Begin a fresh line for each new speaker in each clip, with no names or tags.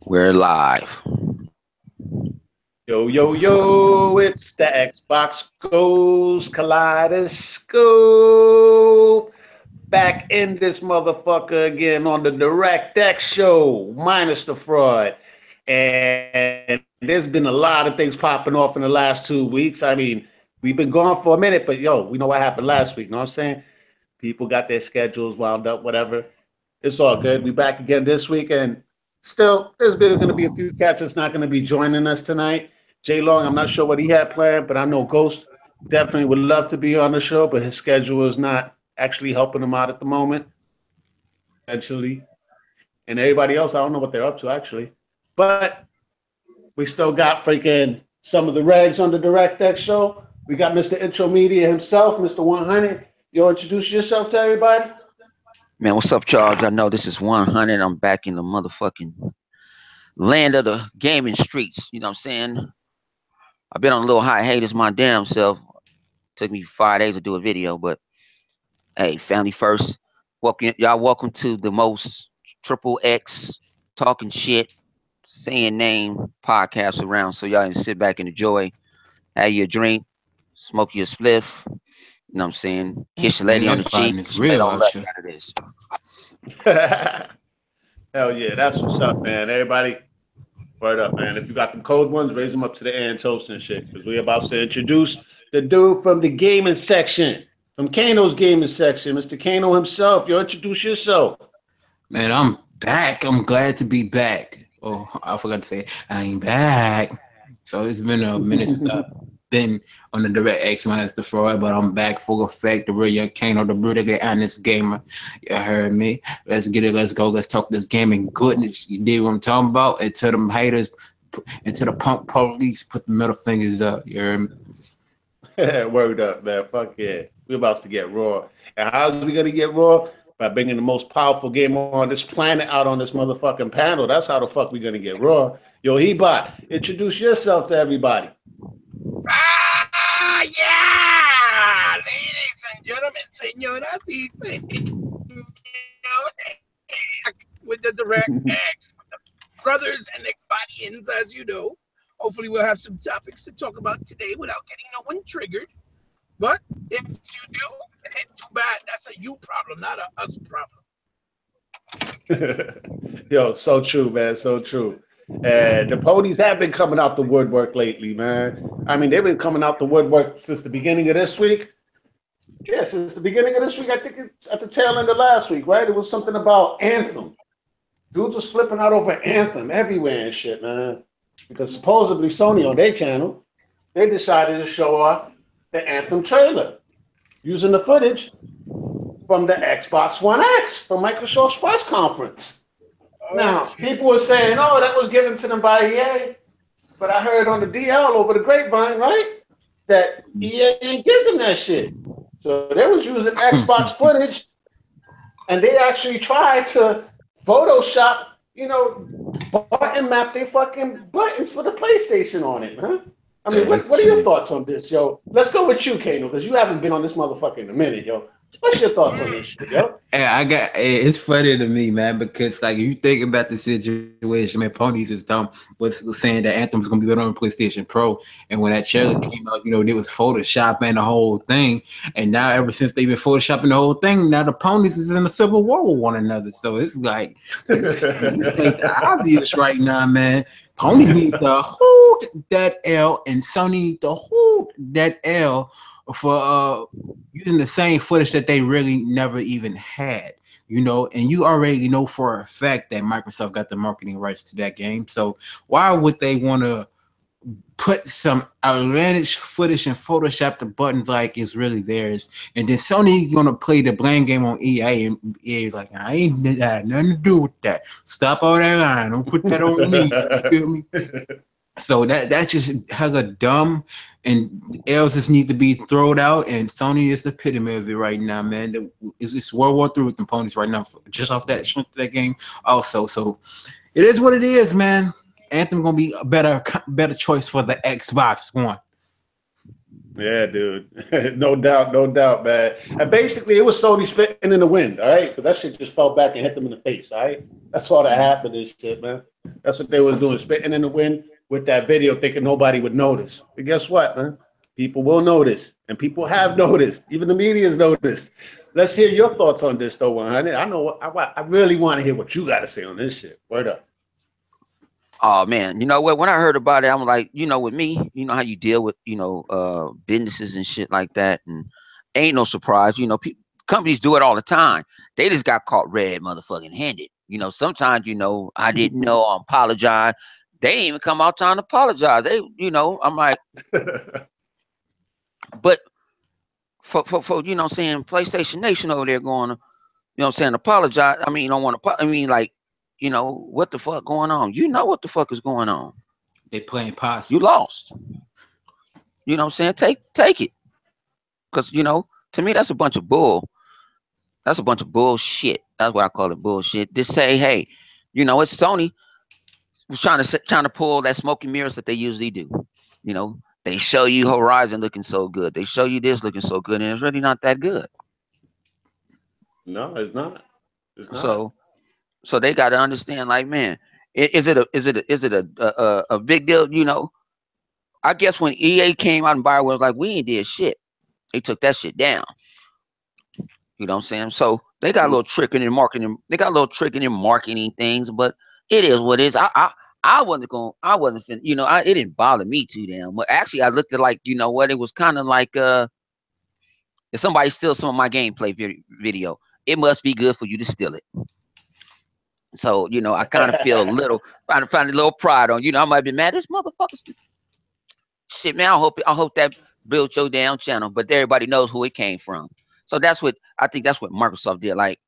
We're live.
Yo, yo, yo, it's the Xbox Goes Kalai Da Scope. Back in this motherfucker again on the DirectX show, minus the fraud. And there's been a lot of things popping off in the last 2 weeks. I mean, we've been gone for a minute, but yo, we know what happened last week. You know what I'm saying? People got their schedules wound up, whatever. It's all good. We back again this week, and still, there's going to be a few cats that's not going to be joining us tonight. Jay Long, I'm not sure what he had planned, but I know Ghost definitely would love to be on the show, but his schedule is not actually helping him out at the moment. Eventually, and everybody else, I don't know what they're up to actually, but we still got freaking some of the regs on the DirectX show. We got Mr. Intro Media himself, Mr. 100. Yo, introduce yourself to everybody.
Man, what's up, Charles? I know this is 100. I'm back in the motherfucking land of the gaming streets. You know what I'm saying? I've been on a little hot haters my damn self. Took me 5 days to do a video, but hey, family first. Welcome to the most triple X talking shit, saying name podcast around. So y'all can sit back and enjoy, have your drink, smoke your spliff. You know what I'm saying? Kiss your lady on the cheek.
It's real
Don't
out
let
here.
out of this.
Hell yeah, that's what's up, man. Everybody, word up, man. If you got them cold ones, raise them up to the air and toast and shit. Because we're about to introduce the dude from the gaming section, from Kano's gaming section, Mr. Kano himself. You introduce yourself.
Man, I'm back. I'm glad to be back. Oh, I forgot to say, I'm back. So it's been a minute since I've been on the DirectX minus the fraud, but I'm back full effect. The real young Kano, the brutally honest gamer. You heard me. Let's get it. Let's go. Let's talk this gaming goodness. You did what I'm talking about? And to them haters, and to the punk police, put the middle fingers up. You heard me?
Word up, man. Fuck yeah. We're about to get raw. And how's we going to get raw? By bringing the most powerful gamer on this planet out on this motherfucking panel. That's how the fuck we're going to get raw. Yo, Hebot, introduce yourself to everybody.
Yeah! Ladies and gentlemen, with the DirectX, brothers and Xbotians, as you know. Hopefully we'll have some topics to talk about today without getting no one triggered. But if you do, it ain't too bad. That's a you problem, not a us problem.
Yo, so true, man. So true. And the ponies have been coming out the woodwork lately, man. I mean, they've been coming out the woodwork since the beginning of this week. Yeah, since the beginning of this week, I think it's at the tail end of last week, right? It was something about Anthem. Dudes was flipping out over Anthem everywhere and shit, man. Because supposedly Sony on their channel, they decided to show off the Anthem trailer using the footage from the Xbox One X from Microsoft's press conference. Now, people were saying, oh, that was given to them by EA. But I heard on the DL over the grapevine, right, that EA didn't give them that shit. So they was using Xbox footage, and they actually tried to Photoshop, button map their fucking buttons for the PlayStation on it, man. I mean, what are your thoughts on this, yo? Let's go with you, Kano, because you haven't been on this motherfucker in a minute, yo. What's your thoughts on this shit, yo?
Hey, it's funny to me, man, because like you think about the situation, man, Ponies was saying that Anthem's gonna be better on PlayStation Pro, and when that trailer came out, they was photoshopping the whole thing, and now ever since they've been photoshopping the whole thing, now the Ponies is in a civil war with one another. So it's like it's the obvious right now, man. Ponies need to hold that L, and Sony need to hold that L for using the same footage that they really never even had, and you already know for a fact that Microsoft got the marketing rights to that game. So why would they want to put some outlandish footage and Photoshop the buttons like it's really theirs? And then Sony gonna play the blame game on EA, and EA's like, I ain't had nothing to do with that. Stop all that line. Don't put that on me. You feel me? So that's just hella dumb, and L's just need to be thrown out. And Sony is the epitome of it right now, man. It's World War III with the Ponies right now, just off that strength of that game. Also, so it is what it is, man. Anthem gonna be a better choice for the Xbox One.
Yeah, dude. No doubt, man. And basically, it was Sony spitting in the wind, all right? Because that shit just fell back and hit them in the face, all right? That's all that happened and shit, man. That's what they was doing, spitting in the wind with that video, thinking nobody would notice. But guess what, man? People will notice, and people have noticed. Even the media's noticed. Let's hear your thoughts on this, though, 100. I know. I really want to hear what you got to say on this shit. Word up.
Oh man, you know what? When I heard about it, I'm like, with me, you know how you deal with, businesses and shit like that, and ain't no surprise. Companies do it all the time. They just got caught red motherfucking handed. Sometimes, I didn't know. I apologize. They ain't even come out trying to apologize. I'm like, but for what I'm saying, PlayStation Nation over there going, what I'm saying, apologize. I mean, don't want to. I mean, like, what the fuck going on? You know what the fuck is going on?
They playing possum.
You lost. You know what I'm saying? Take it. Because, to me, that's a bunch of bull. That's a bunch of bullshit. That's what I call it, bullshit. Just say, hey, it's Sony was trying to pull that smoke and mirrors that they usually do. They show you Horizon looking so good. They show you this looking so good, and it's really not that good.
No, it's not. It's not.
So they got to understand, like, man, is it a big deal? I guess when EA came out and Bioware was like, we ain't did shit. They took that shit down. You know what I'm saying? So they got a little trick in their marketing. They got a little trick in their marketing things, but it is what it is. I wasn't going. I wasn't. It didn't bother me too damn. But actually, I looked at like, what? It was kind of like if somebody steals some of my gameplay video, it must be good for you to steal it. So I kind of feel a little, find a little pride on. I might be mad. This motherfucker, shit, man. I hope that built your damn channel, but everybody knows who it came from. So I think that's what Microsoft did. Like,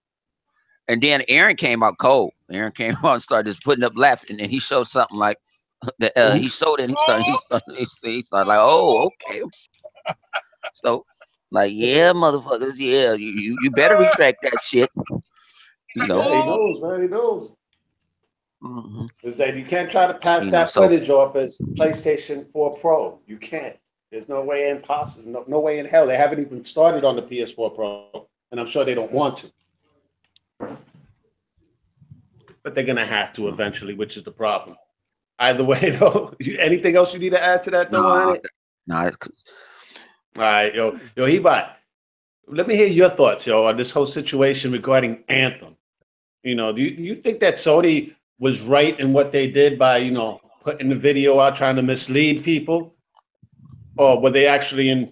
and then Aaron came out cold. Aaron came out and started just putting up laughing, and he showed something like that. He showed it. And he started like, oh, okay. So, like, yeah, motherfuckers, yeah, you better retract that shit.
Yeah, he knows, man. He knows.
Mm-hmm.
Is that you can't try to pass that footage off as PlayStation 4 Pro. You can't. There's no way in possible, no way in hell. They haven't even started on the PS4 Pro, and I'm sure they don't want to. But they're gonna have to eventually, which is the problem. Either way, though. Anything else you need to add to that, though?
Nah.
All right, yo, Hebot. Let me hear your thoughts, yo, on this whole situation regarding Anthem. Do you think that Sony was right in what they did by, putting the video out trying to mislead people? Or were they actually in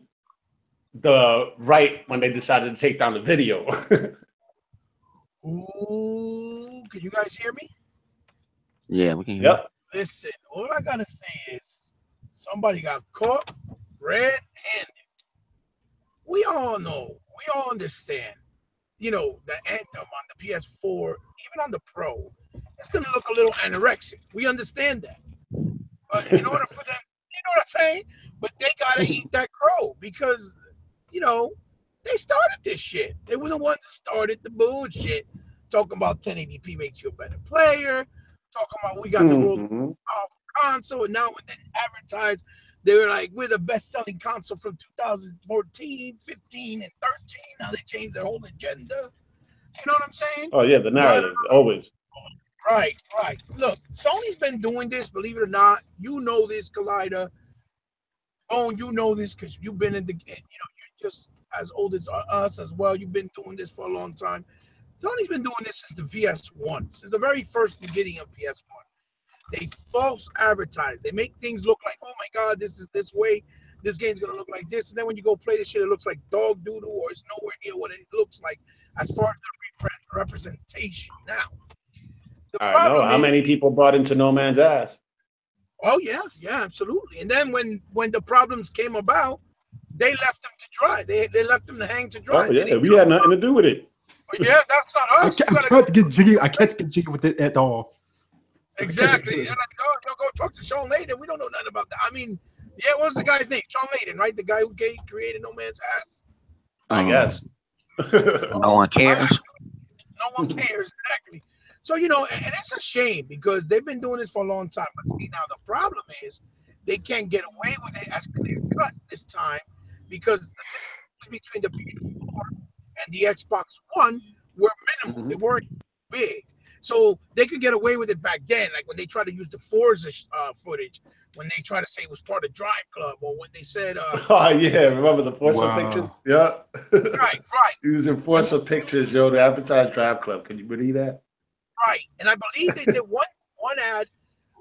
the right when they decided to take down the video?
Ooh, can you guys hear me?
Yeah, we can hear.
Yep.
Listen, all I gotta say is somebody got caught red-handed. We all know, we all understand. The Anthem on the PS4, even on the Pro, it's gonna look a little anorexic. We understand that. But in order for them, you know what I'm saying? But they gotta eat that crow because, they started this shit. They were the ones that started the bullshit. Talking about 1080p makes you a better player. Talking about we got the world's powerful console, and now when they advertise, they were like, we're the best-selling console from 2014, 15, and 13. Now they changed their whole agenda. You know what I'm saying?
Oh yeah, the narrative always.
Right. Look, Sony's been doing this. Believe it or not, you know this, Kalai Da. You know this because you've been in the. You're just as old as us as well. You've been doing this for a long time. Sony's been doing this since the PS1, since the very first beginning of PS1. They false advertise. They make things look like, oh my God, this is this way. This game's gonna look like this, and then when you go play this shit, it looks like dog doodle, or it's nowhere near what it looks like as far as the representation. Now,
I know how many people bought into No Man's Ass.
Oh yeah, absolutely. And then when the problems came about, they left them to dry. They left them to hang to dry.
Oh yeah, we had nothing to do with it.
Yeah, that's not us.
I can't get jiggy with it at all.
Exactly. You're like, go talk to Sean Layden. We don't know nothing about that. I mean, yeah, what was the guy's name? Sean Layden, right? The guy who created No Man's Ass.
I guess.
No one cares.
No one cares, exactly. So, and it's a shame because they've been doing this for a long time. But see, now the problem is they can't get away with it as clear cut this time because the difference between the PS4 and the Xbox One were minimal. They weren't big. So they could get away with it back then, like when they tried to use the Forza footage, when they try to say it was part of Drive Club, or when they said,
oh yeah, remember the Forza pictures? Yeah.
right,
Using Forza pictures, yo, to advertise Drive Club. Can you believe that?
right. And I believe they did one ad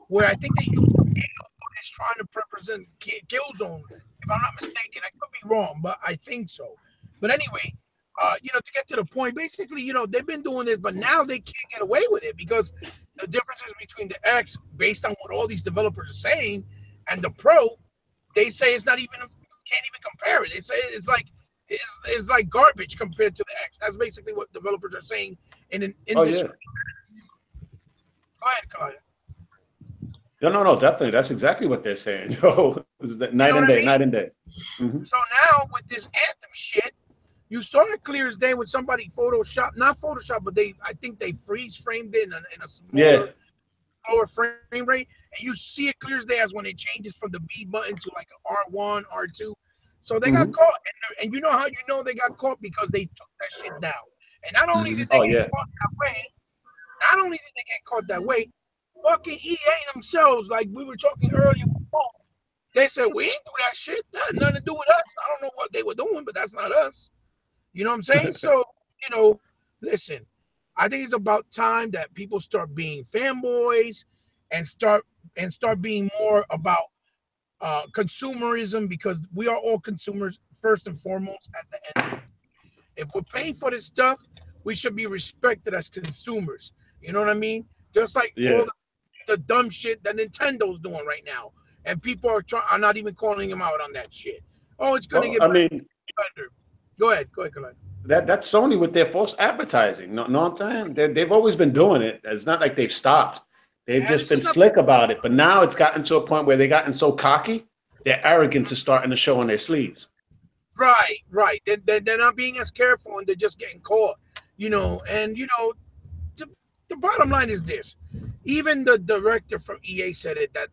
where I think they used footage trying to represent Killzone, if I'm not mistaken. I could be wrong, but I think so. But anyway, to get to the point, basically, they've been doing this, but now they can't get away with it because the differences between the X, based on what all these developers are saying, and the Pro, they say it's not even, can't even compare it. They say it's like garbage compared to the X. That's basically what developers are saying in an industry.
Yeah.
Go ahead, Kalai.
No, definitely. That's exactly what they're saying. Yo, night and day, night and day. Mm-hmm.
So now with this Anthem shit, you saw it clear as day when somebody not Photoshop, but I think they freeze framed it in a smaller, lower frame rate, and you see it clear as day as when it changes from the B button to like an R1, R2. So they got caught, and you know how you know they got caught because they took that shit down. And not only did they get caught that way, fucking EA themselves, like we were talking earlier before, they said we ain't do that shit. That had nothing to do with us. I don't know what they were doing, but that's not us. You know what I'm saying? So, listen, I think it's about time that people start being fanboys and start being more about consumerism, because we are all consumers first and foremost at the end. If we're paying for this stuff, we should be respected as consumers. You know what I mean? Just like all the dumb shit that Nintendo's doing right now. And people are not even calling him out on that shit. Oh, it's going to get better. Go ahead, Kalai.
That's Sony with their false advertising. No, I'm saying they've always been doing it. It's not like they've stopped. They've just been slick about it. But now it's gotten to a point where they've gotten so cocky, their arrogance is starting to show on their sleeves.
Right. They're not being as careful, and they're just getting caught. And the bottom line is this: even the director from EA said it, that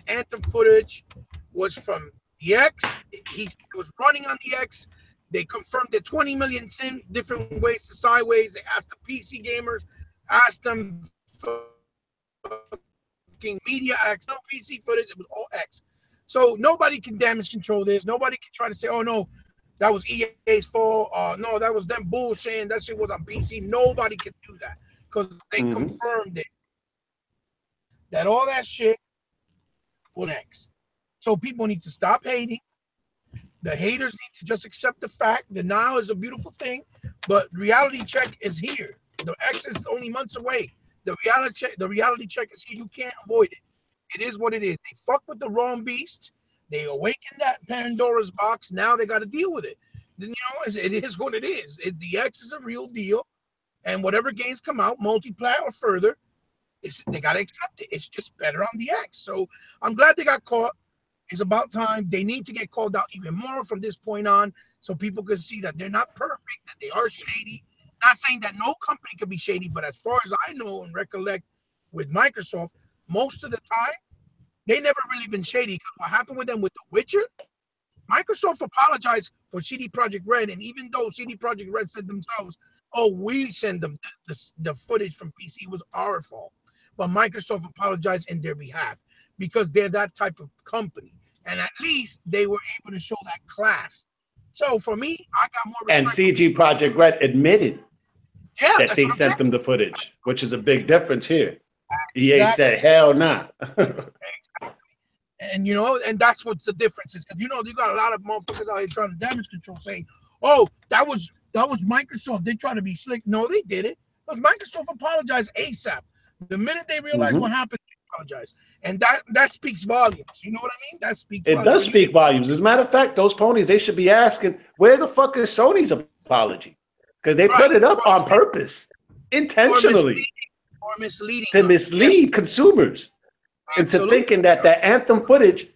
Anthem footage was from the X. He was running on the X. They confirmed that 20 million different ways to sideways. They asked the PC gamers, asked them fucking media X, no PC footage. It was all X. So nobody can damage control this. Nobody can try to say, oh no, that was EA's fault. No, that was them bullshitting. That shit was on PC. Nobody can do that because they confirmed it. That all that shit was X. So people need to stop hating. The haters need to just accept the fact that now is a beautiful thing, but reality check is here. The X is only months away. The reality check is here. You can't avoid it. It is what it is. They fucked with the wrong beast. They awakened that Pandora's box. Now they got to deal with it. It is what it is. The X is a real deal, and whatever games come out, multiplayer or further, they got to accept it. It's just better on the X. So I'm glad they got caught. It's about time. They need to get called out even more from this point on, so people can see that they're not perfect, that they are shady. Not saying that no company can be shady, but as far as I know and recollect with Microsoft, most of the time, they never really been shady. Because what happened with them with The Witcher, Microsoft apologized for CD Projekt Red, and even though CD Projekt Red said themselves, oh, we send them the footage from PC, it was our fault. But Microsoft apologized in their behalf because they're that type of company. And at least they were able to show that class. So for me, I got more respect.
And CG Projekt Red admitted that they sent them the footage, which is a big difference here. EA said, hell nah.
Exactly. And and that's what the difference is. Because you got a lot of motherfuckers out here trying to damage control, saying, oh, that was Microsoft. They tried to be slick. No, they did it. Because Microsoft apologized ASAP. The minute they realized what happened, they apologized. And that speaks volumes. You know what I mean? That speaks volumes.
It does speak volumes. As a matter of fact, those ponies, they should be asking, where the fuck is Sony's apology? Because they put it up on purpose, intentionally.
Or misleading.
To mislead consumers into thinking that Anthem footage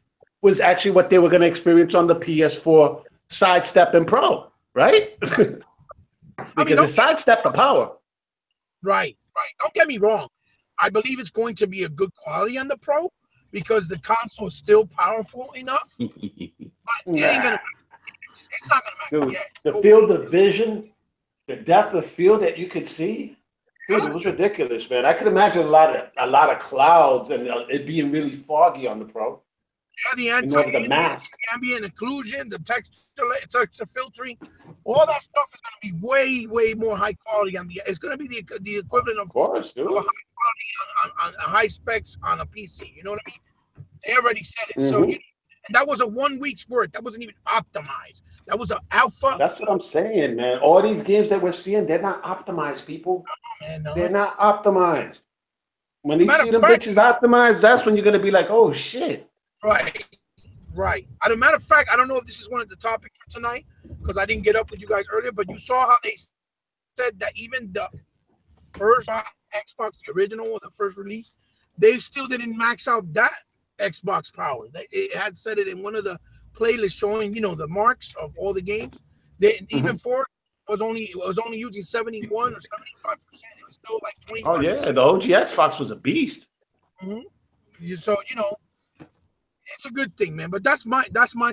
was actually what they were going to experience on the PS4 Sidestep and Pro, right? Because it sidestepped the power.
Right. Don't get me wrong. I believe it's going to be a good quality on the Pro because the console is still powerful enough. But it ain't gonna. It's not gonna matter.
The field of vision, the depth of field that you could see, Dude, it was ridiculous, man. I could imagine a lot of clouds and it being really foggy on the Pro.
Yeah, the ambient occlusion, the texture filtering, all that stuff is going to be way, way more high quality on the. It's going to be the equivalent of
course, dude.
Of a high quality on high specs on a PC. You know what I mean? They already said it. So and that was a 1 week's worth. That wasn't even optimized. That was an alpha.
That's what I'm saying, man. All these games that we're seeing, they're not optimized, people.
No, man, no.
They're not optimized. When you see them bitches optimized, that's when you're going to be like, oh, shit.
Right. As a matter of fact, I don't know if this is one of the topics for tonight because I didn't get up with you guys earlier, but you saw how they said that even the first Xbox, the original or the first release, they still didn't max out that Xbox power. It had said it in one of the playlists showing, the marks of all the games. Even for it was only using 71 or 75%. It was still like 20.
Oh yeah, the OG Xbox was a beast.
So it's a good thing, man. But that's my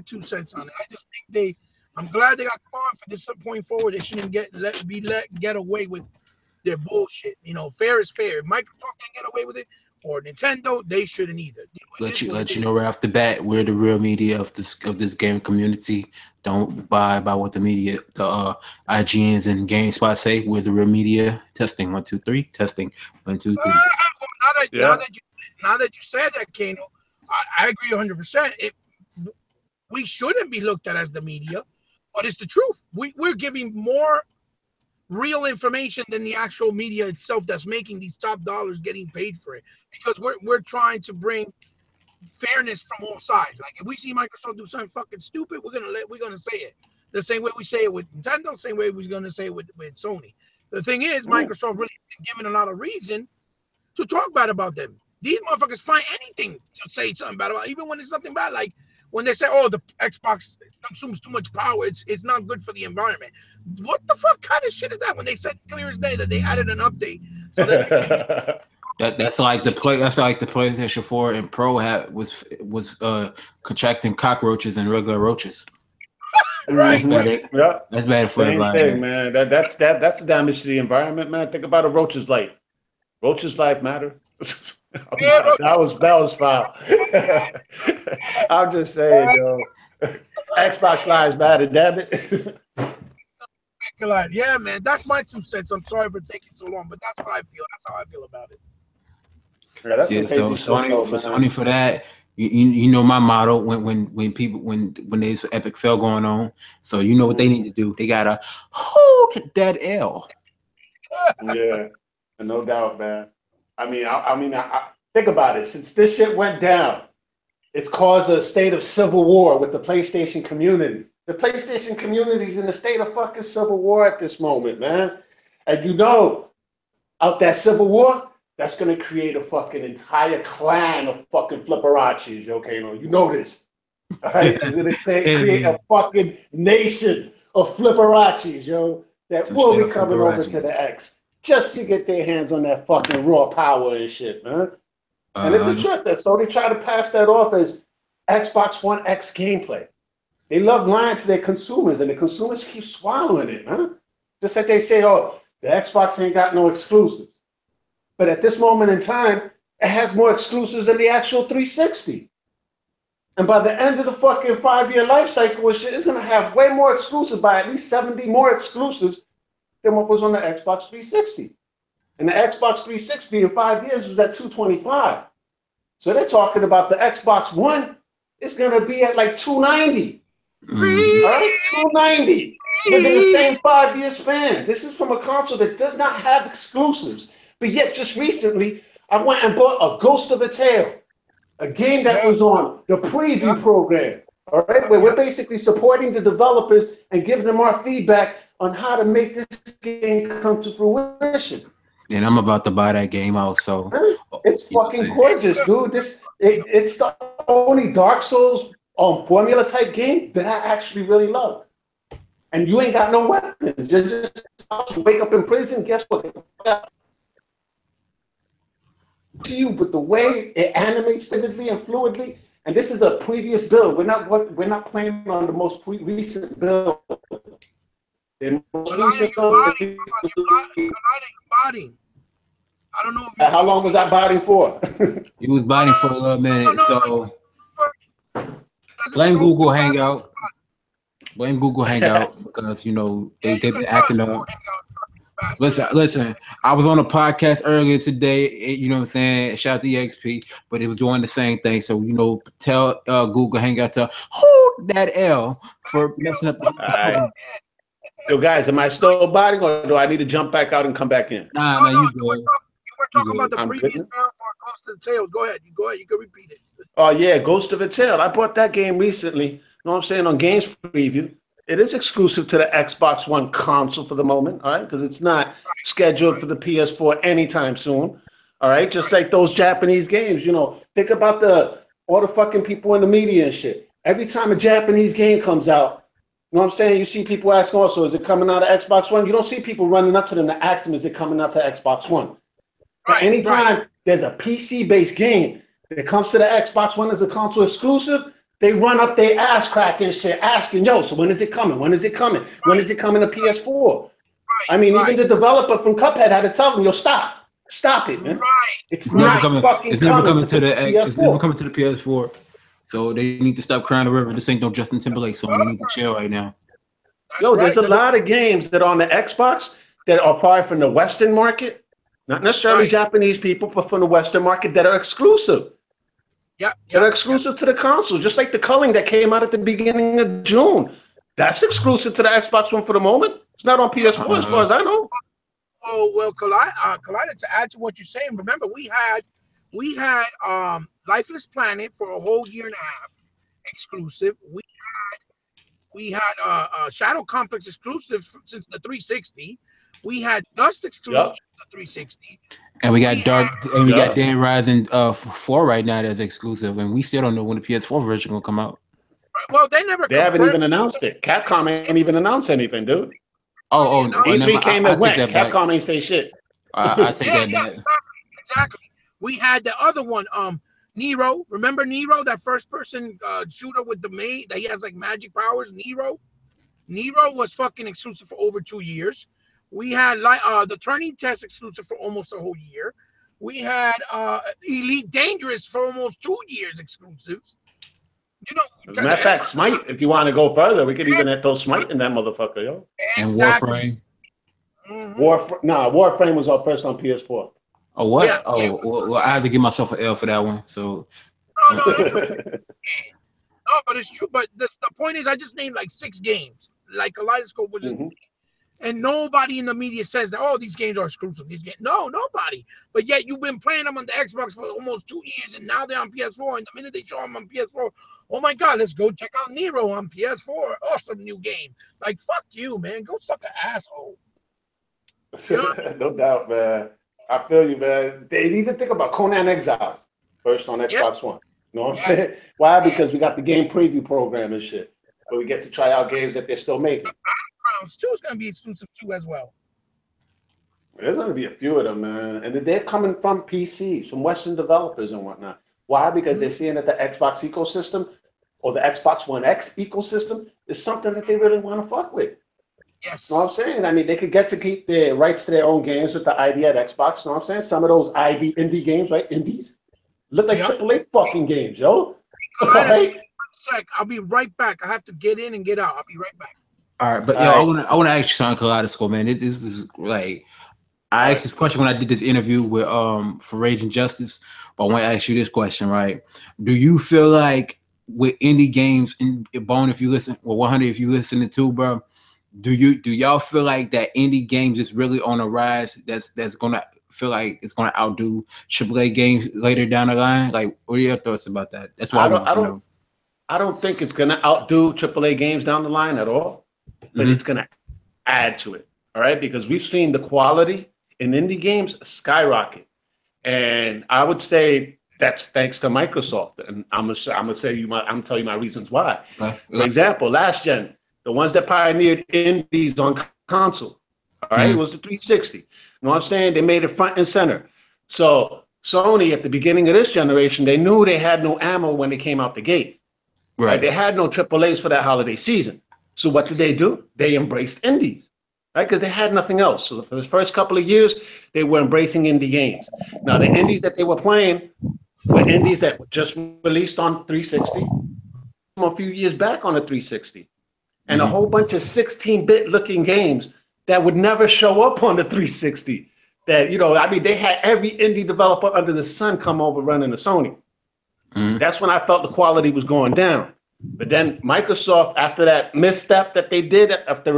2 cents on it. I just think I'm glad they got caught for this point forward. They shouldn't get away with their bullshit. Fair is fair. If Microsoft can get away with it, or Nintendo, they shouldn't either.
Let you know right off the bat, we're the real media of this game community. Don't buy by what the media, the IGNs and GameSpot say. We're the real media. Testing 1 2 3. Testing 1 2 3.
Now that you said that, Kano, I agree 100%. We shouldn't be looked at as the media, but it's the truth. We're giving more real information than the actual media itself that's making these top dollars getting paid for it, because we're trying to bring fairness from all sides. Like if we see Microsoft do something fucking stupid, we're gonna say it the same way we say it with Nintendo, same way we're gonna say it with Sony. The thing is, Microsoft really been given a lot of reason to talk bad about them. These motherfuckers find anything to say something bad about, even when it's nothing bad. Like when they say, "Oh, the Xbox consumes too much power; it's not good for the environment." What the fuck kind of shit is that? When they said clear as day that they added an update, so that
that's like the PlayStation 4 and Pro was contracting cockroaches and regular roaches.
Right.
That's bad for
everybody. Same thing, man. That's damage to the environment, man. Think about a roach's life. Roach's life matter. That was foul. I'm just saying, yo. Xbox lives matter, damn it.
Yeah, man. That's my 2 cents. I'm sorry for taking so long, but that's what I feel. That's how I feel about it.
Yeah,
so Sony for that. You know my motto when there's an epic fail going on. So you know what they need to do. They gotta hold that L.
Yeah, no doubt, man. I mean, I think about it. Since this shit went down, it's caused a state of civil war with the PlayStation community. The PlayStation community is in a state of fucking civil war at this moment, man. And out that civil war, that's going to create a fucking entire clan of fucking flipperachis, okay? You know this. All right? It's going to create a fucking nation of flipperachis, yo, that will be coming over to the X just to get their hands on that fucking raw power and shit, man. And it's a trick that Sony tried to pass that off as Xbox One X gameplay. They love lying to their consumers, and the consumers keep swallowing it, man. Just like they say, oh, the Xbox ain't got no exclusives. But at this moment in time, it has more exclusives than the actual 360. And by the end of the fucking 5-year life cycle, it's going to have way more exclusives, by at least 70 more exclusives than what was on the Xbox 360. And the Xbox 360 in 5 years was at 225. So they're talking about the Xbox One is going to be at like 290. All right, 290 within the same 5-year span. This is from a console that does not have exclusives. But yet, just recently, I went and bought a Ghost of a Tale, a game that was on the preview program. All right, where we're basically supporting the developers and giving them our feedback on how to make this game come to fruition.
And I'm about to buy that game also.
It's fucking gorgeous, dude. It's the only Dark Souls formula type game that I actually really love. And you ain't got no weapons. You just wake up in prison. Guess what? To you, but the way it animates vividly and fluidly, and this is a previous build. We're not playing on the most recent build.
I don't know if you
How long was that biting for?
He was biting for a little minute. So blame Google Hangout. Blame Google Hangout because they've been acting up. Listen. I was on a podcast earlier today. You know what I'm saying? Shout out to EXP, but it was doing the same thing. So tell Google Hangout to hold that L for messing up.
All right. Yo, guys, am I still biting, or do I need to jump back out and come back in?
Nah, man, you good.
You were talking about the
I'm
previous
good.
round for Ghost of the Tales. Go ahead. You can repeat it.
Oh, yeah, Ghost of a Tale. I bought that game recently. You know what I'm saying? On Games Preview. It is exclusive to the Xbox One console for the moment, all right? Because it's not scheduled for the PS4 anytime soon, all right? Just like those Japanese games, Think about all the fucking people in the media and shit. Every time a Japanese game comes out, you know what I'm saying? You see people asking also, is it coming out of Xbox One? You don't see people running up to them to ask them, is it coming out to Xbox One? Right, anytime there's a PC-based game that comes to the Xbox One as a console exclusive, they run up their ass crack and shit, asking, yo, so when is it coming? When is it coming? When is it coming to PS4? I mean, even the developer from Cuphead had to tell them, yo, stop it, man. It's never coming to the PS4.
It's never coming to the PS4. So they need to stop crying the river. This ain't no Justin Timberlake song. They need to chill right now.
Yo, there's a lot of games that are on the Xbox that are probably from the Western market, not necessarily Japanese people, but from the Western market that are exclusive. That are exclusive to the console, just like the Culling that came out at the beginning of June. That's exclusive to the Xbox One for the moment. It's not on PS4 as far as I know.
Oh well, Kalai, to add to what you're saying, remember we had Lifeless Planet for a whole year and a half exclusive. We had Shadow Complex exclusive since the 360. We had Dust exclusive since the 360.
And we got we got Dead Rising 4 right now that's exclusive, and we still don't know when the PS4 version will come out.
Well, they
haven't even announced it. Capcom ain't even announced anything, dude. E3 came and went. Capcom ain't say shit.
I take that back.
Exactly. We had the other one, Nero. Remember Nero, that first person shooter with the maid that he has like magic powers? Nero was fucking exclusive for over 2 years. We had the Turning Test exclusive for almost a whole year. We had Elite Dangerous for almost 2 years exclusives.
As a matter of fact, Smite, if you want to go further, we could even throw Smite in that motherfucker, yo.
And Warframe.
Warframe was our first on PS4.
Oh, what? Yeah, well, I had to give myself an L for that one. So.
No, but it's true. But the point is, I just named like 6 games. Like Kalai Da Scope was just. And nobody in the media says that, oh, these games are exclusive. No, nobody. But yet you've been playing them on the Xbox for almost 2 years, and now they're on PS4. And the minute they show them on PS4, oh my God, let's go check out Nero on PS4. Awesome new game. Like, fuck you, man. Go suck an asshole.
No doubt, man. I feel you, man. They even think about Conan Exiles first on Xbox One. You know what I'm saying? Why? Because we got the game preview program and shit. But we get to try out games that they're still making.
2 is going to be exclusive too as well.
There's going to be a few of them, man. And they're coming from PC, from Western developers and whatnot. Why? Because they're seeing that the Xbox ecosystem or the Xbox One X ecosystem is something that they really want to fuck with.
Yes.
You know what I'm saying? I mean, they could get to keep their rights to their own games with the ID at Xbox. You know what I'm saying? Some of those indie games, right? Indies look like AAA fucking games, yo.
Right? I'll be right back. I have to get in and get out. I'll be right back.
All right, but I want to ask you something, Kalai Da Scope, man. This is like, I asked this question when I did this interview with for Rage and Justice, but I want to ask you this question, right? Do you feel like with indie games in Bone, if you listen, or 100 if you listen to, bro, do y'all feel like that indie games is really on a rise? That's gonna feel like it's gonna outdo AAA games later down the line? Like, what are your thoughts about that? That's what I want to know.
I don't think it's gonna outdo AAA games down the line at all. But it's going to add to it, all right? Because we've seen the quality in indie games skyrocket. And I would say that's thanks to Microsoft. And I'm gonna tell you my reasons why. For example, last gen, the ones that pioneered indies on console, all right, it was the 360. You know what I'm saying? They made it front and center. So Sony, at the beginning of this generation, they knew they had no ammo when they came out the gate. Right? They had no AAAs for that holiday season. So what did they do? They embraced indies. right? Because they had nothing else. So for the first couple of years, they were embracing indie games. Now, the indies that they were playing were indies that were just released on 360, a few years back on the 360, and a whole bunch of 16-bit looking games that would never show up on the 360. That, you know, I mean, they had every indie developer under the sun come over running the Sony. That's when I felt the quality was going down. But then Microsoft, after that misstep that they did after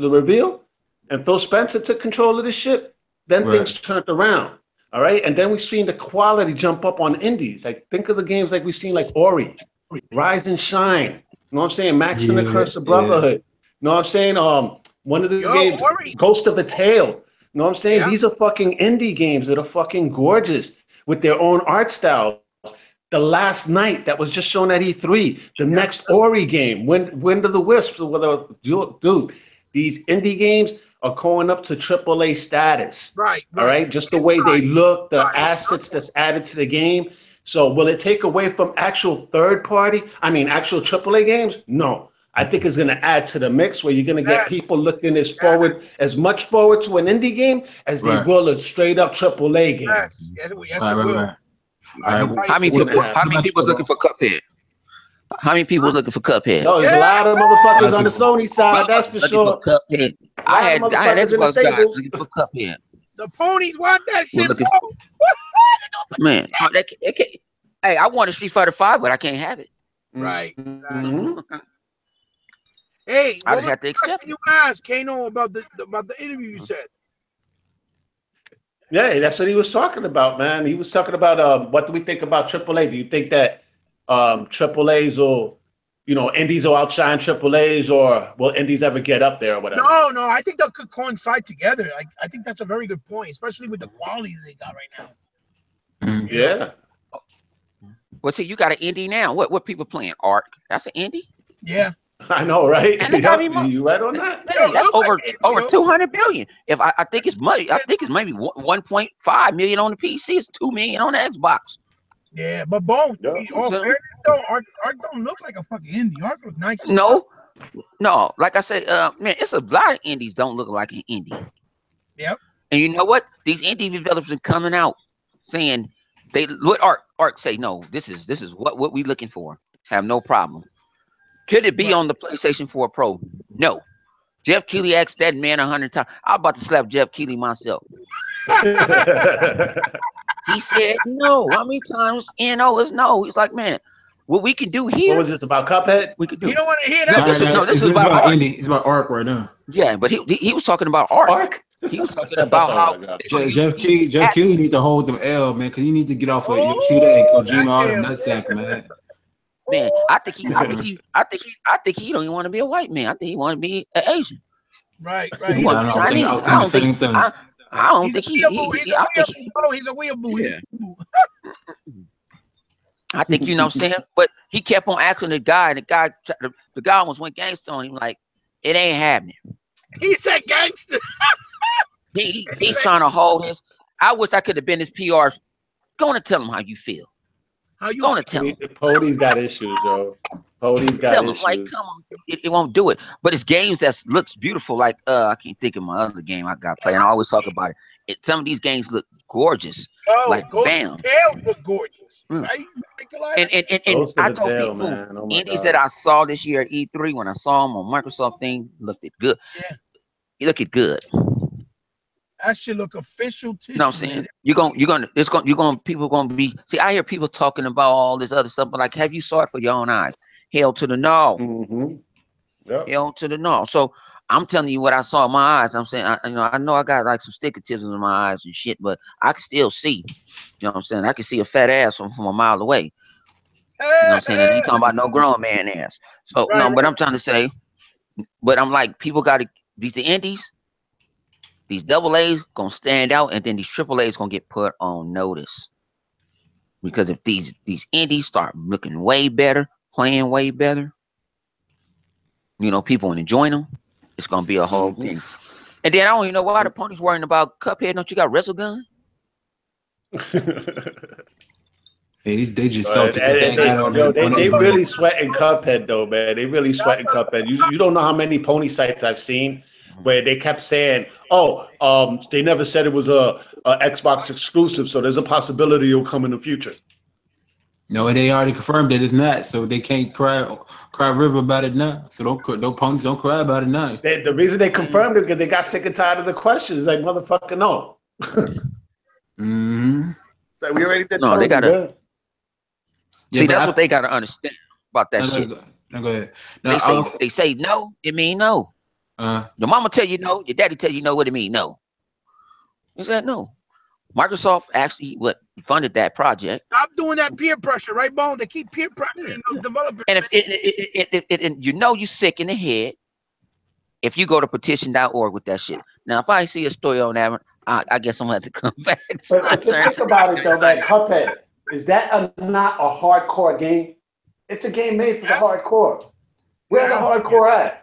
the reveal, and Phil Spencer took control of this shit, then things turned around. All right. And then we've seen the quality jump up on indies. Like, think of the games like we've seen, like Ori, Rise and Shine. You know what I'm saying? Max and the Curse of Brotherhood. You know what I'm saying? One of the games,
Ori.
Ghost of a Tale. You know what I'm saying?
Yeah.
These are fucking indie games that are fucking gorgeous with their own art style. The Last Night that was just shown at E3, the next Ori game, Wind of the Wisps, dude, these indie games are going up to AAA status.
Right.
All right. Just the way they look, the assets that's added to the game. So will it take away from actual actual AAA games? No. I think it's going to add to the mix where you're going to get people looking as much forward to an indie game as they will a straight up AAA game.
Yes, it will.
How many people looking for Cuphead? How many people looking for Cuphead?
No, there's a lot of motherfuckers on the Sony side, that's for sure.
Cuphead. I had Xbox guys looking for Cuphead.
The ponies want that shit, bro.
Man, hey, I want a Street Fighter 5, but I can't have it.
Right. Hey,
I just have to accept it.
You asked Kano about the interview you said.
Yeah, that's what he was talking about, man. He was talking about what do we think about AAA? Do you think that AAAs will, indies will outshine AAAs, or will indies ever get up there or whatever?
No, I think they could coincide together. I think that's a very good point, especially with the quality they got right now.
Yeah.
Well, see, you got an indie now. What people playing? Ark. That's an indie.
Yeah.
I know, right?
And
you right on that?
That's over 200 billion. If I think it's money, I think it's maybe 1.5 million on the PC. It's 2 million on the Xbox.
Yeah, but both. Ark don't look like a fucking indie. Ark look nice.
No. Like I said, man, it's a lot of indies don't look like an indie.
Yep.
And you know what? These indie developers are coming out saying what Ark say. No, this is what we looking for. Have no problem. Could it be on the PlayStation 4 Pro? No. Jeff Keighley asked that man 100 times. I'm about to slap Jeff Keighley myself. He said no. How many times? No is no. He's like, man, what we can do here.
What was this about, Cuphead?
We could do. You don't want to hear that?
This is about Ark. It's about Ark right now.
Yeah, but he was talking about Ark. He was talking about how
Jeff Keighley need to hold them L, man, because he needs to get off of Yoshida and Kojima all the nutsack, man.
Man, I think he don't even want to be a white man. I think he want to be an Asian.
Right.
I don't think he's
a weeaboo.
Yeah. I think, you know what I'm saying? But he kept on asking the guy, and the guy almost went gangster on him, like, it ain't happening.
He said gangster.
He's trying to hold his. I wish I could have been his PR. Go and tell him how you feel. How you gonna tell him?
Pody's got issues, Joe. Pody's got
tell
issues.
Him, like, come on, it won't do it. But it's games that looks beautiful. Like I can't think of my other game I got playing. I always talk about it. Some of these games look gorgeous. Like bam,
look gorgeous. Right?
And I told people indies that I saw this year at E3 when I saw them on Microsoft thing looked it good.
Yeah,
you look it good.
That should look official too.
You know what I'm saying? People gonna be. See, I hear people talking about all this other stuff, but like, have you saw it for your own eyes? Hell to the no.
Yep.
Hell to the no. So I'm telling you what I saw in my eyes. I'm saying, I know I got like some stigmatism in my eyes and shit, but I can still see. You know what I'm saying? I can see a fat ass from a mile away. You know what I'm saying? And ain't talking about no grown man ass. So no, but I'm trying to say, but I'm like, people got to the indies. These double A's gonna stand out, and then these triple A's gonna get put on notice. Because if these indies start looking way better, playing way better, people enjoying them, it's gonna be a whole thing. And then I don't even know why the pony's worrying about Cuphead. Don't you got Resogun?
They just salty.
They really sweating Cuphead though, man. They really sweating Cuphead. You don't know how many pony sites I've seen where they kept saying, "Oh, they never said it was a Xbox exclusive, so there's a possibility it'll come in the future."
No, they already confirmed that it's not, so they can't cry river about it now. So don't ponies don't cry about it now.
The reason they confirmed it because they got sick and tired of the questions. Like, motherfucker, no.
Mm-hmm.
So we already did.
No, they gotta.
bro.
See, that's what they gotta understand about that shit.
No, go ahead. No,
They say no, it mean no. Your mama tell you no, your daddy tell you no, what it mean no. He said no. Microsoft actually funded that project.
Stop doing that peer pressure, right, Bone? They keep peer pressuring developers.
And if you know you're sick in the head, if you go to petition.org with that shit. Now, if I see a story on that, I guess I'm gonna have to come back.
But just think about it though, man. Cuphead, is that not a hardcore game? It's a game made for the hardcore. Where the hardcore at?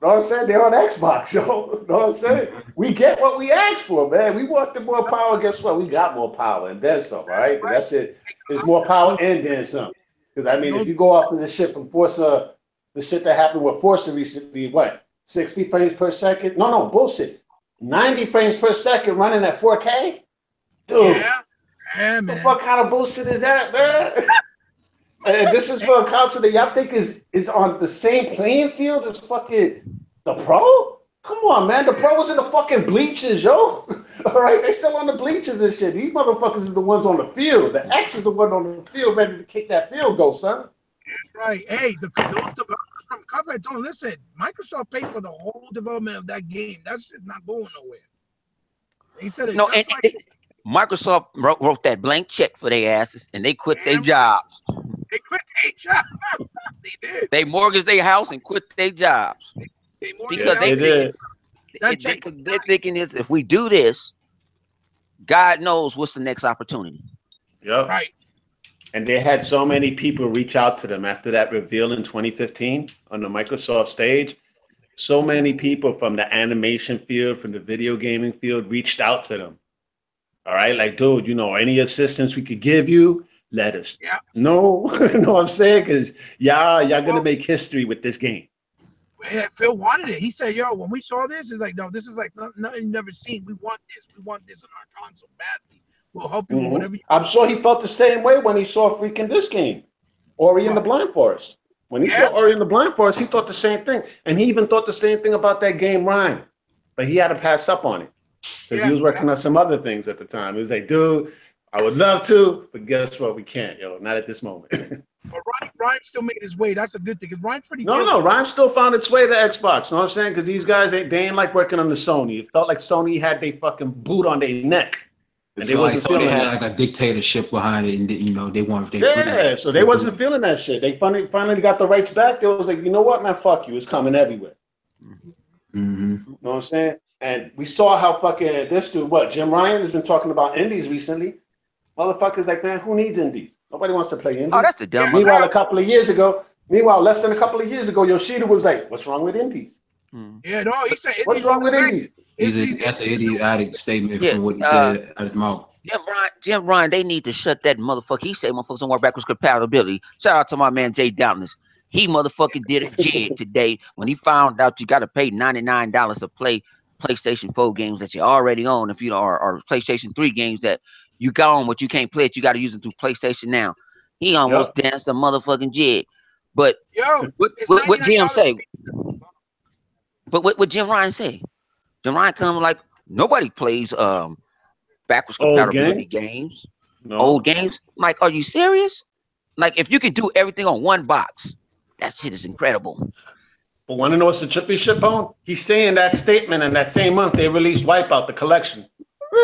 Know what I'm saying? They're on Xbox, yo. Know what I'm saying? We get what we asked for, man. We wanted more power. Guess what? We got more power and then some, all right? But that shit is more power and then some. Because, I mean, if you go off of the shit from Forza, the shit that happened with Forza recently, what? 60 frames per second? No, bullshit. 90 frames per second running at 4K? Dude.
Yeah, man.
What kind of bullshit is that, man? And this is for a console that y'all think is on the same playing field as fucking the Pro? Come on, man. The Pro was in the fucking bleachers, yo. All right? They still on the bleachers and shit. These motherfuckers is the ones on the field. The X is the one on the field ready to kick that field goal, son.
Right. Hey, those developers from Cuphead, don't listen. Microsoft paid for the whole development of that game. That shit's not going nowhere. They said it.
No, and Microsoft wrote that blank check for their asses, and they quit their jobs.
They quit their jobs. They did.
They mortgaged their house and quit their jobs because they're thinking this: if we do this, God knows what's the next opportunity.
Yep.
Right.
And they had so many people reach out to them after that reveal in 2015 on the Microsoft stage. So many people from the animation field, from the video gaming field, reached out to them. All right, like, dude, you know, any assistance we could give you, let us know. You know what I'm saying? Because y'all gonna make history with this game.
Yeah, Phil wanted it. He said, "Yo, when we saw this, it's like, no, this is like nothing you've never seen. We want this. We want this on our console badly. We'll help you with whatever."
I'm sure he felt the same way when he saw freaking this game, Ori and the Blind Forest. When he saw Ori and the Blind Forest, he thought the same thing, and he even thought the same thing about that game Rhyme, but he had to pass up on it. Because he was working on some other things at the time. He was like, dude, I would love to, but guess what? We can't, yo. Not at this moment.
But Ryan still made his way. That's a good thing. Because Ryan's pretty good.
No, Ryan still found its way to Xbox. You know what I'm saying? Because these guys, they ain't like working on the Sony. It felt like Sony had their fucking boot on their neck.
And they wasn't so they had like a dictatorship behind it, and you know they wanted
so they wasn't feeling that shit. They finally got the rights back. They was like, you know what, man, fuck you. It's coming everywhere.
Mm-hmm.
You know what I'm saying? And we saw how fucking this dude, Jim Ryan has been talking about indies recently. Motherfuckers like, man, who needs indies? Nobody wants to play indies.
Oh, that's the dumb.
Meanwhile, less than a couple of years ago, Yoshida was like, what's wrong with indies?
Yeah, no, he said,
what's wrong with indies?
That's an idiotic statement from what he said out of his mouth.
Jim Ryan, they need to shut that motherfucker. He said motherfuckers don't work backwards compatibility. Shout out to my man Jay Downless. He motherfucking did a jig today when he found out you got to pay $99 to play PlayStation 4 games that you already own. If you or PlayStation 3 games that you got on, but you can't play it, you got to use it through PlayStation Now. He almost danced a motherfucking jig. But what Jim say? But what Jim Ryan say? Jim Ryan come like nobody plays backwards compatibility games. Old games. Like, are you serious? Like, if you can do everything on one box, that shit is incredible.
But want to know what's the trippy shit, Bone? He's saying that statement, and that same month they released Wipeout, the collection.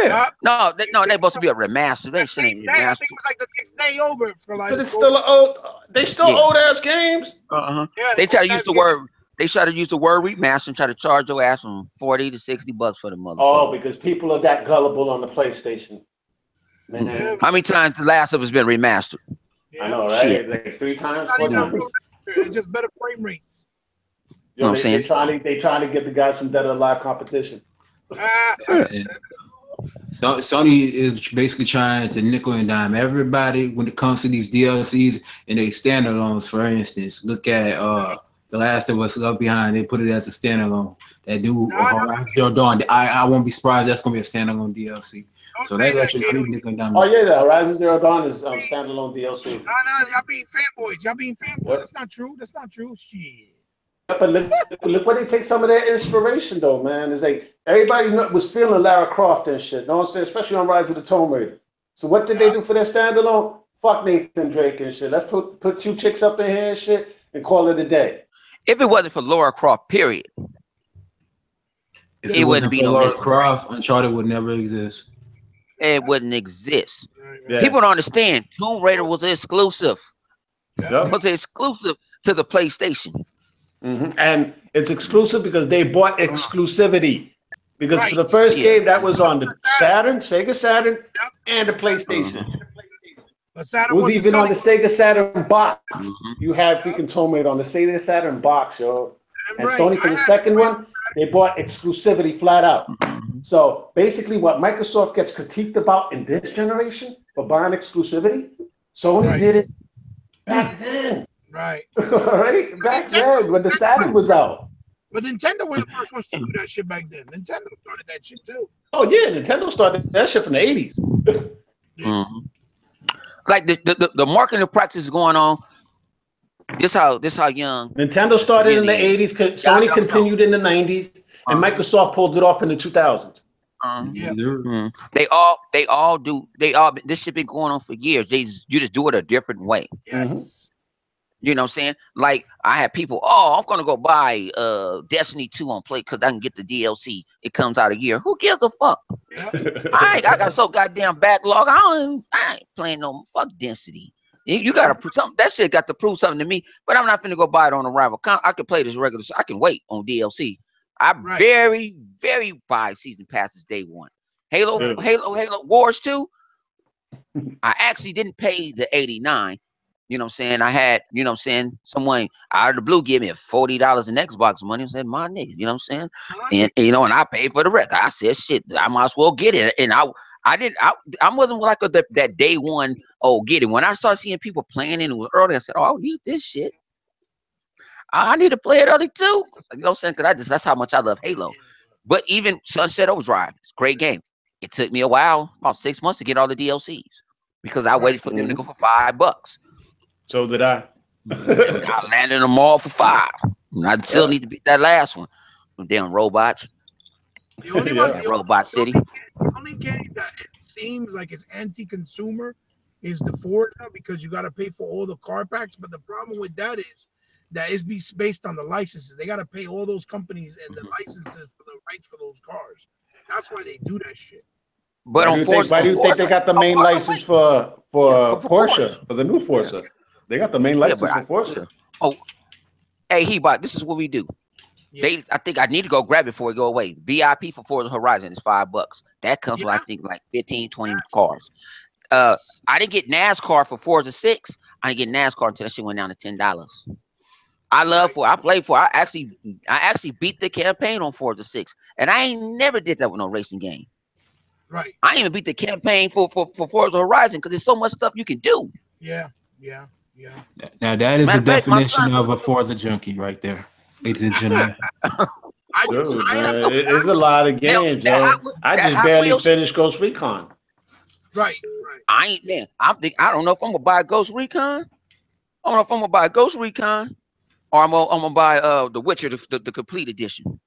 Yeah. No, they're supposed to be a remaster. They shouldn't be remastered.
I think it was like the next day over for like.
But it's still old. They still old ass games.
Yeah, they try to use the word. They try to use the word remaster and try to charge your ass from $40 to $60 for the motherfucker.
Oh, because people are that gullible on the PlayStation. Man.
How many times The Last of Us been remastered?
I know, right? Shit. Like 3 times, 4 times.
It's just better frame rates.
You know what I'm saying? They trying to get the guys from Dead or Alive competition.
So Sony is basically trying to nickel and dime everybody when it comes to these DLCs and they standalones. For instance, look at The Last of Us Left Behind. They put it as a standalone. That dude,
No,
Horizon Zero Dawn. I won't be surprised. That's gonna be a standalone DLC.
Don't
So
say
that's
that,
actually
Gator.
pretty nigga dumb.
Oh yeah, the Horizon Zero Dawn is standalone DLC.
No, y'all being fanboys. Y'all being fanboys.
Yep.
That's not true. That's not true. Shit.
But look where they take some of their inspiration though, man. It's like everybody was feeling Lara Croft and shit. Know what I'm saying? Especially on Rise of the Tomb Raider. So what did they do for their standalone? Fuck Nathan Drake and shit. Let's put two chicks up in here and shit and call it a day.
If it wasn't for Lara Croft, period,
If
it wouldn't be
for
no
Lara
Nathan
Croft, Uncharted would never exist.
it wouldn't exist.
Yeah.
People don't understand. Tomb Raider was exclusive.
Yep.
It was exclusive to the PlayStation.
And it's exclusive because they bought exclusivity. Because
Right.
for the first game, that was on the Saturn, Sega Saturn, and the PlayStation.
But
It
Saturn
was even on the
Sony.
Sega Saturn box.
Mhm.
You had freaking Tomb Raider on the Sega Saturn box, yo. And
Right.
Sony for the second one, they bought exclusivity flat out. So basically, what Microsoft gets critiqued about in this generation for buying exclusivity, Sony
Right.
did it back then.
Right.
All right, back then when the Saturn was out.
But Nintendo were the first ones to do that shit back then. Nintendo started that shit too.
Oh yeah, Nintendo started that shit from the 80s.
Mhm. Like the marketing practice is going on. This how young
Nintendo started in the
really is.
80s. Sony continued in the 90s, and Microsoft pulled it off in the 2000s.
Yeah.
They all do. This shit been going on for years. You just do it a different way.
Yes.
You know what I'm saying? Like I had people, oh, I'm gonna go buy Destiny 2 on Play because I can get the DLC. It comes out a year. Who gives a fuck?
Yeah.
I got so goddamn backlog. I ain't playing no fuck density. You gotta prove something. That shit got to prove something to me. But I'm not finna go buy it on arrival. I can play this regular. I can wait on DLC. I very buy season passes day one. Halo Wars 2. I actually didn't pay the $89. You know what I'm saying? I had, you know what I'm saying, someone out of the blue give me $40 in Xbox money and said, my nigga, you know what I'm saying? And you know, and I paid for the record. I said, shit, I might as well get it. And I wasn't like that day one, oh, get it. When I started seeing people playing it, it was early, I said, oh, I need this shit. I need to play it early too. You know what I'm saying? Because that's how much I love Halo. But even Sunset Overdrive, it's a great game. It took me a while, about 6 months to get all the DLCs because I waited for them to go for $5.
So did I.
I landed them all for $5. And I still need to beat that last one. Them damn robots.
The only one,
Robot City.
The only game that it seems like it's anti-consumer is the Forza because you got to pay for all the car packs. But the problem with that is that it's based on the licenses. They got to pay all those companies and the licenses for the rights for those cars. That's why they do that shit.
But
why do you think they got the main license for Porsche, for the new Forza? They got the main license for Forza.
Oh, hey, Hebot, this is what we do. Yeah. I think I need to go grab it before we go away. VIP for Forza Horizon is $5. That comes with, I think, like 15, 20 cars. I didn't get NASCAR for Forza 6. I didn't get NASCAR until that shit went down to $10. I played for. I actually beat the campaign on Forza 6, and I ain't never did that with no racing game.
Right.
I ain't even beat the campaign for Forza Horizon because there's so much stuff you can do.
Yeah.
Now that is the definition of a Forza junkie right there, ladies and gentlemen.
It is a lot of games, yo. I just barely finished Ghost Recon.
Right.
I don't know if I'm gonna buy Ghost Recon. I don't know if I'm gonna buy Ghost Recon or I'm gonna buy The Witcher, the complete edition.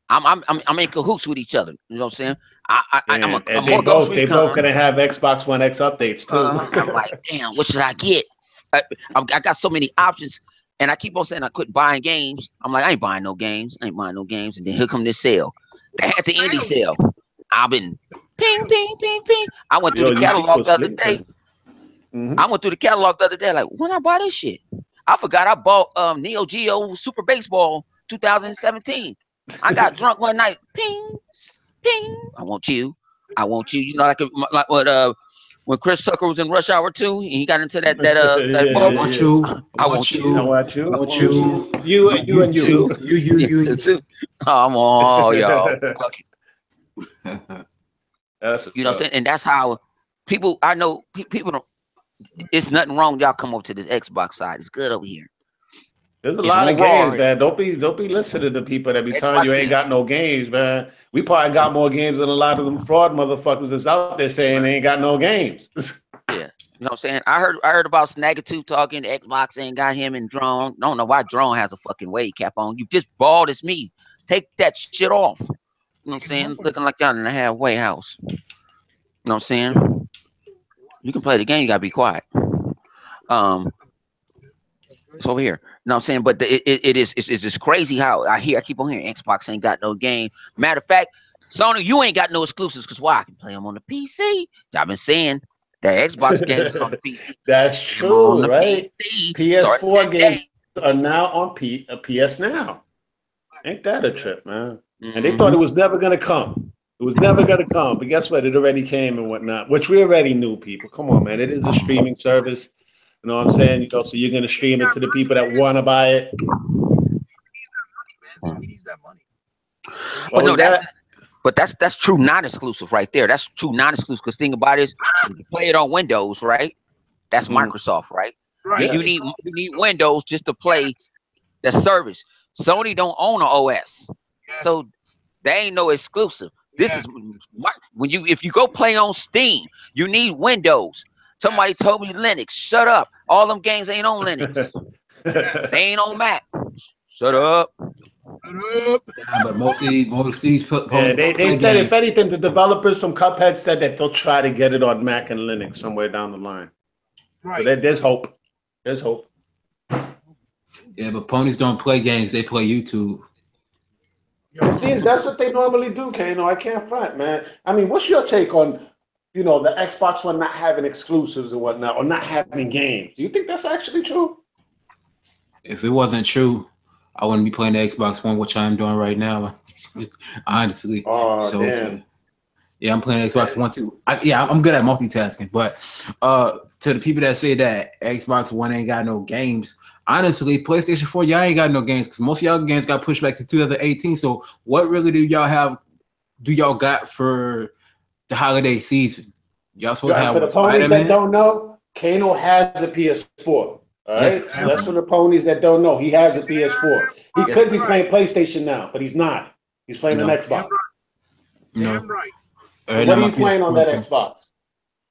I'm in cahoots with each other. You know what I'm saying?
They both gonna have Xbox One X updates too.
I'm like, damn, what should I get? I got so many options, and I keep on saying I quit buying games. I'm like, I ain't buying no games. And then here come this sale. They had the indie sale. I've been ping. I went through the catalog the other day. I went through the catalog the other day. Like, when I buy this shit, I forgot I bought Neo Geo Super Baseball 2017. I got drunk one night. Ping. I want you. You know, like what when Chris Tucker was in Rush Hour 2, and he got into that
I want you.
I want you. You and you.
I'm all y'all. You know
what
I'm saying? And that's how people. I know people don't. It's nothing wrong. Y'all come over to this Xbox side. It's good over here.
There's a
It's
lot
on
of
Raw.
games, man. Don't be listening to people that be telling you
Xbox
ain't
is,
got no games, man. We probably got more games than a lot of them fraud motherfuckers that's out there saying they ain't got no games.
yeah. You know what I'm saying? I heard about Snagger2 talking. Xbox ain't got him and Drone. Don't know why Drone has a fucking wave cap on. You just bald as me. Take that shit off. You know what I'm saying? Looking like y'all in a halfway house. You know what I'm saying? You can play the game. You gotta be quiet. Um, it's over here. You know what I'm saying? But it's just crazy how I keep on hearing Xbox ain't got no game. Matter of fact, Sony, you ain't got no exclusives because why? I can play them on the PC. I've been saying that Xbox games is on the PC.
That's
Them on
true,
the
right?
PC starting
PS4 games
today.
are now on PS Now. Ain't that a trip, man? And they thought it
Mhm.
was never gonna come. It was never gonna come. But guess what? It already came and whatnot, which we already knew, people. Come on, man. It is a streaming service. You know what I'm saying? So you're gonna stream it to the people that want to buy it.
Man, Sony needs that money.
What
But no,
was that?
that's true non-exclusive right there. That's true non-exclusive. Because think about it, is you can play it on Windows, right? That's
Mhm.
Microsoft, right?
Right.
You need Windows just to play the service. Sony don't own an OS,
Yes.
so there ain't no exclusive. This is if you go play on Steam, you need Windows. Somebody told me Linux. Shut up. All them games ain't on Linux. They ain't on Mac. Shut up.
Yeah, but most of these
Yeah,
ponies don't
they
play
said if
games.
anything, the developers from Cuphead said that they'll try to get it on Mac and Linux somewhere down the line. So
Right.
there's hope. There's hope.
Yeah, but ponies don't play games. They play YouTube.
It seems that's what they normally do, Kano. I can't front, man. I mean, what's your take on, the Xbox One not having exclusives and whatnot, or not having games? Do you think that's actually true?
If it wasn't true, I wouldn't be playing the Xbox One, which I'm doing right now. Honestly.
Oh,
So
damn.
yeah, I'm playing Xbox One too. I'm good at multitasking. But to the people that say that Xbox One ain't got no games, honestly, PlayStation 4, y'all ain't got no games because most of y'all games got pushed back to 2018. So what really do y'all got for the holiday season? Y'all supposed to
And
have
for the
what,
ponies that
Spider-Man?
don't know, Kano has a PS4. All
Yes,
right,
I
so
have
that's for
one.
the ponies that don't know. He has a PS4. He
Yes,
could be playing PlayStation now, but he's not. He's playing an
no,
Xbox.
no.
Damn right.
So
Right
what
now
are
my
you playing on
PS4
that
is
Xbox?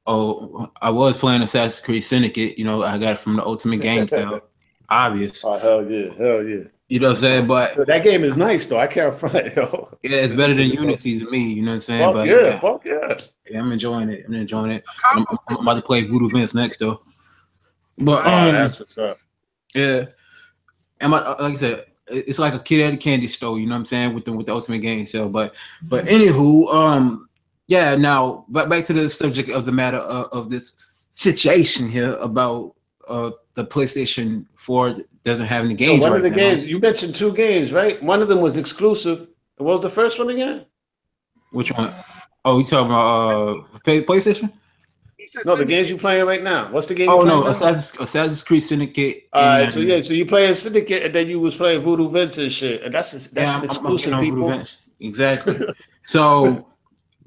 oh, I was playing Assassin's Creed Syndicate. I got it from the Ultimate Game Sale. Obvious.
Oh, hell yeah, hell yeah.
You know what I'm saying? But
That game is nice though. I can't front, yo.
yeah, it's better than Unity to me. You know what I'm saying?
Fuck
But
yeah,
yeah,
fuck yeah.
yeah, I'm enjoying it. I'm enjoying it. But I'm about to play Voodoo Vince next though. But
Oh, that's what's up.
yeah, and like I said, it's like a kid at a candy store. You know what I'm saying? With the Ultimate Game Sale. But anywho, yeah. Now back to the subject of the matter of this situation here about the PlayStation 4 doesn't have any
Yo,
games
one of
right
the
now.
games you mentioned, two games, right? One of them was exclusive. What was the first one again?
Which one? Oh, you talking about PlayStation?
He said
No, the games
Syndicate.
you playing right now. What's the game you
Oh
playing
no,
now?
Assassin's Creed Syndicate
All right, so
and
you playing Syndicate, and then you was playing Voodoo Vince and shit, and that's
yeah,
an
I'm getting
exclusive,
on Voodoo
people.
Vince. Exactly. So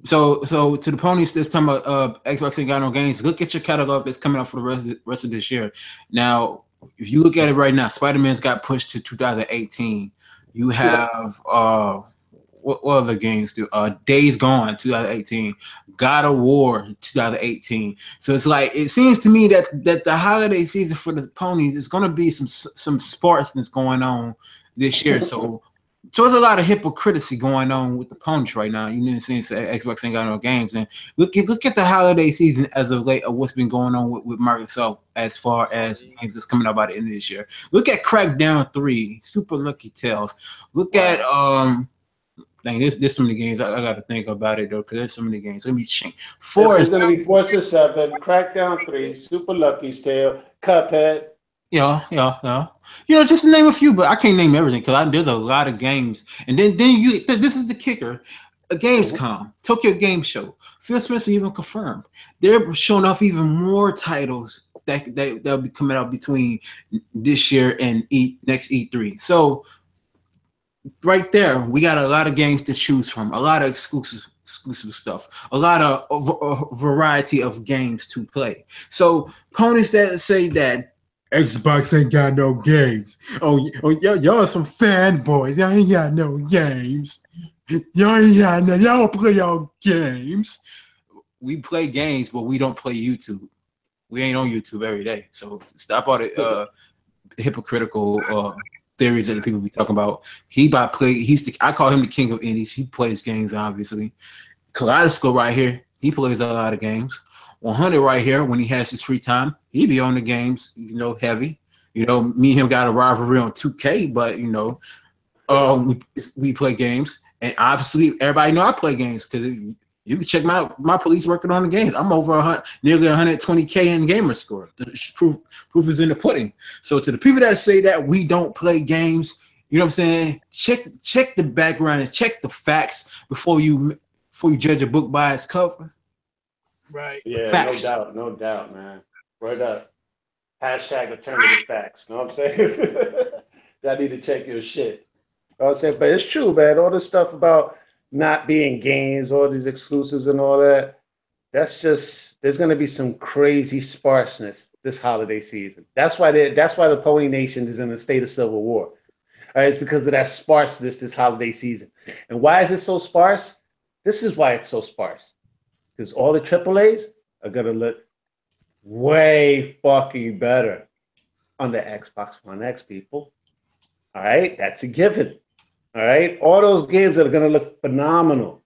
to the ponies this time Xbox ain't got no games. Look at your catalog that's coming out for the rest of this year. Now, if you look at it right now, Spider-Man's got pushed to 2018. You have what other games do? Days Gone 2018, God of War 2018. So it's like it seems to me that the holiday season for the ponies is gonna be some sparseness going on this year. So there's a lot of hypocrisy going on with the ponies right now. You know what I'm saying? So Xbox ain't got no games. And look at the holiday season as of late of what's been going on with Microsoft as far as games that's coming out by the end of this year. Look at Crackdown 3, Super Lucky Tales. Look at dang, there's so many games I got to think about it though, because there's so many games. Let me change.
It's going to be Forza 7, Crackdown 3, Super Lucky's Tale, Cuphead.
Yeah. You know, just to name a few, but I can't name everything because there's a lot of games. And then this is the kicker. A Gamescom, Tokyo Game Show. Phil Spencer even confirmed they're showing off even more titles that'll be coming out between this year and next E3. So right there, we got a lot of games to choose from, a lot of exclusive stuff, a lot of a variety of games to play. So ponies that say that Xbox ain't got no games. Y'all are some fanboys. Y'all ain't got no games. Y'all ain't got no. Y'all don't play y'all games. We play games, but we don't play YouTube. We ain't on YouTube every day. So stop all the hypocritical theories that the people be talking about. I call him the king of indies. He plays games, obviously. Kalai Da Scope right here, he plays a lot of games. 100 right here, when he has his free time, he be on the games, heavy. Me and him got a rivalry on 2K, but we play games, and obviously everybody know I play games because you can check my police working on the games. I'm over nearly 120K in gamer score. The proof is in the pudding. So to the people that say that we don't play games, you know what I'm saying? Check the background and check the facts before you judge a book by its cover.
Right.
Yeah,
facts.
no doubt, man. Right up. Hashtag alternative facts. Know what I'm saying? I need to check your shit. You know what I'm saying? But it's true, man. All this stuff about not being games, all these exclusives and all that, that's just, there's going to be some crazy sparseness this holiday season. That's why the Pony Nation is in a state of civil war. All right, it's because of that sparseness this holiday season. And why is it so sparse? This is why it's so sparse. Because all the AAAs are going to look way fucking better on the Xbox One X, people. All right, that's a given. All right, all those games are going to look phenomenal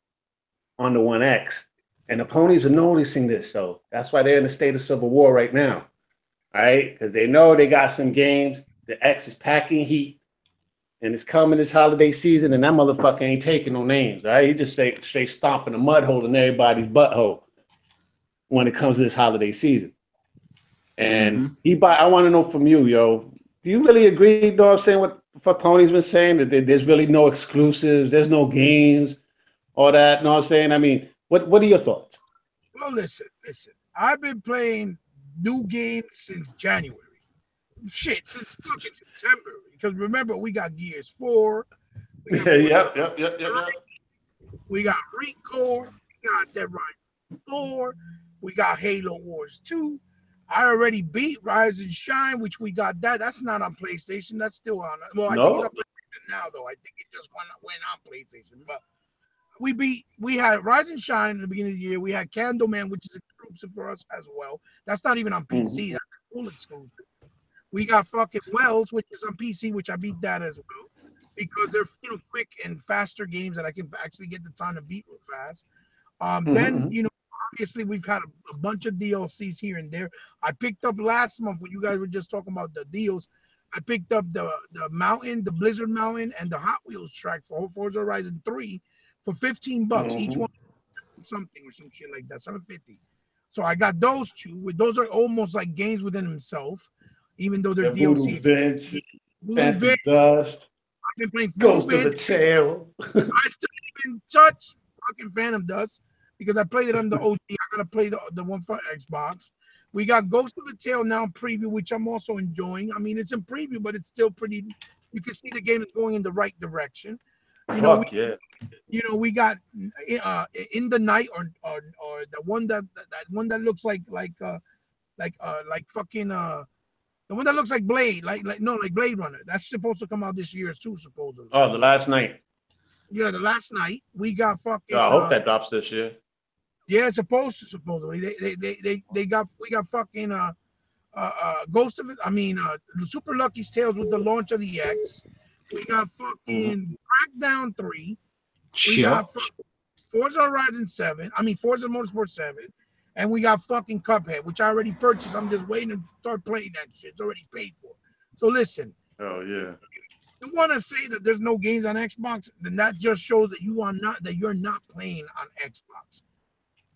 on the One X. And the ponies are noticing this, so that's why they're in a state of civil war right now. All right, because they know they got some games. The X is packing heat, and it's coming this holiday season, and that motherfucker ain't taking no names. All right, he just straight stomping a mud hole in everybody's butthole when it comes to this holiday season. And I want to know from you, yo, do you really agree, you know what I'm saying, what Pony's been saying, that there's really no exclusives, there's no games, all that, you know what I'm saying? I mean, what are your thoughts?
Well, listen. I've been playing new games since January. Shit, since fucking September. Because remember, we got Gears 4. We got
Yep.
We got Recore. We got Dead Rising 4. We got Halo Wars 2. I already beat Rise and Shine, which we got that. That's not on PlayStation. That's still on. Well, I think it's on PlayStation now, though. I think it just went on PlayStation. But we had Rise and Shine in the beginning of the year. We had Candleman, which is exclusive for us as well. That's not even on PC. That's full exclusive. We got fucking Wells, which is on PC, which I beat that as well. Because they're quick and faster games that I can actually get the time to beat real fast. Then obviously we've had a bunch of DLCs here and there. I picked up last month when you guys were just talking about the deals. I picked up the mountain, the Blizzard Mountain, and the Hot Wheels track for Forza Horizon 3 for $15 each one, something or some shit like that, $7.50. So I got those two. Those are almost like games within themselves, even though they're DLC.
Voodoo Dust.
I've been playing
Ghost of the Tail.
I still didn't touch fucking Phantom Dust because I played it on the OG. I gotta play the one for Xbox. We got Ghost of the Tail now in preview, which I'm also enjoying. I mean, it's in preview, but it's still pretty. You can see the game is going in the right direction. We got In the Night or the one that one that looks like fucking the one that looks like Blade, like Blade Runner. That's supposed to come out this year too, supposedly.
Oh, The Last Night.
Yeah, The Last Night. We got fucking.
I hope that drops this year.
Yeah, it's supposedly. We got fucking Ghost of it. I mean, Super Lucky's Tales with the launch of the X. We got fucking Crackdown 3. We got Forza Horizon 7. I mean, Forza Motorsport 7. And we got fucking Cuphead, which I already purchased. I'm just waiting to start playing that shit. It's already paid for. So listen.
Oh yeah.
You want to say that there's no games on Xbox, then that just shows that you're not playing on Xbox.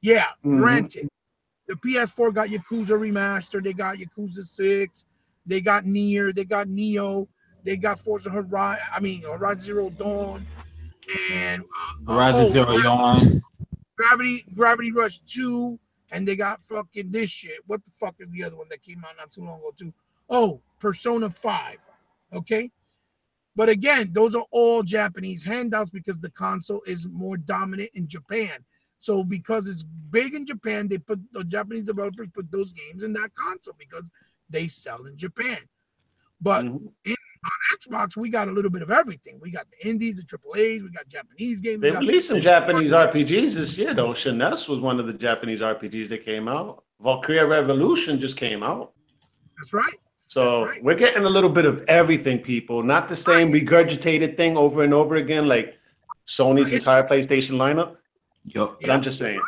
Yeah, granted. The PS4 got Yakuza Remastered. They got Yakuza 6. They got Nier. They got Neo. They got Forza Horizon Zero Dawn. And
Horizon Zero Dawn.
Gravity Rush 2. And they got fucking this shit. What the fuck is the other one that came out not too long ago too? Oh, Persona 5. Okay? But again, those are all Japanese handouts because the console is more dominant in Japan. So because it's big in Japan, the Japanese developers put those games in that console because they sell in Japan. But
Mhm.
on Xbox, we got a little bit of everything. We got the indies, the triple A's, we got Japanese games.
They
We got
released some Japanese RPGs this year, though. Shiness was one of the Japanese RPGs that came out. Valkyria Revolution just came out.
that's right. That's
So
right.
we're getting a little bit of everything, people. Not the same regurgitated thing over and over again, like Sony's
It's
entire PlayStation lineup.
Yup.
But I'm just saying.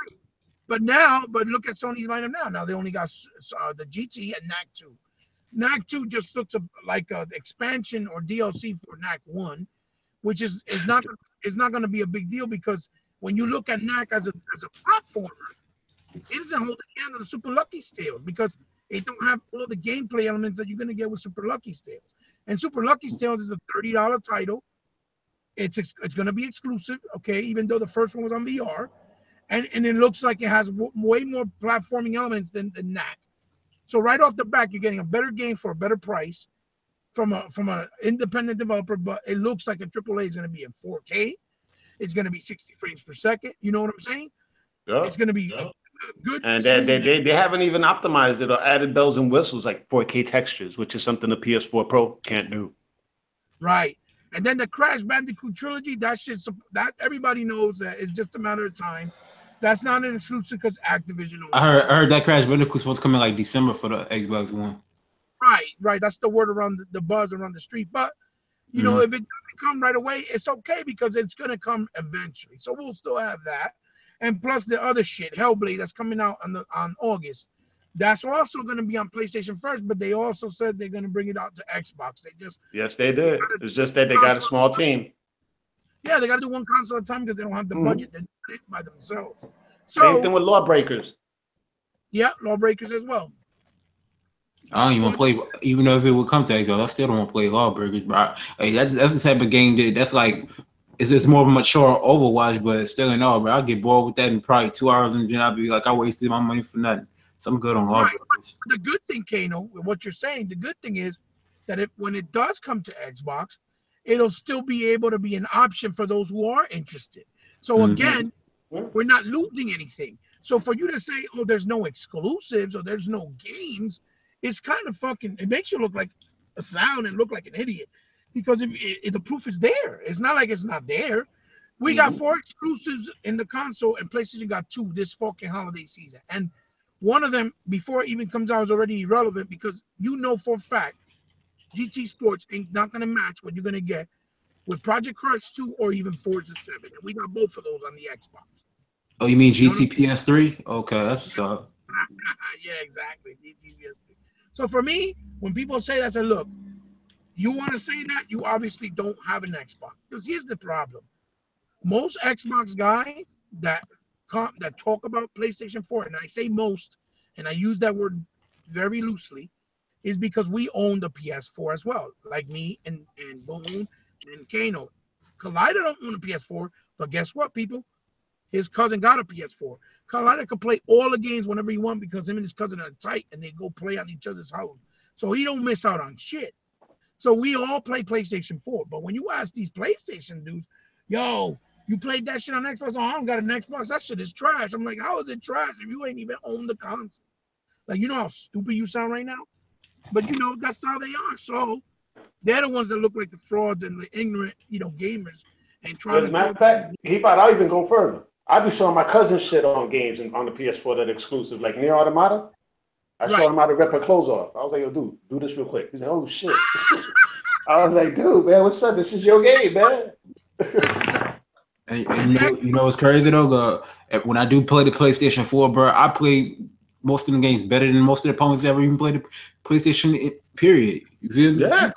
But now, but look at Sony's lineup now. Now they only got the GT and NAC 2. NAC 2 just looks like an expansion or DLC for NAC 1, which is not going to be a big deal because when you look at NAC as a platformer, it doesn't hold the candle to Super Lucky Tales because it don't have all the gameplay elements that you're going to get with Super Lucky Tales. And Super Lucky Tales is a $30 title. It's going to be exclusive, okay, even though the first one was on VR. And it looks like it has way more platforming elements than NAC. So right off the bat, you're getting a better game for a better price from an independent developer, but it looks like a AAA is going to be in 4K. It's going to be 60 frames per second. You know what I'm saying?
Yep.
It's going to be a good.
And they haven't even optimized it or added bells and whistles like 4K textures, which is something the PS4 Pro can't do.
Right. And then the Crash Bandicoot trilogy, that everybody knows that it's just a matter of time. That's not an exclusive because Activision owns it.
I heard that Crash Bandicoot's supposed to come in like December for the Xbox One.
Right. That's the word around the buzz around the street. But you know, if it doesn't come right away, it's okay because it's gonna come eventually. So we'll still have that. And plus the other shit, Hellblade, that's coming out on August. That's also gonna be on PlayStation first, but they also said they're gonna bring it out to Xbox.
Yes, they did. It's just that they got a small team.
Yeah, they gotta do one console at a time because they don't have the budget to do it by themselves. So,
same thing with Lawbreakers.
Yeah, Lawbreakers as well.
I don't even play, even though if it would come to Xbox, I still don't want to play Lawbreakers. But that's the type of game that's like, it's just more of a mature Overwatch, but it's still in all. But I'll get bored with that in probably 2 hours, and then I'll be like, I wasted my money for nothing. So I'm good on Lawbreakers.
The good thing, Kano, what you're saying, the good thing is that when it does come to Xbox, it'll still be able to be an option for those who are interested. So again, we're not losing anything. So for you to say, oh, there's no exclusives or there's no games, it's kind of fucking, it makes you look like a sound and look like an idiot. Because if the proof is there, it's not like it's not there. We got 4 exclusives in the console and PlayStation got 2 this fucking holiday season. And one of them, before it even comes out, is already irrelevant because you know for a fact GT Sports ain't not going to match what you're going to get with Project Crush 2 or even Forza 7. And we got both of those on the Xbox.
Oh, you mean GT PS3? Okay, that's what's up.
Yeah, exactly. GT PS3. So for me, when people say that, I say, look, you want to say that, you obviously don't have an Xbox. Because here's the problem. Most Xbox guys that talk about PlayStation 4, and I say most, and I use that word very loosely, is because we own the PS4 as well. Like me and Bone and Kano. Kalai Da don't own a PS4, but guess what, people? His cousin got a PS4. Kalai Da could play all the games whenever he wants because him and his cousin are tight and they go play on each other's house. So he don't miss out on shit. So we all play PlayStation 4. But when you ask these PlayStation dudes, yo, you played that shit on Xbox? Oh, I don't got an Xbox. That shit is trash. I'm like, how is it trash if you ain't even own the console? Like, you know how stupid you sound right now? But, you know, that's how they are. So they're the ones that look like the frauds and the ignorant, you know, gamers. And trying
As a matter of fact, I'll even go further. I be showing my cousin shit on games on the PS4 that are exclusive, like Near Automata. I showed him how to rip her clothes off. I was like, yo, dude, do this real quick. He's like, oh, shit. I was like, dude, man, what's up? This is your game, man.
And you know what's crazy, though? When I do play the PlayStation 4, bro, I play most of the games better than most of the opponents ever even played the PlayStation, period. You feel me?
Yeah.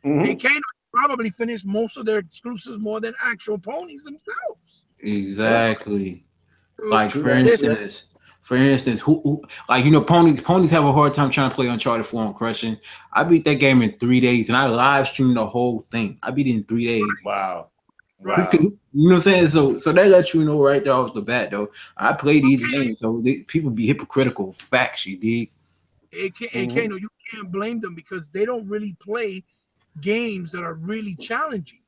They can probably finish most of their exclusives more than actual ponies themselves.
Exactly. Like, for instance, who like, you know, ponies have a hard time trying to play Uncharted 4 on Crushing. I beat that game in 3 days, and I live streamed the whole thing. I beat it in 3 days.
Wow.
You know what I'm saying? So that lets you know right there off the bat, though. I play these games, so people be hypocritical. Facts, you dig?
You can't blame them because they don't really play games that are really challenging.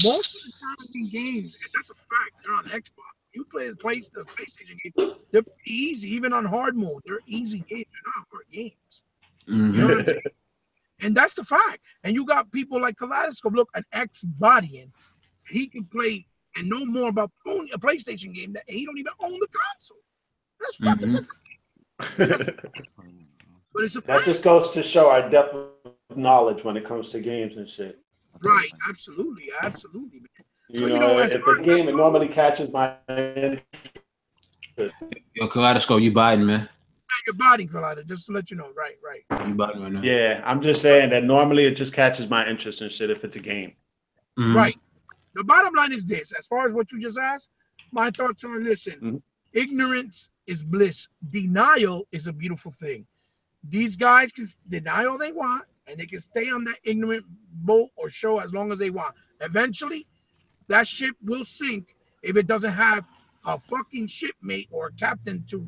Most of the challenging games, and that's a fact, they're on Xbox. You play the PlayStation games, they're pretty easy, even on hard mode. They're easy games, they're not hard games.
Mm-hmm.
You know what I'm saying? And that's the fact. And you got people like Kalai Da Scope, look, an ex-bodying. He can play and know more about owning a PlayStation game that he don't even own the console. That's fucking but it's a
That
fact.
just goes to show our depth of knowledge when it comes to games and shit.
Right, absolutely, absolutely, man. So,
You know,
as
if
far
a
as
game it normally catches my interest.
Yo, Kalai Da Scope, you Biden, man.
your body, Kalai, just to let you know. Right, right.
You Biden right now.
Yeah, I'm just saying that normally it just catches my interest and shit if it's a game.
Mm-hmm.
Right. The bottom line is this: as far as what you just asked, my thoughts are: listen, ignorance is bliss. Denial is a beautiful thing. These guys can deny all they want, and they can stay on that ignorant boat or show as long as they want. Eventually, that ship will sink if it doesn't have a fucking shipmate or a captain to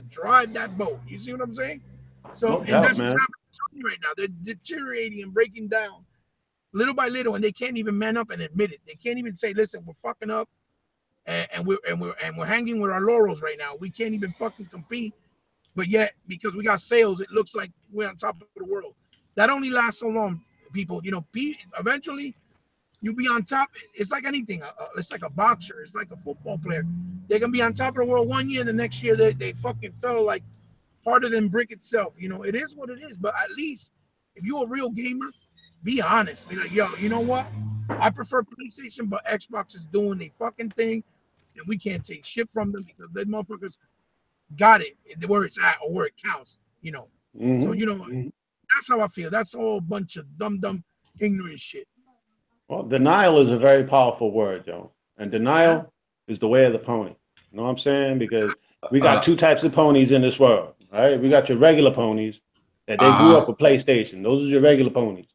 drive that boat. You see what I'm saying? So,
No
and
doubt,
that's
man.
what's happening right now. They're deteriorating and breaking down little by little, and they can't even man up and admit it. They can't even say, "Listen, we're fucking up, and we're hanging with our laurels right now. We can't even fucking compete." But yet, because we got sales, it looks like we're on top of the world. That only lasts so long, people. You know, eventually you be on top. It's like anything. It's like a boxer. It's like a football player. They can be on top of the world one year, and the next year they fucking fell like harder than brick itself. You know, it is what it is. But at least if you're a real gamer, be honest. Be like, yo, you know what? I prefer PlayStation, but Xbox is doing the fucking thing, and we can't take shit from them because they motherfuckers got it where it's at or where it counts. You know. So you know, that's how I feel. That's all a bunch of dumb, ignorant shit.
Well, denial is a very powerful word, yo. And denial is the way of the pony. You know what I'm saying? Because we got two types of ponies in this world, right? We got your regular ponies that they grew up with PlayStation. Those are your regular ponies.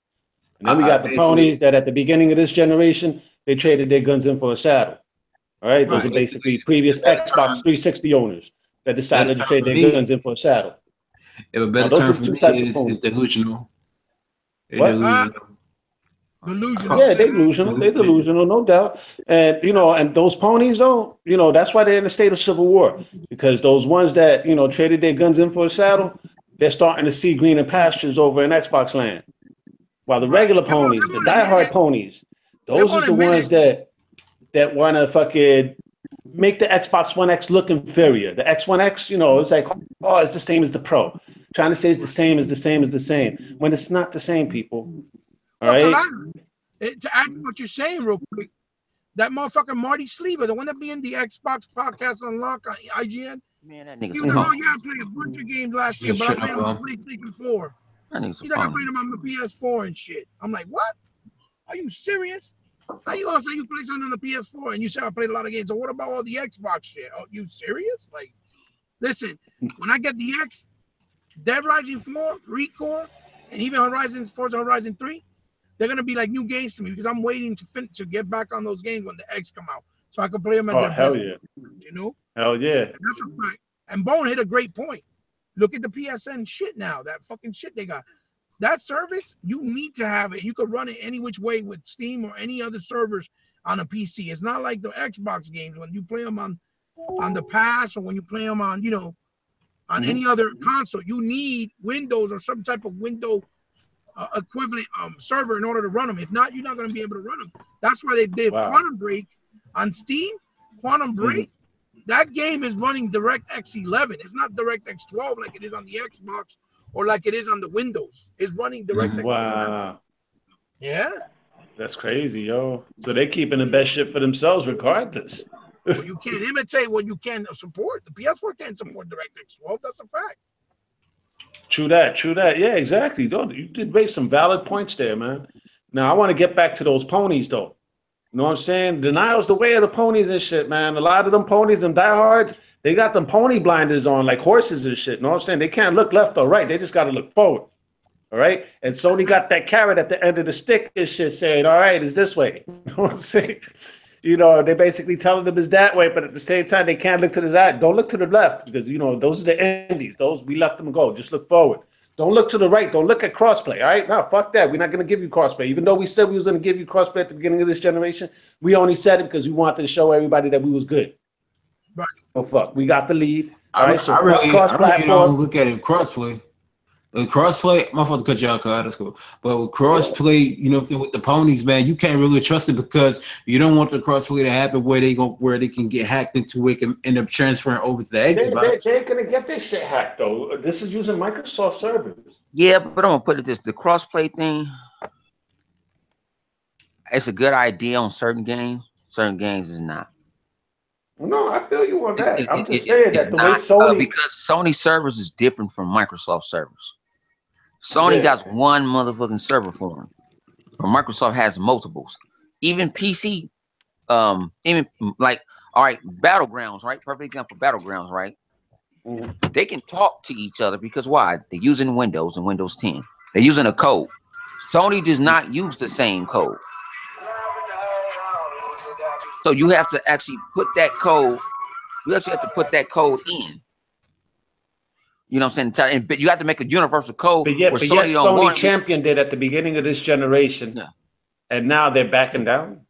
And then we got the ponies that at the beginning of this generation, they traded their guns in for a saddle. All right? Those are basically previous Xbox 360 owners that decided to trade their guns in for a saddle.
If a better term for me is delusional.
What?
Delusional.
Yeah, they're delusional. They're delusional, no doubt. And you know, and those ponies, though, you know, that's why they're in a state of civil war because those ones that you know traded their guns in for a saddle, they're starting to see greener pastures over in Xbox land. While the regular ponies, the diehard ponies, those are the ones that want to fucking make the Xbox One X look inferior. The X One X, you know, it's like, oh, it's the same as the Pro. Trying to say it's the same as the same as the same when it's not the same, people. All right.
To add to what you're saying, real quick, that motherfucker Marty Sleever, the one that be in the Xbox Podcast Unlock on IGN,
man, that nigga's
he was like, "Oh yeah, I played a bunch of games last year, but I played them on PlayStation 4." He's like, "I played them on the PS4 and shit." I'm like, "What? Are you serious? How you gonna say you played something on the PS4 and you say I played a lot of games? So what about all the Xbox shit? Are you serious? Like, listen, when I get the X, Dead Rising 4, Recore, and even Forza Horizon 3. They're gonna be like new games to me because I'm waiting to get back on those games when the X come out, so I can play them at their
hell
best.
Yeah.
You know?
Hell yeah.
And that's a fact. And Bone hit a great point. Look at the PSN shit now. That fucking shit they got. That service, you need to have it. You could run it any which way with Steam or any other servers on a PC. It's not like the Xbox games when you play them on the Pass or when you play them on, you know, on any other console. You need Windows or some type of window equivalent server in order to run them. If not, you're not going to be able to run them. That's why they did Quantum Break on Steam. Quantum Break, that game is running DirectX 11. It's not DirectX 12 like it is on the Xbox or like it is on the Windows. It's running DirectX 11. Yeah.
That's crazy, yo. So they keeping the best shit for themselves regardless.
Well, you can't imitate what you can support. The PS4 can't support DirectX 12. That's a fact.
True that. Yeah, exactly. You did raise some valid points there, man. Now, I want to get back to those ponies, though. You know what I'm saying? Denial's the way of the ponies and shit, man. A lot of them ponies, them diehards, they got them pony blinders on like horses and shit. You know what I'm saying? They can't look left or right. They just got to look forward. All right? And Sony got that carrot at the end of the stick and shit saying, all right, it's this way. You know what I'm saying? You know, they basically telling them it's that way, but at the same time, they can't look to the side. Don't look to the left because, you know, those are the indies. Those, we left them go. Just look forward. Don't look to the right. Don't look at crossplay, all right? No, fuck that. We're not going to give you crossplay. Even though we said we was going to give you crossplay at the beginning of this generation, we only said it because we wanted to show everybody that we was good.
Right.
Oh, fuck. We got the lead. All right, so
I really
cross-platform.
don't look at it crossplay. With crossplay, my fault to cut you out, Kalai Da Scope. But with crossplay, you know what I'm saying, with the ponies, man, you can't really trust it because you don't want the crossplay to happen where they can get hacked into it and end up transferring over to the Xbox.
They're gonna get this shit hacked though. This is using Microsoft servers.
Yeah, but I'm gonna put it this: the crossplay thing, it's a good idea on certain games. Certain games is not.
No, I feel you on that. I'm just
It's
saying that the way
not
Sony,
because Sony servers is different from Microsoft servers. Sony got one motherfucking server for them, but Microsoft has multiples. Even PC, even like all right, Battlegrounds, right? Perfect example, Battlegrounds, right? They can talk to each other because why? They're using Windows and Windows 10. They're using a code. Sony does not use the same code. So you have to actually put that code. You actually have to put that code in. You know what I'm saying? But you have to make a universal code.
But yet Sony championed it at the beginning of this generation, and now they're backing down.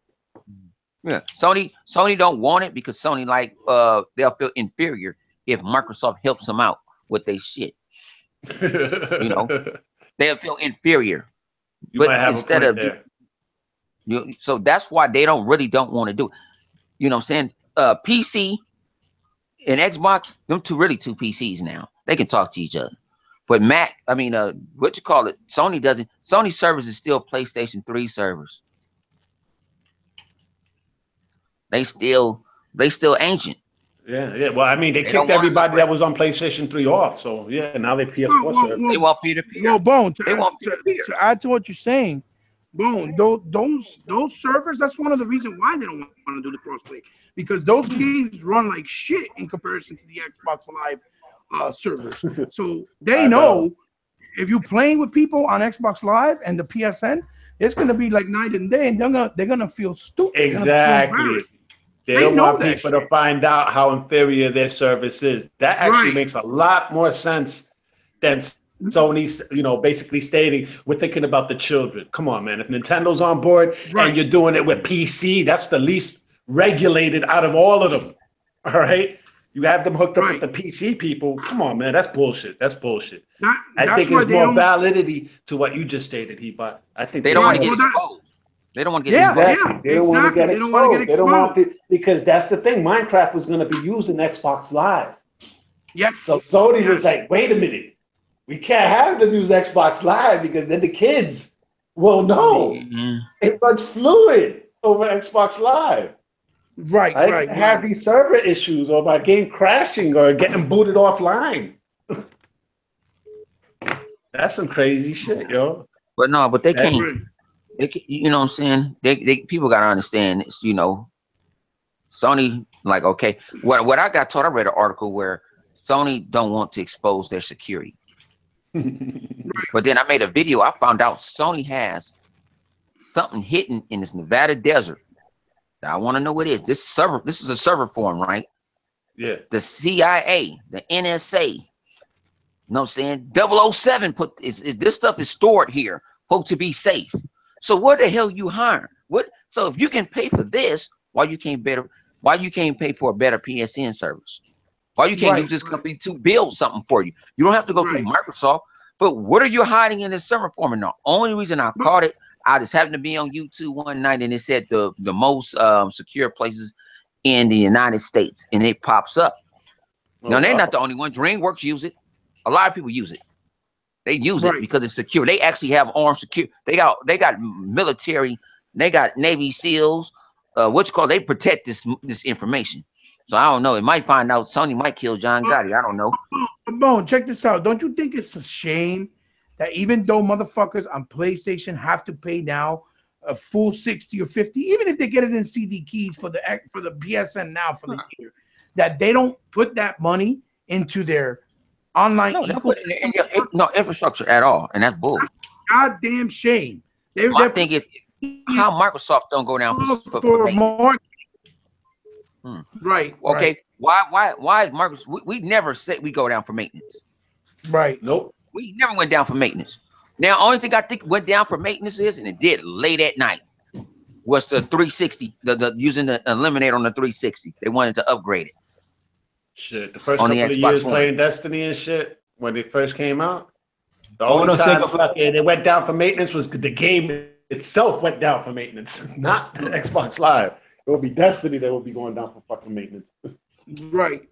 Yeah, Sony don't want it because Sony like they'll feel inferior if Microsoft helps them out with their shit. You know, they'll feel inferior.
You might have instead a point of there.
So that's why they don't want to do it. You know what I'm saying? PC and Xbox, them two PCs now. They can talk to each other. But Mac, I mean, what you call it? Sony doesn't. Sony servers is still PlayStation 3 servers. They still ancient.
Yeah. Well, I mean, they kicked everybody that was on PlayStation 3 off. So yeah, now they PS4 servers.
They want peer-to-peer.
Well, Bone, to add to what you're saying, Bone, those servers, that's one of the reasons why they don't want to do the crossplay. Because those games run like shit in comparison to the Xbox Live servers. So they know if you're playing with people on Xbox Live and the PSN, it's gonna be like night and day, and they're gonna feel stupid.
Exactly. They don't want people to find out how inferior their service is. That actually makes a lot more sense than Sony's, basically stating we're thinking about the children. Come on, man. If Nintendo's on board and you're doing it with PC, that's the least regulated out of all of them. All right. You have them hooked up with the PC people. Come on, man. That's bullshit. I think there's more validity to what you just stated, Heebot. I think
they don't want to get exposed. They don't want to get exposed.
They don't want to get exposed. They don't want to, because that's the thing. Minecraft was going to be using Xbox Live.
Yes.
So Sony was like, wait a minute. We can't have them use Xbox Live because then the kids will know. It runs fluid over Xbox Live.
Right.
Have these server issues or my game crashing or getting booted offline. That's some crazy shit, yo.
But they can't. You know what I'm saying? They people gotta understand. It's, Sony, like, okay, what I got taught. I read an article where Sony don't want to expose their security. But then I made a video. I found out Sony has something hidden in this Nevada desert. I want to know what it is. This is a server form, right?
Yeah.
The CIA, the NSA. You know what I'm saying? 007 this stuff is stored here, hope to be safe. So what the hell you hiring? What? So if you can pay for this, why you can't pay for a better PSN service? Why you can't use this company to build something for you? You don't have to go through Microsoft. But what are you hiding in this server form? And the only reason I caught it, I just happened to be on YouTube one night and it said the most secure places in the United States, and it pops up. Now they're not the only one. DreamWorks use it. A lot of people use it. They use it because it's secure. They actually have armed security. They got military. They got Navy SEALs. They protect this information. So I don't know. It might find out Sony might kill John Gotti. I don't know.
Bone, check this out. Don't you think it's a shame that even though motherfuckers on PlayStation have to pay now a full 60 or 50, even if they get it in CD keys for the PSN now for the year, that they don't put that money into their online
infrastructure at all, and that's bull.
Goddamn shame.
My thing is how Microsoft don't go down for
more. Right.
Okay. Right. Why is Microsoft? We never said we go down for maintenance.
Right.
Nope.
We never went down for maintenance. Now, only thing I think went down for maintenance is, and it did late at night, was the 360. The using the Eliminate on the 360. They wanted to upgrade it.
Shit, the first couple of years playing Destiny and shit when it first came out, The
Oh,
only
no,
time
Sega for-
it went down for maintenance was the game itself went down for maintenance, not the Xbox Live. It would be Destiny that would be going down for fucking maintenance.
Right.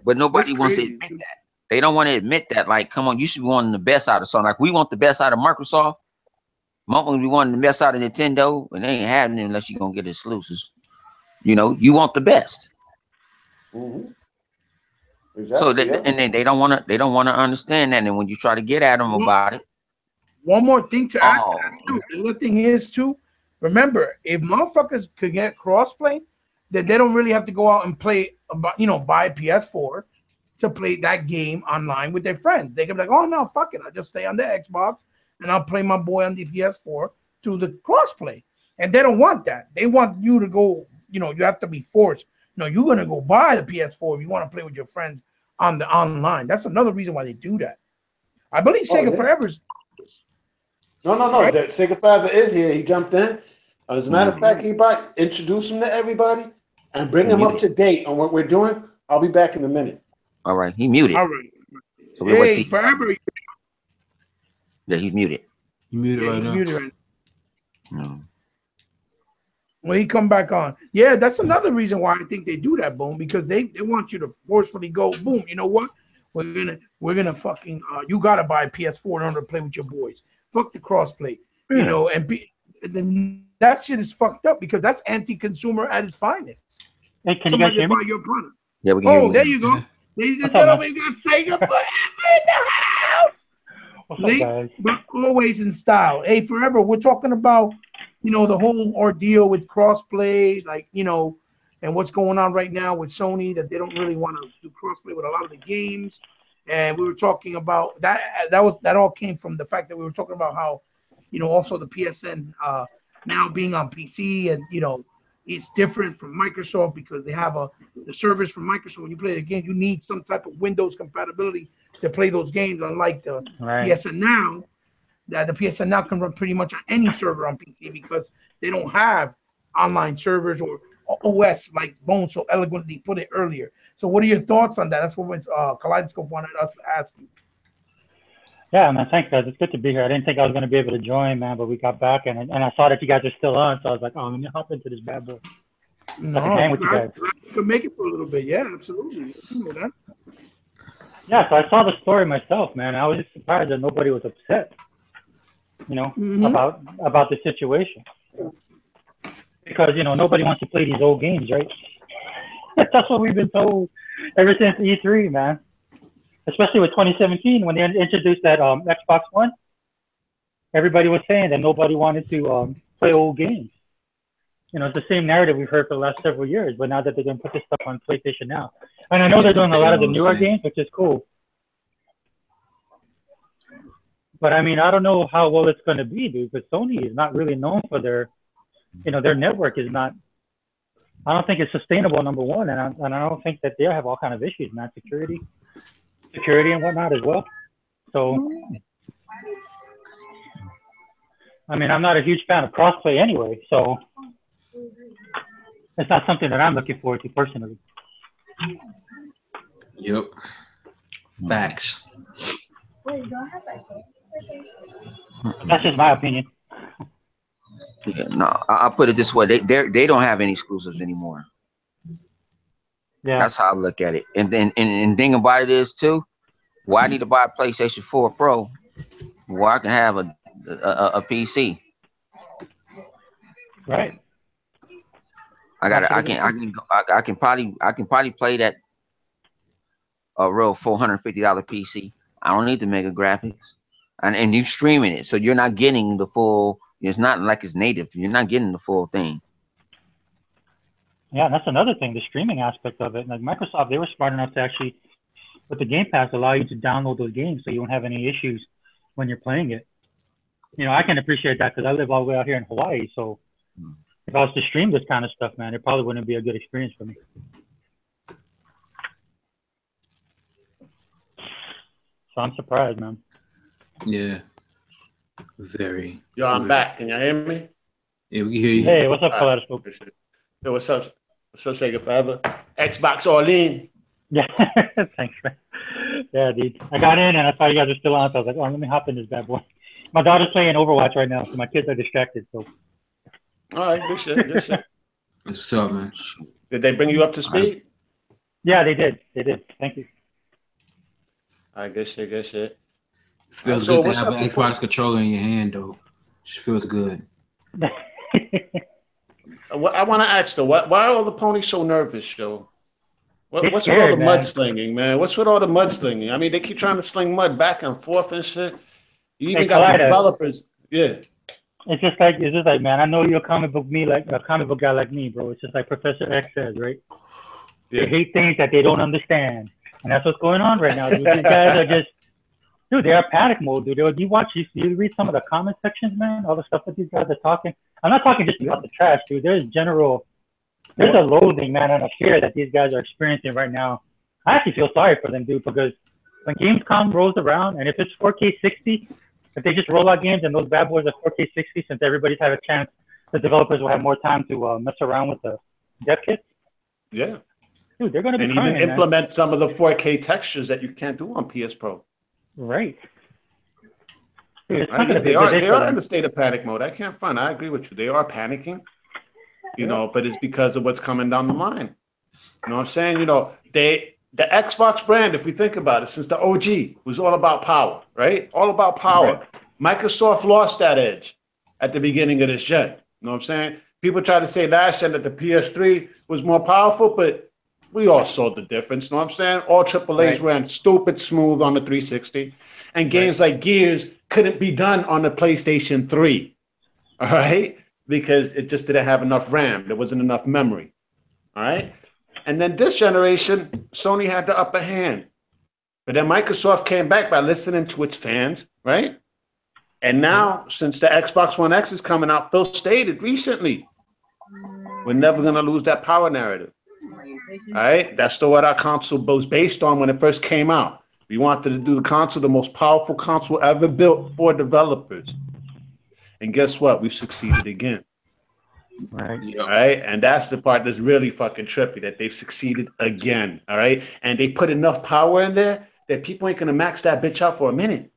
But nobody
That's
wants to
crazy.
admit that. They don't want to admit that. Like, come on, you should be wanting the best out of something. Like, we want the best out of Microsoft. Motherfuckers be wanting the best out of Nintendo, and they ain't having it unless you're gonna get exclusives. You know, you want the best.
Mm-hmm.
So
Exactly. Yeah.
and they don't want to understand that. And when you try to get at them about it,
One more thing to add to
oh,
that too. The other thing is too, remember, if motherfuckers could get crossplay, then they don't really have to go out and play buy a PS4 to play that game online with their friends. They can be like, oh no, fuck it. I'll just stay on the Xbox and I'll play my boy on the PS4 through the crossplay. And they don't want that. They want you to go, you have to be forced. No, you're gonna go buy the PS4 if you want to play with your friends on the online. That's another reason why they do that. I believe Sega Forever's.
No.
Right?
That Sega Fiver is here. He jumped in. As a matter of fact, introduce him to everybody and bring him up to date on what we're doing. I'll be back in a minute.
all right, he muted.
All right.
So we wait
Hey, Forever.
Yeah, he's muted.
You muted right now.
Muted right now.
No.
When he come back on, yeah, that's another reason why I think they do that, Boom, because they want you to forcefully go, boom. You know what? We're gonna fucking you gotta buy a PS4 in order to play with your boys. Fuck the crossplay, and then that shit is fucked up because that's anti-consumer at its finest.
Hey, can you guys hear me?
Buy your product.
Yeah, we can hear you.
There you go. Ladies and gentlemen, we got Sega Forever in the house.
What's up, guys?
But always in style. Hey, Forever, we're talking about, the whole ordeal with crossplay, and what's going on right now with Sony, that they don't really want to do crossplay with a lot of the games. And we were talking about that. That all came from the fact that we were talking about how, also the PSN now being on PC, and it's different from Microsoft because they have the service from Microsoft. When you play the game, you need some type of Windows compatibility to play those games, unlike the PSN now. That the PSN now can run pretty much on any server on PC because they don't have online servers or OS like Bone so eloquently put it earlier. So what are your thoughts on that? That's what Kalai Da Scope wanted us to ask you.
Yeah, man, thanks, guys. It's good to be here. I didn't think I was going to be able to join, man, but we got back, and I saw that you guys are still on, so I was like, oh, let me hop into this bad boy.
No,
with you guys.
You can make it for a little bit. Yeah, absolutely. You know that.
Yeah, so I saw the story myself, man. I was just surprised that nobody was upset, about the situation. Because, nobody wants to play these old games, right? That's what we've been told ever since E3, man. Especially with 2017 when they introduced that Xbox One. Everybody was saying that nobody wanted to play old games. It's the same narrative we've heard for the last several years, but now that they're going to put this stuff on PlayStation now. And I know they're doing a lot of the newer games, which is cool. But I mean, I don't know how well it's going to be, dude, because Sony is not really known for their network is not, I don't think it's sustainable, number one. And I don't think that they have all kind of issues, man. Security and whatnot as well. So, I mean, I'm not a huge fan of crossplay anyway, so it's not something that I'm looking forward to personally.
Yep. Facts.
That's just my opinion.
Yeah, no, I'll put it this way: they don't have any exclusives anymore.
Yeah,
that's how I look at it. And then and thing about it is too, why I need to buy a PlayStation 4 Pro where I can have a PC.
Right.
I can probably play that a real $450 PC. I don't need the mega graphics, and you streaming it, so you're not getting the full. It's not like it's native. You're not getting the full thing.
Yeah, that's another thing, the streaming aspect of it. Like Microsoft, they were smart enough to actually, with the Game Pass, allow you to download those games so you won't have any issues when you're playing it. I can appreciate that because I live all the way out here in Hawaii. So if I was to stream this kind of stuff, man, it probably wouldn't be a good experience for me. So I'm surprised, man.
Yeah. Very.
Yo, I'm back. Can y'all hear me?
Yeah, we can hear you.
Hey, what's up, Kalai Da Scope?
Yo, what's up? What's up, Sega Fiber? Xbox all in.
Yeah, thanks, man. Yeah, dude. I got in and I saw you guys were still on, so I was like, oh, let me hop in this bad boy. My daughter's playing Overwatch right now, so my kids are distracted. So.
All right, good shit, good shit.
That's what's up, man.
Did they bring you up to speed?
Yeah, they did. They did. Thank you.
All right, good shit, good shit.
Feels
So
good to
what's
have
up
an
before-
Xbox controller in your hand, though. Just feels good.
I want to ask though, why are all the ponies so nervous, Joe?
They're
What's with all the
scared, man.
mudslinging, man? What's with all the mudslinging? I mean, they keep trying to sling mud back and forth and shit. You even
Hey,
got
Kalai
the
Da,
developers. Yeah.
it's just like, man. I know you're a comic book guy like me, bro. It's just like Professor X says, right? They
Yeah.
hate things that they don't understand, and that's what's going on right now. Dude. These guys are just, dude, they're panic mode, dude. You read some of the comment sections, man. All the stuff that these guys are talking. I'm not talking just about the trash, dude. There's a loathing, man, and a fear that these guys are experiencing right now. I actually feel sorry for them, dude, because when Gamescom rolls around, and if it's 4K 60, if they just roll out games and those bad boys are 4K 60, since everybody's had a chance, the developers will have more time to mess around with the dev kits.
Yeah.
Dude, they're gonna be
And
crying,
even
man.
implement some of the 4K textures that you can't do on PS Pro.
Right. Dude, it's not
Right?
gonna
Yeah,
be
they
a good
are
day
they
for
are in
them.
the state of panic mode. I can't front. I agree with you. They are panicking, you know, but it's because of what's coming down the line. You know what I'm saying? You know, the Xbox brand, if we think about it, since the OG was all about power, right? All about power. Right. Microsoft lost that edge at the beginning of this gen. You know what I'm saying? People try to say last gen that the PS3 was more powerful, but we all saw the difference. You know what I'm saying? All AAAs ran stupid smooth on the 360, and games like Gears couldn't be done on the PlayStation 3. All right? Because it just didn't have enough RAM. There wasn't enough memory. All right? And then this generation, Sony had the upper hand. But then Microsoft came back by listening to its fans, right? And now, since the Xbox One X is coming out, Phil stated recently, we're never going to lose that power narrative. All right? That's what our console was based on when it first came out. We wanted to do the console, the most powerful console ever built for developers. And guess what? We've succeeded again.
Right.
All right. And that's the part that's really fucking trippy, that they've succeeded again. All right. And they put enough power in there that people ain't going to max that bitch out for a minute.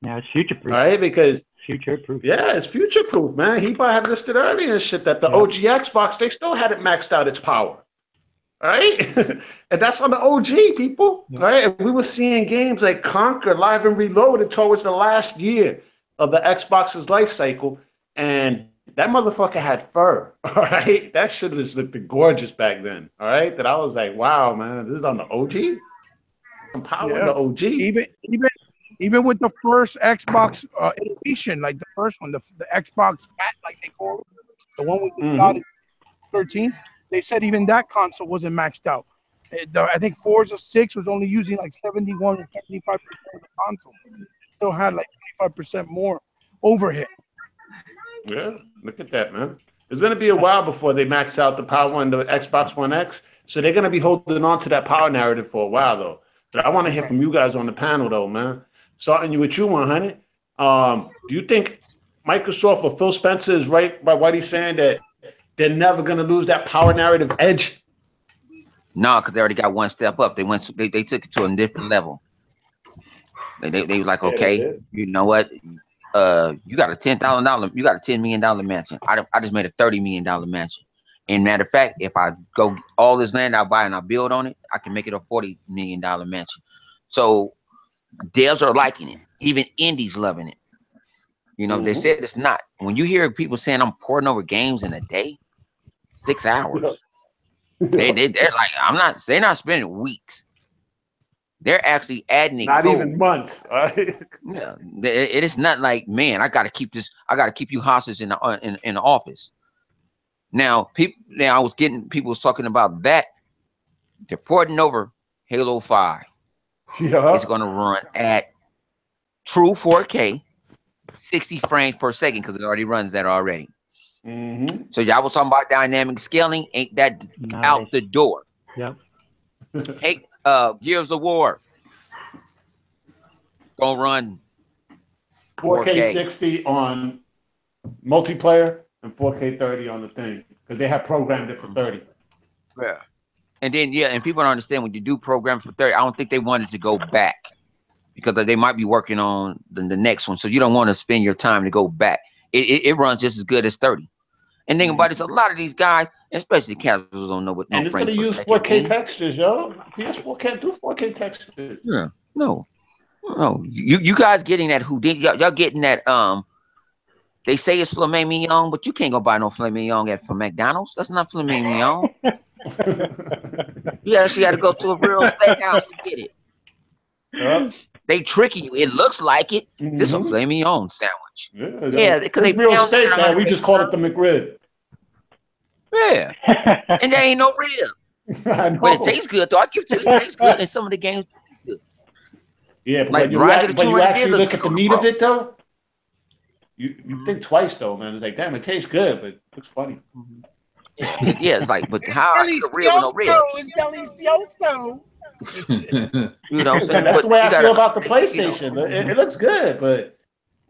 Yeah, it's future proof.
All right. Because
future proof.
Yeah, it's future proof, man. He probably had listed earlier and shit that the OG Xbox, they still hadn't maxed out its power. All right. And that's on the OG, people. All right. And we were seeing games like Conquer, Live and Reloaded towards the last year of the Xbox's life cycle. And that motherfucker had fur, all right? That shit just looked gorgeous back then, all right? That I was like, wow, man, this is on the OG? Some power in the OG.
Even with the first Xbox iteration, like the first one, the Xbox Fat, like they call it, the one with the got in 13, they said even that console wasn't maxed out. I think Forza 6 was only using like 71 or 75% of the console. It still had like 25% more overhead.
Yeah, look at that, man. It's going to be a while before they max out the power on the Xbox One X. So they're going to be holding on to that power narrative for a while, though. But I want to hear from you guys on the panel, though, man. Starting with you, 100. Do you think Microsoft or Phil Spencer is right by what he's saying, that they're never going to lose that power narrative edge?
No, because they already got one step up. They took it to a different level. They was like, okay, you know what? You got a $10 million mansion. I just made a $30 million mansion. And matter of fact, if I go all this land I buy and I build on it, I can make it a $40 million mansion. So devs are liking it. Even indies loving it. You know, they said it's not. When you hear people saying I'm porting over games in a day, 6 hours, they're like, they're not spending weeks. They're actually adding it.
Not even months. Right?
Yeah, it is not like, man, I got to keep you hostage in the office. Now, I was getting people was talking about that. They're porting over Halo 5.
Yeah.
It's going to run at true 4K, 60 frames per second, because it already runs that already. So y'all was talking about dynamic scaling. Ain't that out the door?
Yep.
Hey, Gears of War gonna run
4K 60 on multiplayer and 4K 30 on the thing, because they have programmed it for 30.
Yeah. And then and people don't understand when you do program for 30. I don't think they wanted to go back because they might be working on the next one. So you don't want to spend your time to go back. It runs just as good as 30. And think about it, a lot of these guys, especially casuals, don't know what no
And it's
frames
gonna
per
use
second
4K
mean.
textures, yo. PS4 can't do 4K textures.
Yeah, no. You guys getting that Houdini? Y'all getting that? They say it's filet mignon, but you can't go buy no filet mignon from McDonald's. That's not filet mignon. You actually got to go to a real steakhouse to get it. They tricking you. It looks like it. This is a filet mignon sandwich. Yeah, because they
real
pound
steak,
it
man. We just call it the McRib.
Yeah, and there ain't no rib. But it tastes good, though. I give it to you. It tastes good, and some of the games taste good.
Yeah, but
like
when you actually look at the meat of it, though, you think twice, though, man. It's like, damn, it tastes good, but it looks funny.
Yeah, it's like, but how I get a rib with no rib?
It's delicioso.
You know, so,
that's the way I
gotta,
feel about the PlayStation. You know. It looks good, but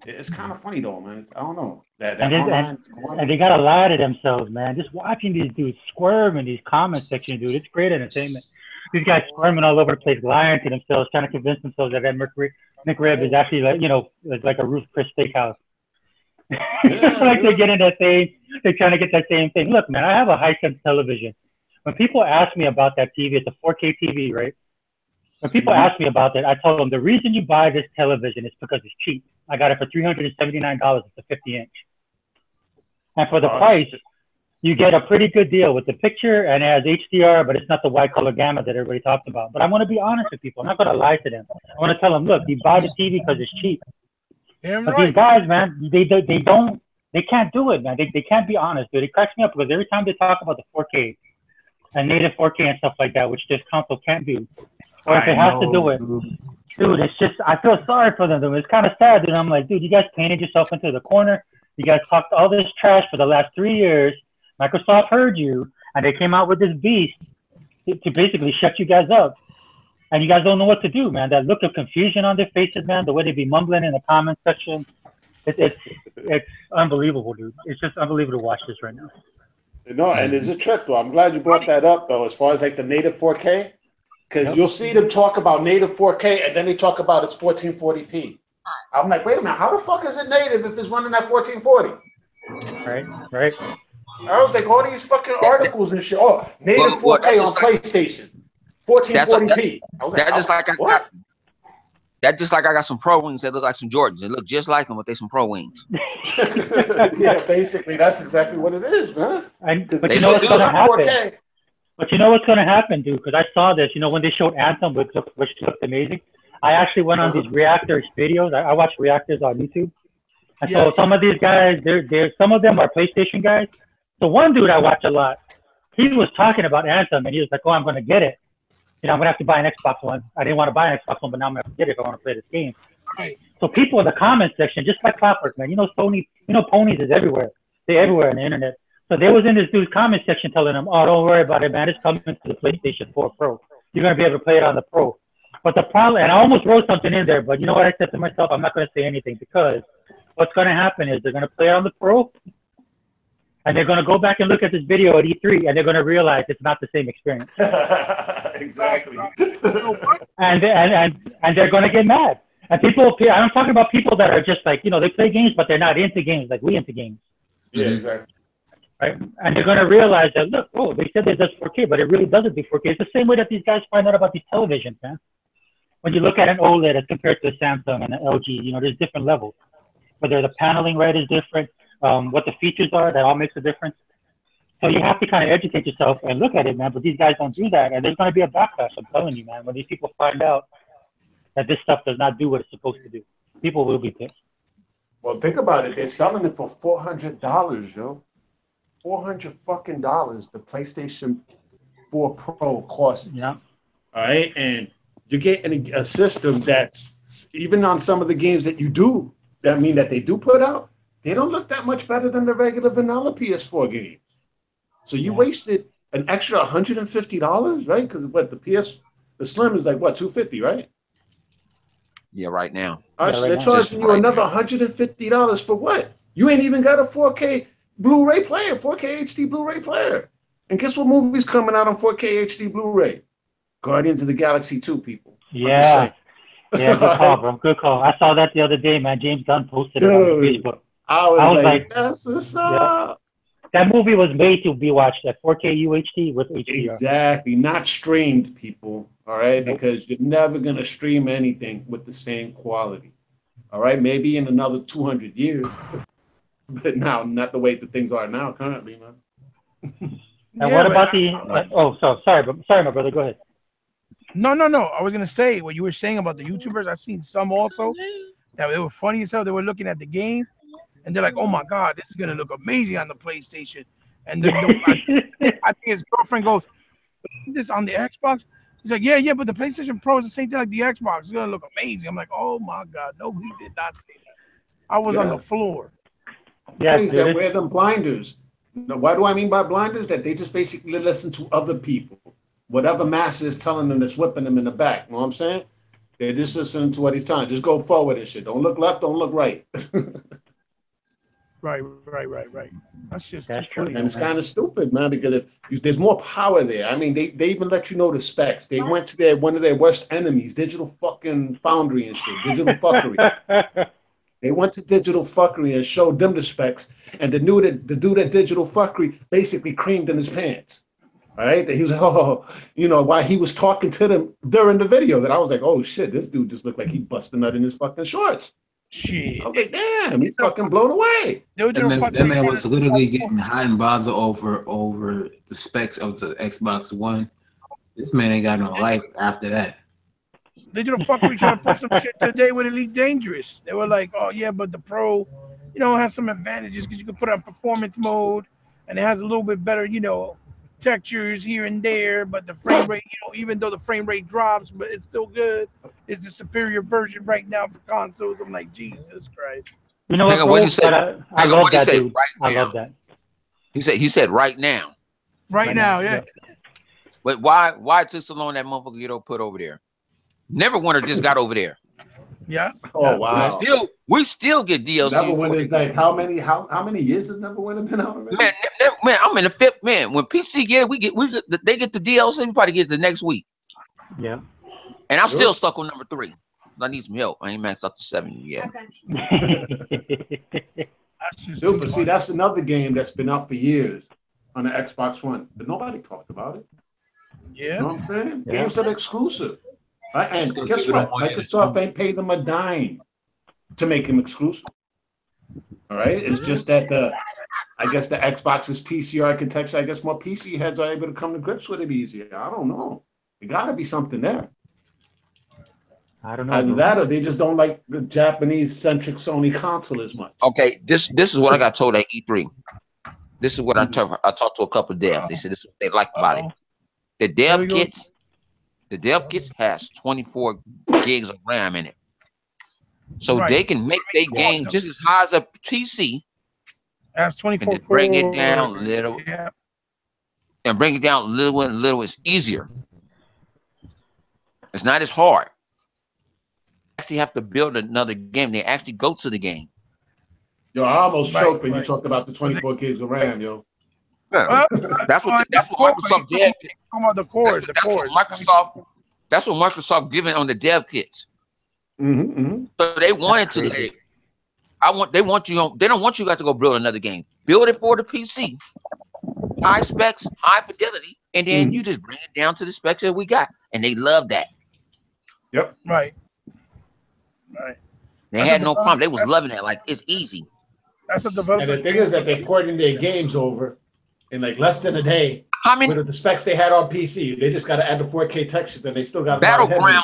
it's kind of funny though, man. I don't know.
And they gotta lie to themselves, man. Just watching these dudes squirm in these comment sections, dude, it's great entertainment. These guys squirming all over the place, lying to themselves, trying to convince themselves that McRib is actually like a Ruth Chris Steakhouse. Like they're getting that same, they're trying to get that same thing. Look, man, I have a Hisense television. When people ask me about that TV, it's a 4K TV, right? When people ask me about that, I tell them the reason you buy this television is because it's cheap. I got it for $379. It's a 50-inch. And for the price, you get a pretty good deal with the picture, and it has HDR, but it's not the white color gamma that everybody talks about. But I want to be honest with people. I'm not going to lie to them. I want to tell them, look, you buy the TV because it's cheap. But these guys, man, they can't do it, man. They can't be honest, dude. It cracks me up because every time they talk about the 4K and native 4K and stuff like that, which this console can't do, or if it has to do it, dude, it's just, I feel sorry for them, dude. It's kind of sad, dude. I'm like, dude, you guys painted yourself into the corner. You guys talked all this trash for the last 3 years. Microsoft heard you, and they came out with this beast to basically shut you guys up. And you guys don't know what to do, man. That look of confusion on their faces, man, the way they be mumbling in the comment section, it's unbelievable, dude. It's just unbelievable to watch this right now.
No, and it's a trick, though. I'm glad you brought that up, though, as far as like the native 4K. Because you'll see them talk about native 4K, and then they talk about it's 1440p. I'm like, wait a minute, how the fuck is it native if it's running at 1440?
Right.
I was like, all these fucking articles and shit. Oh, native 4K on PlayStation, 1440p.
That's just like I got some Pro Wings that look like some Jordans. They look just like them, but they some Pro Wings.
Yeah, basically, that's exactly what it is, man.
But you know what's going to happen? But you know what's going to happen, dude? Because I saw this, when they showed Anthem, which looked amazing. I actually went on these reactors videos. I watch reactors on YouTube. And so some of these guys, some of them are PlayStation guys. So one dude I watch a lot, he was talking about Anthem, and he was like, oh, I'm going to get it. I'm going to have to buy an Xbox One. I didn't want to buy an Xbox One, but now I'm going to get it if I want to play this game.
Right.
So people in the comment section, just like clockwork, man, Sony, ponies is everywhere. They're everywhere on the internet. So they was in this dude's comment section telling him, oh, don't worry about it, man. It's coming to the PlayStation 4 Pro. You're going to be able to play it on the Pro. But the problem, and I almost wrote something in there, but you know what I said to myself? I'm not going to say anything because what's going to happen is they're going to play it on the Pro, and they're going to go back and look at this video at E3, and they're going to realize it's not the same experience.
Exactly.
and they're going to get mad. And people, I'm talking about people that are just like, they play games, but they're not into games like we into games.
Yeah, exactly.
Right? And they're going to realize that, look, they said it does 4K, but it really doesn't do 4K. It's the same way that these guys find out about these televisions, man. When you look at an OLED as compared to a Samsung and an LG, there's different levels. Whether the paneling right is different, what the features are, that all makes a difference. So you have to kind of educate yourself and look at it, man. But these guys don't do that, and there's going to be a backlash. I'm telling you, man. When these people find out that this stuff does not do what it's supposed to do, people will be pissed.
Well, think about it. They're selling it for $400, yo. $400 fucking dollars. The PlayStation 4 Pro costs.
Yeah.
All right, and you're getting a system that's even on some of the games that they do put out, they don't look that much better than the regular vanilla PS4 games. So you wasted an extra $150, right? Because the Slim is like what, $250, right?
Yeah, right now.
All right, so they're charging you another $150 for what? You ain't even got a 4K Blu-ray player, 4K HD Blu-ray player. And guess what movie's coming out on 4K HD Blu-ray? Guardians of the Galaxy 2, people.
Yeah. Yeah, good call, bro. Good call. I saw that the other day, man. James Gunn posted it on Facebook.
I was like, that's what's up.
That movie was made to be watched at 4K UHD with HDR.
Exactly. Not streamed, people. All right? Nope. Because you're never going to stream anything with the same quality. All right? Maybe in another 200 years. But now, not the way the things are now currently, man.
And what about sorry, my brother. Go ahead.
No. I was gonna say what you were saying about the YouTubers. I've seen some also that they were funny as hell. They were looking at the game and they're like, "Oh my god, this is gonna look amazing on the PlayStation." And I think his girlfriend goes, "This on the Xbox?" He's like, "Yeah, but the PlayStation Pro is the same thing like the Xbox. It's gonna look amazing." I'm like, "Oh my god, nobody did not say that." I was on the floor.
Yeah, that wear them blinders. Now, what do I mean by blinders? That they just basically listen to other people. Whatever master is telling them that's whipping them in the back. You know what I'm saying? They're just listening to what he's telling. Just go forward and shit. Don't look left, don't look right.
Right. That's just funny.
And it's kind of stupid, man, because there's more power there. I mean, they even let you know the specs. They went to one of their worst enemies, Digital fucking Foundry and shit, Digital Fuckery. They went to Digital Fuckery and showed them the specs, and the dude at Digital Fuckery basically creamed in his pants. All right, he was while he was talking to them during the video, that I was like, oh shit, this dude just looked like he busted a nut in his fucking shorts.
Shit,
I was like, damn, he's fucking blown away.
That man was literally getting hot and bothered over the specs of the Xbox One. This man ain't got no life after that.
Digital Fuckery trying to push some shit today with Elite Dangerous. They were like, oh yeah, but the Pro, has some advantages because you can put it on performance mode and it has a little bit better, textures here and there, but the frame rate, even though the frame rate drops, but it's still good. It's the superior version right now for consoles. I'm like, Jesus Christ.
You know what do you say? I love that, dude. I love that.
He said right now.
Right now, yeah.
But why it took so long that motherfucker get put over there? Neverwinter just got over there.
Yeah.
Oh wow.
We still get DLC.
Neverwinter, like how many years has Neverwinter been out already?
Man, I'm in the fifth. Man, when PC get it, they get the DLC. We probably get it the next week.
Yeah.
And I'm still stuck on number 3. I need some help. I ain't maxed up to 7 yet.
Dude, but see, that's another game that's been out for years on the Xbox One, but nobody talked about it.
Yeah.
You know what I'm saying? Yeah. Games that are exclusive. And guess what? Microsoft ain't paid them a dime to make them exclusive. All right? It's just that I guess the Xbox's PC architecture, I guess more PC heads are able to come to grips with it easier. I don't know. There gotta be something there.
I don't know.
Either that or they just don't like the Japanese-centric Sony console as much.
Okay, this is what I got told at E3. This is what I talked to a couple of devs. They said this is what they liked about it. The dev kits has 24 gigs of RAM in it. So they can make their game just as high as a PC.
That's 24.
And bring it down a little.
Yeah.
And bring it down a little and little. It's easier. It's not as hard. Actually have to build another game. They actually go to the game.
Yo, I almost choked when you talked about the 24 gigs of RAM, yo.
Yeah. That's what Microsoft did. That's what Microsoft given on the dev kits. So they wanted to. They want you. They don't want you guys to go build another game. Build it for the PC, high specs, high fidelity, and then you just bring it down to the specs that we got, and they love that.
Yep.
Right.
They had no problem. They was loving that. Like it's easy.
That's what developers.
And the thing is that they're porting their games over in like less than a day.
I mean,
with the specs they had on PC, they just got to add the 4K texture. Then they still got
Battlegrounds.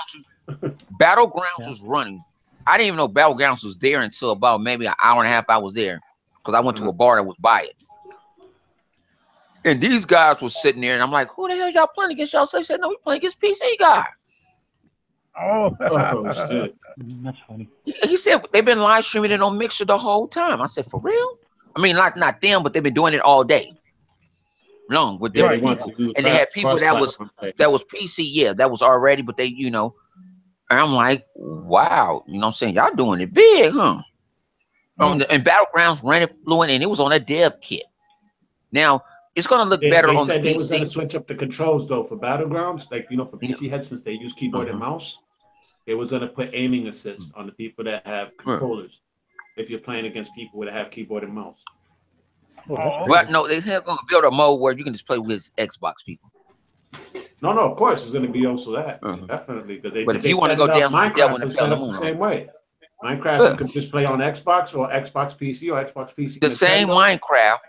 Battlegrounds was running. I didn't even know Battlegrounds was there until about maybe an hour and a half. I was there because I went to a bar that was by it. And these guys were sitting there, and I'm like, "Who the hell y'all playing against?" Y'all said, "No, we playing against PC guy."
Oh shit!
That's funny.
He said they've been live streaming it on Mixer the whole time. I said, "For real?" I mean, not them, but they've been doing it all day long with different people. And they had people that was PC, yeah, that was already, but they, and I'm like, wow, you know what I'm saying? Y'all doing it big, huh? And Battlegrounds ran it fluent, and it was on a dev kit. Now, It's gonna look
They,
better
they
on the
said they was going to
PC.
switch up the controls though for Battlegrounds, like for PC heads since they use keyboard and mouse. They was going to put aiming assist on the people that have controllers. If you're playing against people that have keyboard and mouse.
But no, they're gonna build a mode where you can just play with Xbox people.
No, of course, it's going to be also that definitely because
But if you want to go down with the devil in the
set up the same way. Minecraft you can just play on Xbox or Xbox PC or Xbox PC.
The same Minecraft,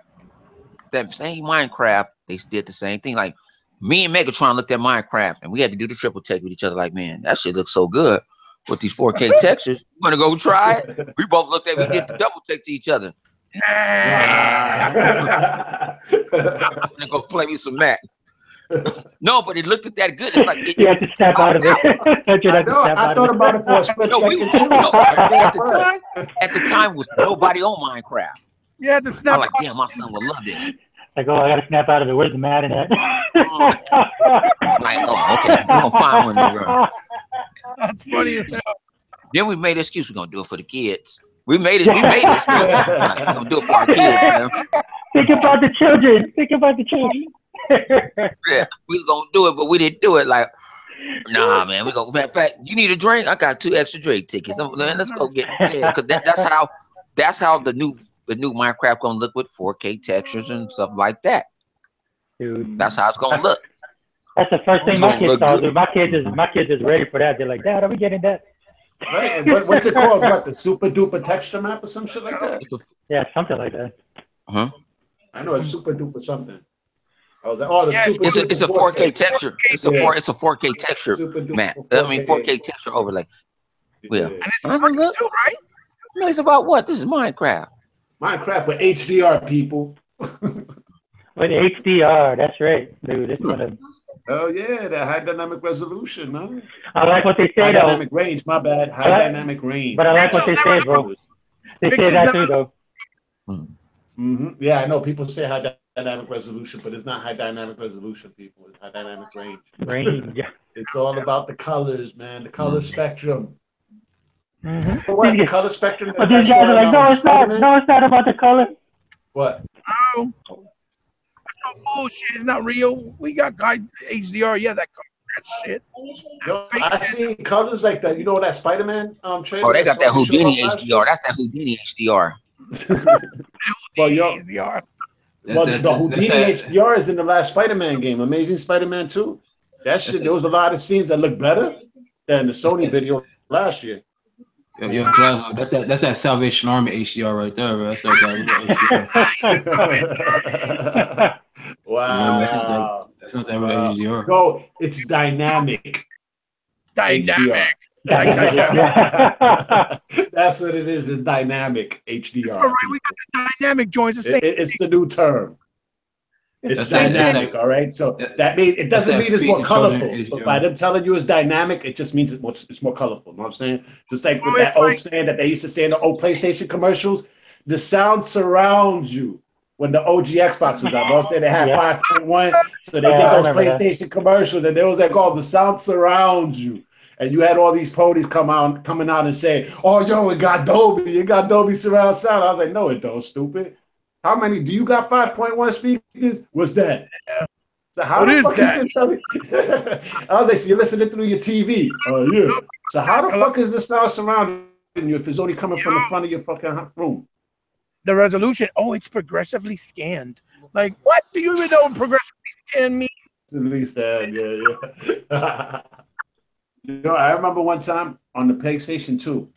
they did the same thing. Like me and Megatron looked at Minecraft and we had to do the triple take with each other. Like, man, that shit looks so good with these 4K textures. You want to go try it? We both looked at. We did the double take to each other. I'm gonna go play me some Mac. No, but it looked at that good. It's like
you had to snap out of it.
I thought about it for a split second too.
At the time was nobody on Minecraft.
You had to snap.
I'm like, damn, my son will love this.
Like, oh, I gotta snap out of it. Where's the Madden at?
Like, oh, okay, we're gonna find one.
That's funny as hell.
Then we made an excuse. We're gonna do it for the kids. We made an excuse. Like, we're gonna do it for our kids, man.
Think about the children.
Yeah, we was gonna do it, but we didn't do it. Like, nah, man, we go. Matter of fact, you need a drink? I got 2 extra drink tickets. Let's go get. Yeah, because that's how the new Minecraft gonna look with 4K textures and stuff like that.
Dude,
that's how it's gonna look.
That's the first thing my kids saw. Dude, my kids is ready for that. They're like, Dad, are we getting that?
Right. And what's it called? What, the super duper texture map or some shit like that?
Yeah, something like that.
I know it's super duper something. I was like, oh, super
it's a 4K texture. It's a 4K texture map. I mean 4K texture overlay. Yeah.
And it's too, right?
No, it's about what? This is Minecraft.
Minecraft with HDR, people.
With HDR, that's right, dude. It's gonna.
Oh yeah, the high dynamic resolution, man.
I like what they say
high
though.
Dynamic range, my bad. High dynamic range.
But I like what they say, bro. They say that too, though.
Yeah, I know people say high dynamic resolution, but it's not high dynamic resolution, people. It's high dynamic range. It's all about the colors, man. The color spectrum. What, the color spectrum?
But these guys are like, no, it's not. No, it's not about the color.
What?
Oh, that's bullshit. It's not real. We got HDR. Yeah, that shit.
Yo, I see colors like that. You know that Spider-Man trailer?
Oh, they got that Houdini HDR. That's that Houdini HDR.
Well, yo, the Houdini HDR is in the last Spider-Man game, Amazing Spider-Man 2. That shit, there was a lot of scenes that look better than the Sony video last year.
Yo, that's that Salvation Army HDR right there, bro. That's that HDR.
Wow.
That's not that real HDR.
No, it's dynamic.
Dynamic.
That's what it is. It's dynamic HDR.
All right, we got the dynamic joints.
It's the new term. It's dynamic, all right? So that means it doesn't mean it's more colorful. But by them telling you it's dynamic, it just means it's more colorful. You know what I'm saying? Just like with that old saying that they used to say in the old PlayStation commercials, the sound surrounds you. When the OG Xbox was out, I'm saying they had 5.1, so they did those PlayStation commercials, and they was like, "Oh, the sound surrounds you," and you had all these ponies coming out and saying, "Oh, yo, it got Dolby surround sound." I was like, "No, it don't, stupid. How many do you got? 5.1 speakers? What's that?" So how the fuck is this? I was like, "So you're listening through your TV?" Oh yeah. So how the fuck is the sound surrounding you if it's only coming from the front of your fucking room?
The resolution, it's progressively scanned. Like, what do you even know what progressively scanned means?
At least that, yeah. You know, I remember one time on the PlayStation 2,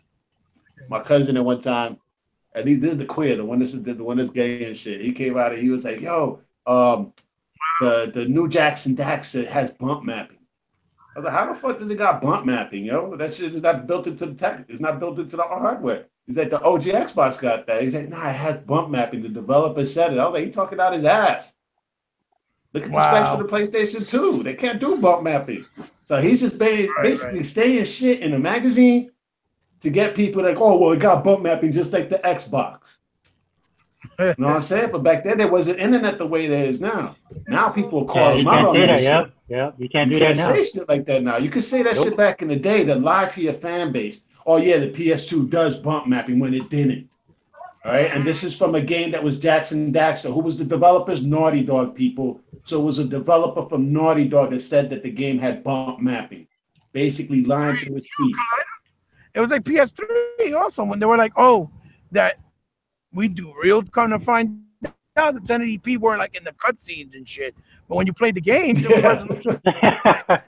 my cousin at one time, and this is the queer, the one that's gay and shit. He came out and he was like, "Yo, the new Jackson Daxter has bump mapping." I was like, "How the fuck does it got bump mapping, yo? That shit is not built into the tech. It's not built into the hardware." He's like, "The OG Xbox got that." He's like, "Nah, it has bump mapping. The developer said it." I was like, "He talking out his ass. Look at the specs for the PlayStation 2. They can't do bump mapping." So he's just basically saying shit in a magazine to get people like, "Oh, well, it got bump mapping just like the Xbox." You know what I'm saying? But back then, there wasn't internet the way there is now. Now people call them out on that shit.
Yeah, you can't do that now.
You can't say shit like that now. You could say that shit back in the day to lie to your fan base. "Oh yeah, the PS2 does bump mapping," when it didn't. All right, and this is from a game that was Jackson Daxter. Who was the developers? Naughty Dog people. So it was a developer from Naughty Dog that said that the game had bump mapping, basically lying through his teeth.
It was like PS3 also when they were like, oh, that we do real kind of find out the 1080p weren't like in the cutscenes and shit. But when you played the game, there was resolution like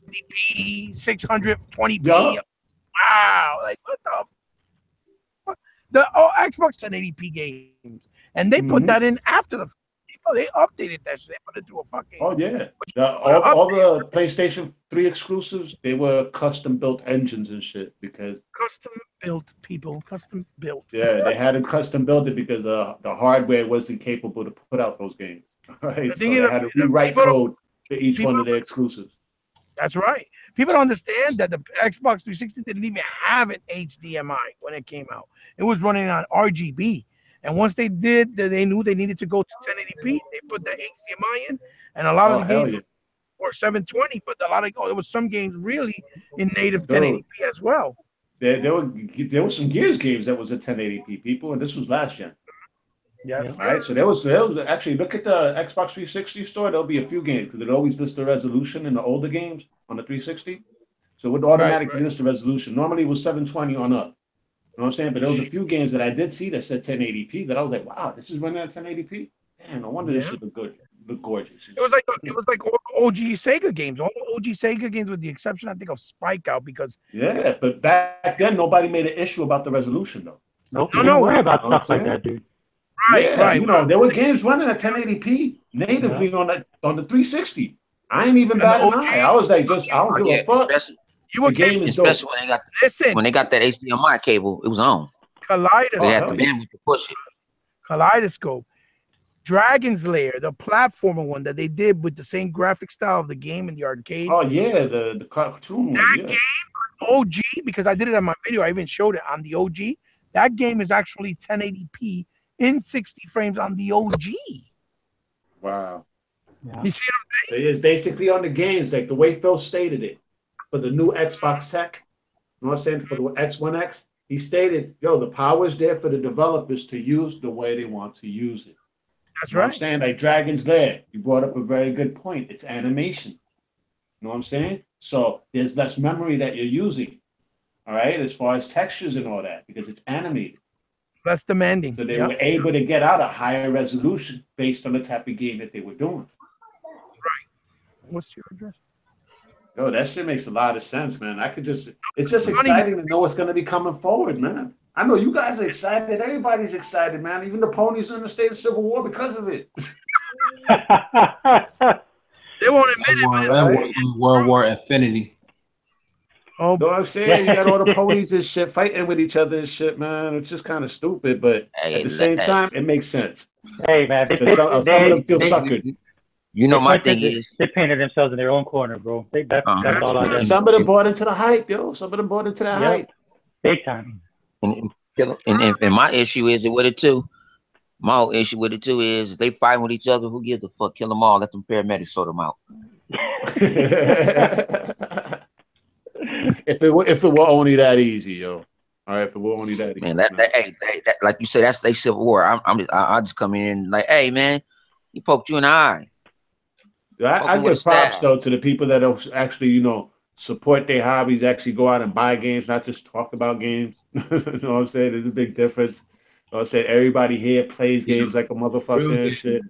1080p, 620p.
Yeah.
Wow, like what the fuck? The Xbox 1080p games, and they put that in after the. They updated that shit. They put it through a fucking.
Oh yeah, all the PlayStation 3 exclusives, they were custom built engines and shit because
custom built people, custom built.
Yeah, they had to custom build it because the hardware wasn't capable to put out those games. Right, so they had to rewrite code for each one of their exclusives.
That's right. People don't understand that the Xbox 360 didn't even have an HDMI when it came out. It was running on RGB. And once they did, they knew they needed to go to 1080p. They put the HDMI in, and a lot of the games were 720. But a lot of there was some games really in native 1080p as well.
There were some Gears games that was at 1080p, people, and this was last gen.
Yes.
All right. So there was actually look at the Xbox 360 store. There'll be a few games because it always lists the resolution in the older games on the 360. So it would automatically list the resolution. Normally it was 720 on up. You know what I'm saying? But there was a few games that I did see that said 1080p that I was like, wow, this is running at 1080p. Damn, no wonder this should look good, look gorgeous.
It was like OG Sega games. All OG Sega games, with the exception, I think, of Spike Out because
but back then nobody made an issue about the resolution though.
No, worry about stuff like that, dude.
Right. You know, there were games running at 1080p natively on the 360. I ain't even batting an eye. I was like, I don't give a fuck.
The game is especially when they got that HDMI cable, it was on.
Kaleidoscope.
They had the bandwidth to push it.
Kaleidoscope. Dragon's Lair, the platformer one that they did with the same graphic style of the game in the arcade.
Oh yeah, the cartoon one.
That game, OG, because I did it on my video. I even showed it on the OG. That game is actually 1080p in 60 frames on the OG.
Wow.
Yeah. You see what I'm saying?
So it's basically on the games, like the way Phil stated it. For the new Xbox tech, you know what I'm saying? For the X1X, he stated, yo, the power is there for the developers to use the way they want to use it.
That's
you know
right.
What I'm saying? Like Dragon's Lair, you brought up a very good point. It's animation. You know what I'm saying? So there's less memory that you're using, all right, as far as textures and all that, because it's animated.
Less demanding.
So they were able to get out a higher resolution based on the type of game that they were doing.
Right. What's your address?
Yo, that shit makes a lot of sense, man. It's just exciting to know what's going to be coming forward, man. I know you guys are excited. Everybody's excited, man. Even the ponies are in the state of civil war because of it.
They won't admit it, but
that was World War Infinity.
Oh, you know what I'm saying? You got all the ponies and shit fighting with each other and shit, man. It's just kind of stupid, but at the same time, it makes sense.
Hey, man.
Some of them feel suckered.
You know, my thing is
they painted themselves in their own corner, bro. That's all I got.
Some of them bought into the hype, yo. Some of them bought into that hype.
Big time.
And my issue is with it too. My whole issue with it too is they fight with each other. Who gives a fuck? Kill them all. Let them paramedics sort them out.
If it were only that easy, yo. All right, if it were only that easy.
Man, that like you said, that's they civil war. I just come in like, hey man, he poked you in the eye.
I give props though to the people that actually, you know, support their hobbies, actually go out and buy games, not just talk about games. You know what I'm saying? There's a big difference. You know what I'm saying? Everybody here plays games like a motherfucker and shit.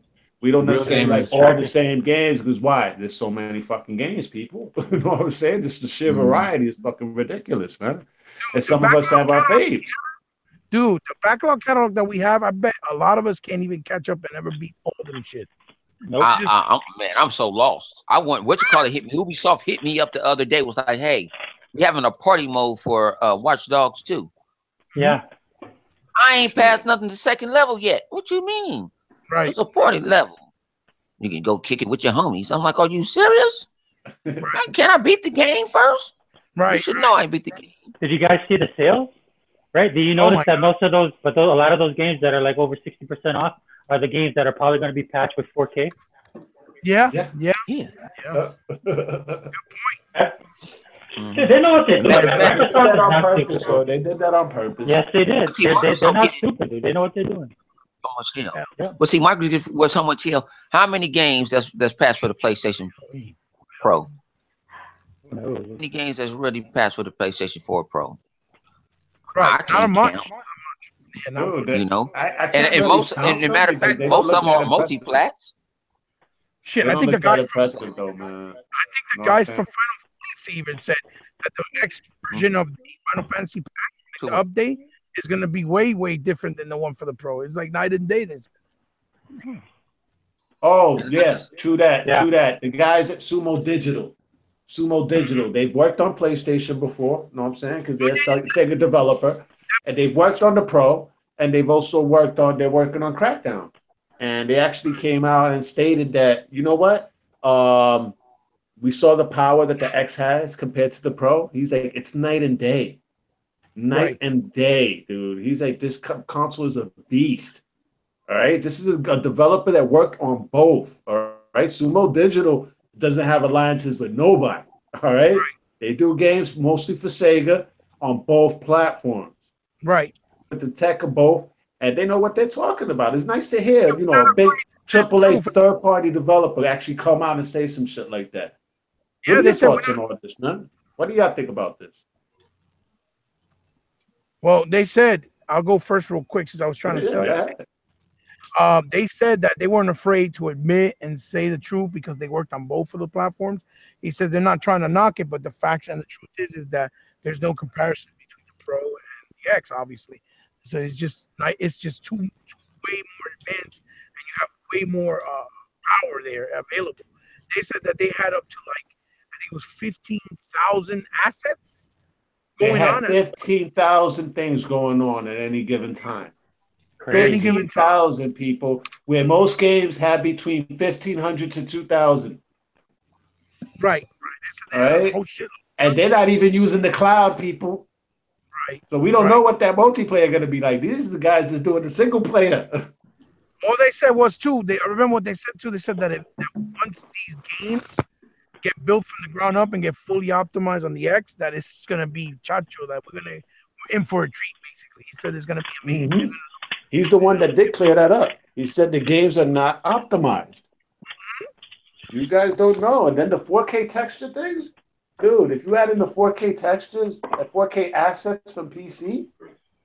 We don't necessarily like all the same games because why? There's so many fucking games, people. You know what I'm saying? Just the sheer variety is fucking ridiculous, man. And some of us have our faves.
Dude, the backlog catalog that we have, I bet a lot of us can't even catch up and ever beat all of them shit.
Nope. Man, I'm so lost. I want Ubisoft hit me up the other day. Was like, hey, we having a party mode for Watch Dogs 2.
Yeah.
I ain't passed nothing to second level yet. What you mean?
Right.
It's a party level. You can go kick it with your homies. I'm like, are you serious? Can I beat the game first?
Right.
You should know I beat the game.
Did you guys see the sales? Right? Do you notice that most of those, a lot of those games that are like over 60% off are the games that are probably going to be patched with 4K?
Yeah.
Good point. See, they know what they're doing.
Matter of
They
fact,
did
Microsoft
that
is
on
not
purpose,
stupid.
though. They did that on purpose.
Yes, they did.
see,
They're
Microsoft
not
get
stupid, dude. They know what they're doing.
so much hell.
Yeah.
But see, Microsoft was so much hell. How many games that's passed for the PlayStation Pro?
Who knows?
How many games that's really passed for the PlayStation 4 Pro?
Right.
I
Not
can't
much.
count.
Yeah, not
Dude,
much.
You know,
I
and
can't
and
really
most,
count
and a
them
matter of
because
fact,
they
most
don't
of them
look
are
that impressive.
multi-plats.
Shit,
They
I
don't
think the
look that
guys from
impressive, though, man.
the
You know
guys
what
from
I'm
Final Fantasy even said that the next version of the Final Fantasy pack, the
So,
update, is going to be way different than the one for the Pro. It's like night and day. This.
Oh, yes, true that,
Yeah.
true that. The guys at Sumo Digital, they've worked on PlayStation before, you know what I'm saying? Because they're a Sega developer, and they've worked on the Pro, and they're working on Crackdown. And they actually came out and stated that, you know what? We saw the power that the X has compared to the Pro. He's like, it's night and day. Night
Right.
and day, dude. He's like, this console is a beast. All right. This is a developer that worked on both. All right. Sumo Digital doesn't have alliances with nobody. All right. They do games mostly for Sega on both platforms.
Right.
With the tech of both, and they know what they're talking about. It's nice to hear, a big AAA third-party developer actually come out and say some shit like that.
Yeah,
What are
they
your
said.
thoughts on all this, man? What do y'all think about this?
Well, they said I'll go first real quick since I was trying to sell you. They said that they weren't afraid to admit and say the truth because they worked on both of the platforms. He said they're not trying to knock it, but the fact and the truth is that there's no comparison between the Pro and the X, obviously. So it's just too way more advanced, and you have way more power there available. They said that they had up to I think it was 15,000 assets
They
going
had
on.
15,000 things going on at any given time.
Crazy.
15,000 people, where most games have between 1,500 to 2,000.
Right.
All right. And they're not even using the cloud, people.
Right.
So we don't know what that multiplayer going to be like. These are the guys that's doing the single player.
All they said was too. They remember what they said too. They said that once these games get built from the ground up and get fully optimized on the X, that it's gonna be chacho. That we're in for a treat. Basically, he said it's gonna be amazing.
Mm-hmm. He's the one that did clear that up. He said the games are not optimized. You guys don't know. And then the 4K texture things, dude. If you add in the 4K textures, the 4K assets from PC,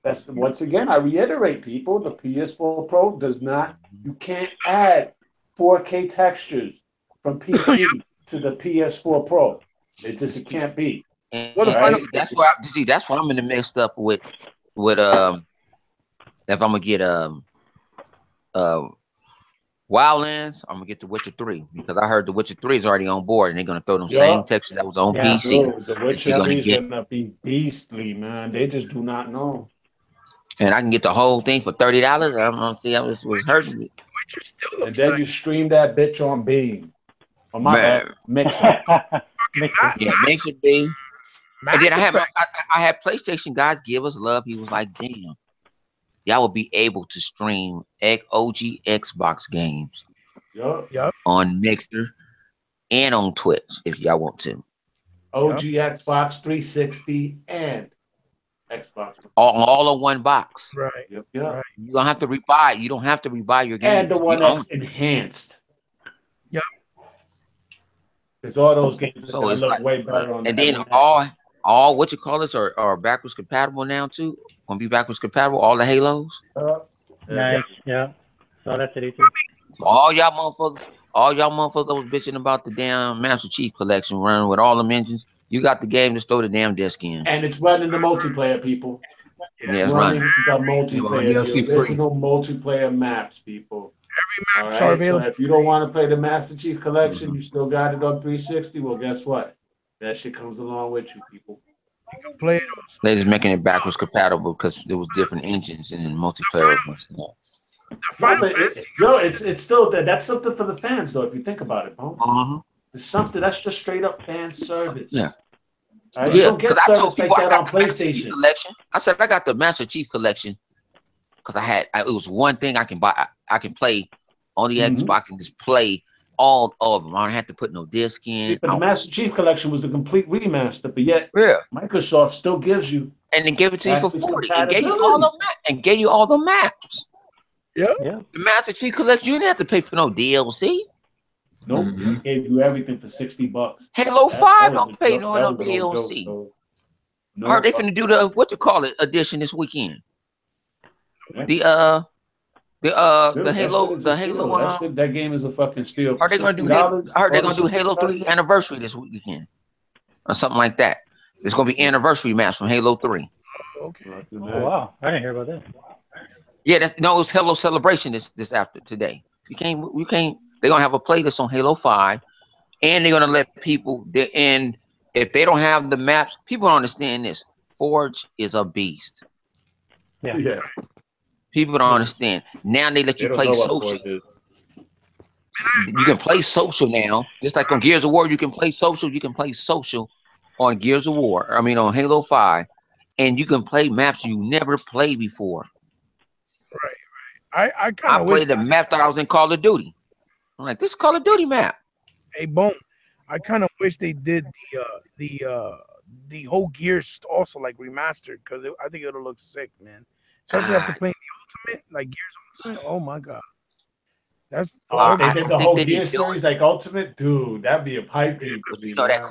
that's once again, I reiterate, people, the PS4 Pro does not. You can't add 4K textures from PC to the PS4 Pro. It can't be.
Well, that's why that's why I'm in the mixed up with if I'm gonna get Wildlands, I'm gonna get The Witcher 3 because I heard The Witcher 3 is already on board and they're gonna throw them same textures that was on PC.
Dude, The Witcher 3 is gonna be beastly, man. They just do not know.
And I can get the whole thing for $30. I'm see, I was hurting me.
And then you stream that bitch on Beam. On my Mixer.
Yeah, Mixer Beam. And then I had PlayStation guys give us love. He was like, damn, y'all will be able to stream OG Xbox games on Mixer and on Twitch if y'all want to.
OG Xbox 360 and Xbox.
All in one box.
Right.
Yep.
Right.
You don't have to rebuy. You don't have to rebuy your game.
And the one X enhanced.
Yep.
Because all those games
so it's
look
like,
way better on.
And then all what you call it are backwards compatible now too. Gonna be backwards compatible. All the Halos.
Nice. Yeah. Saw that today too.
So all y'all motherfuckers was bitching about the damn Master Chief Collection running with all them engines. You got the game, just throw the damn disc in.
And it's running the multiplayer, people.
Yeah, it's running
the multiplayer, the original multiplayer maps, people.
Every map are available.
So if you don't want to play the Master Chief Collection, you still got it on 360. Well, guess what? That shit comes along with you, people.
You can play it.
They're just making it backwards compatible because there was different engines in the multiplayer.
It's still that's something for the fans, though. If you think about it, it's something that's just straight up fan service.
Yeah.
Right? You don't get service like that on PlayStation.
Collection. I said I got the Master Chief Collection because it was one thing I can buy. I can play on the Xbox and just play all of them. I don't have to put no disc in.
But the Master Chief Collection was a complete remaster, but yet
Yeah.
Microsoft still gives you
And then give it to you for
backwards
40 and gave you all the
compatibility.
and gave you all the maps.
Yeah.
Yeah.
The Master Chief Collection, you didn't have to pay for no DLC.
Nope,
Mhm.
they gave you everything for $60.
Halo
That
5
was
don't
a
pay
joke.
no
That
no
was an old joke.
DLC.
So
I heard they
no,
finna do the what you call it edition this weekend.
yeah.
The
Dude,
the
that shit
Halo
is a steal. That game is a fucking steal for
are they gonna do
$60.
I heard they're
All the
gonna do Halo
super
3 anniversary this weekend or something like that. There's gonna be anniversary maps from Halo 3.
Okay.
Not too
Oh,
bad.
wow. I didn't hear about that.
Yeah, it was Halo Celebration this after today. You can't they're gonna have a playlist on Halo 5 and they're gonna let people and if they don't have the maps, people don't understand this. Forge is a beast.
Yeah.
Yeah,
People don't understand. Now they let
they
you
don't
play
know what
social.
Forge is.
You can play social now, just like on Gears of War. You can play social. You can play social on Gears of War. I mean, on Halo 5, and you can play maps you never played before.
I kind
I
of wish.
played the map that I was in Call of Duty. I'm like, this is Call of Duty map.
Hey, Bone. I kind of wish they did the whole Gears also like remastered because I think it'll look sick, man. Especially after
Ah,
playing the Ultimate, like Gears Ultimate. Oh my god, that's
Oh, if they
I
did
don't
the
think
whole
they
Gear
did do it,
series like Ultimate, dude, that'd be a pipe dream for
but
me,
you know
man.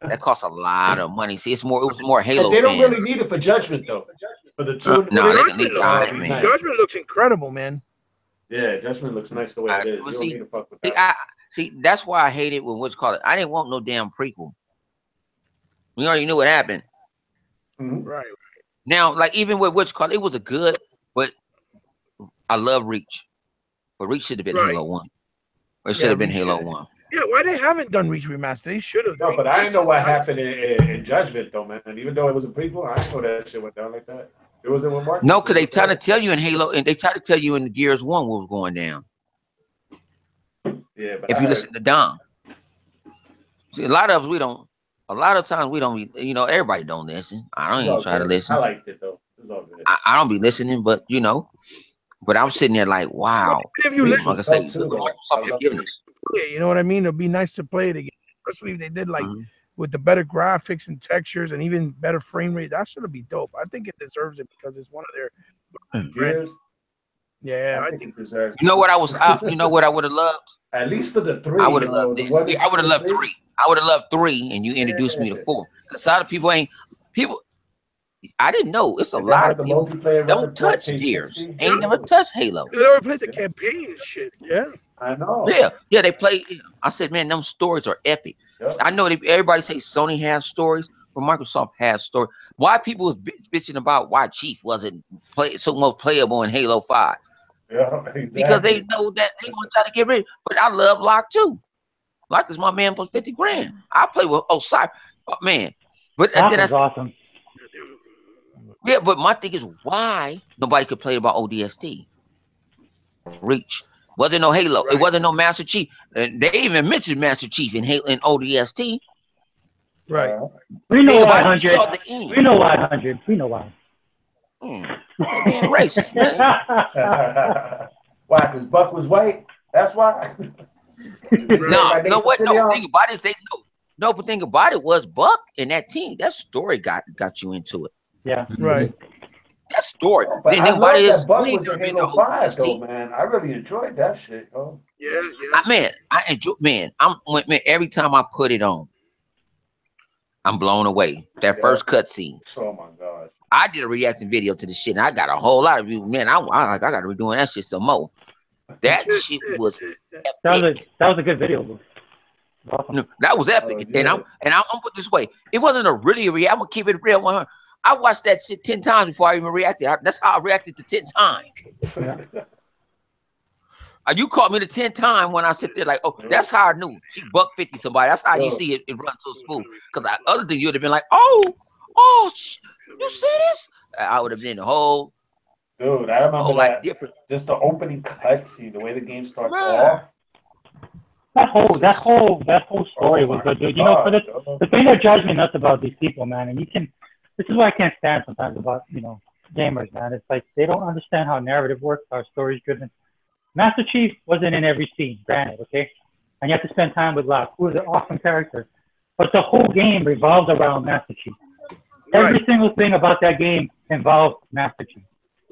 that costs a lot of money. See, it was more
And
Halo
they don't really
fans.
need it for Judgment though. For the two and
No, they
three,
can leave
Judgment
it
looks
behind,
that'd be
man.
nice.
Judgment looks incredible, man.
Yeah, Judgment looks nice the way it is.
Well,
You don't need to fuck with
see,
that
see, that's why I hate it when what's called it. I didn't want no damn prequel. We already knew what happened.
one.
Right.
Now, like even with what's called, it was a good, but I love Reach. But Reach should have been
Right.
Halo 1. Or it should
Yeah,
have been
Reach.
Halo 1.
Yeah, why they haven't done Reach remaster? They should have.
No, but I didn't know what happened in Judgment though, man. Even though it was a prequel, I didn't know that shit went down like that. It wasn't with Marcus.
No,
It
because
was
they try to
with
tell you in Halo, and they try to tell you in the Gears 1 what was going down.
yeah, but
If
I
you
heard,
listen to Dom. See, a lot of us, we don't, a lot of times we don't, everybody don't listen. I don't
it's
even
all
try to
good. I
listen.
liked it though. It's all good.
I don't be listening, but but I'm sitting there like, wow.
If you
Reach
listen,
Like I
was
say,
dope too
look what
though. I
Microsoft has
love
given
it.
us.
yeah, you know what I mean. It'd be nice to play it again, especially if they did like
Mhm.
with the better graphics and textures and even better frame rate. That should be dope. I think it deserves it because it's one of their brand.
Gears,
Yeah,
I
I
think
think
it deserves
You know
it.
what I was out? You know what I would have loved?
At least for the
I
three,
would have loved
the
this.
one and
I
two
would have
and
loved
three.
3. I would have loved 3, and you introduced me to
Yeah.
4. Because a lot of people ain't people. I didn't know. It's a
And then
lot
have
of
the
people
multiplayer
don't
running
touch
4K
Gears.
60.
Ain't never
Oh,
touched Halo.
they already played the
yeah.
campaign and shit. Yeah,
I know.
Yeah, they play. I said, man, them stories are epic.
Yep.
I know everybody say Sony has stories, but Microsoft has stories. Why people was bitching about why Chief wasn't so much playable in Halo 5?
Yeah,
Because they
exactly.
know that they want to try to get rid. But I love Locke too. Locke is my man for 50 grand. I play with Osiris, man. But
That
then I
was
said,
awesome.
yeah, but my thing is why nobody could play about ODST. Reach. Wasn't no Halo. It
Right.
wasn't no Master Chief. And they even mentioned Master Chief in Halo in ODST.
right.
We know why,
Everybody
100.
saw the end.
We know why, 100. We know why.
They being racist, man.
Why? Because Buck was white. That's why.
No, what? No, think about it. No, but think about it was Buck and that team. That story got you into it.
Yeah.
Right.
That story.
Oh, but
Then
I
think about
love
it
that
is
Buck
we ain't
was
never
in
been to
Halo 5 though,
ODST.
man. I really enjoyed that shit, though.
Yeah, yeah.
I enjoy. Man, every time I put it on, I'm blown away. That
Yeah.
first cutscene.
Oh my god.
I did a reacting video to the shit, and I got a whole lot of views. Man, I got to be doing that shit some more. That shit was epic.
That was a good video. Awesome.
No, that was epic.
Oh, yeah.
And I'm gonna put this way. It wasn't a really react. I'm gonna keep it real. 100. I watched that shit 10 times before I even reacted. That's how I reacted to 10 times. You caught me the 10th time when I sit there like, oh, that's how I knew she buck 50 somebody. That's how you see it run so smooth. Because other than you'd have been like, you see this? I would have been the whole.
Dude, I remember that.
Different.
Just the opening cutscene, the way the game starts
Man.
off.
That whole story was good, dude. You know, for the thing that drives me nuts about these people, man, and this is what I can't stand sometimes about, gamers, man. It's like they don't understand how narrative works, how story's driven. Master Chief wasn't in every scene, granted, okay? and you have to spend time with Locke, who is an awesome character. But the whole game revolved around Master Chief. Every single thing about that game involved Master Chief,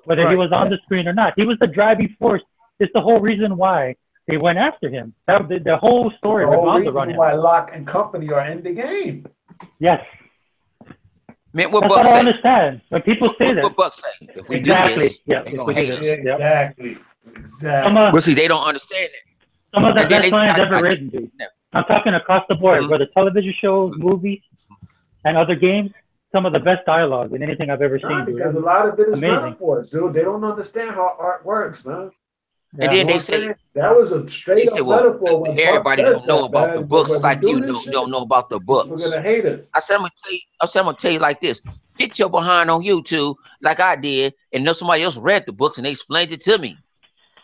whether he was on the screen or not. He was the driving force. It's the whole reason why they went after him. The whole story revolved around him.
Why Locke and company are in the game.
Yes.
Man, what
That's
Buck
what I
say?
understand. When people say that.
What Buck say? If we
Exactly.
do this,
Yeah.
they gonna hate us.
Exactly.
Well, see, they don't understand that.
Some of the
And then
best lines ever written, dude. I'm talking across the board, whether television shows, movies, and other games. Some of the best dialogue in anything I've ever seen.
Because a lot of it is
amazing.
metaphors, dude. They don't understand how art works, man.
And then they say
that was a straight up metaphor. When
everybody don't know about the books like you don't know about the books.
We're gonna hate it.
I said I'm gonna tell you like this. Get your behind on YouTube like I did, and know somebody else read the books and they explained it to me.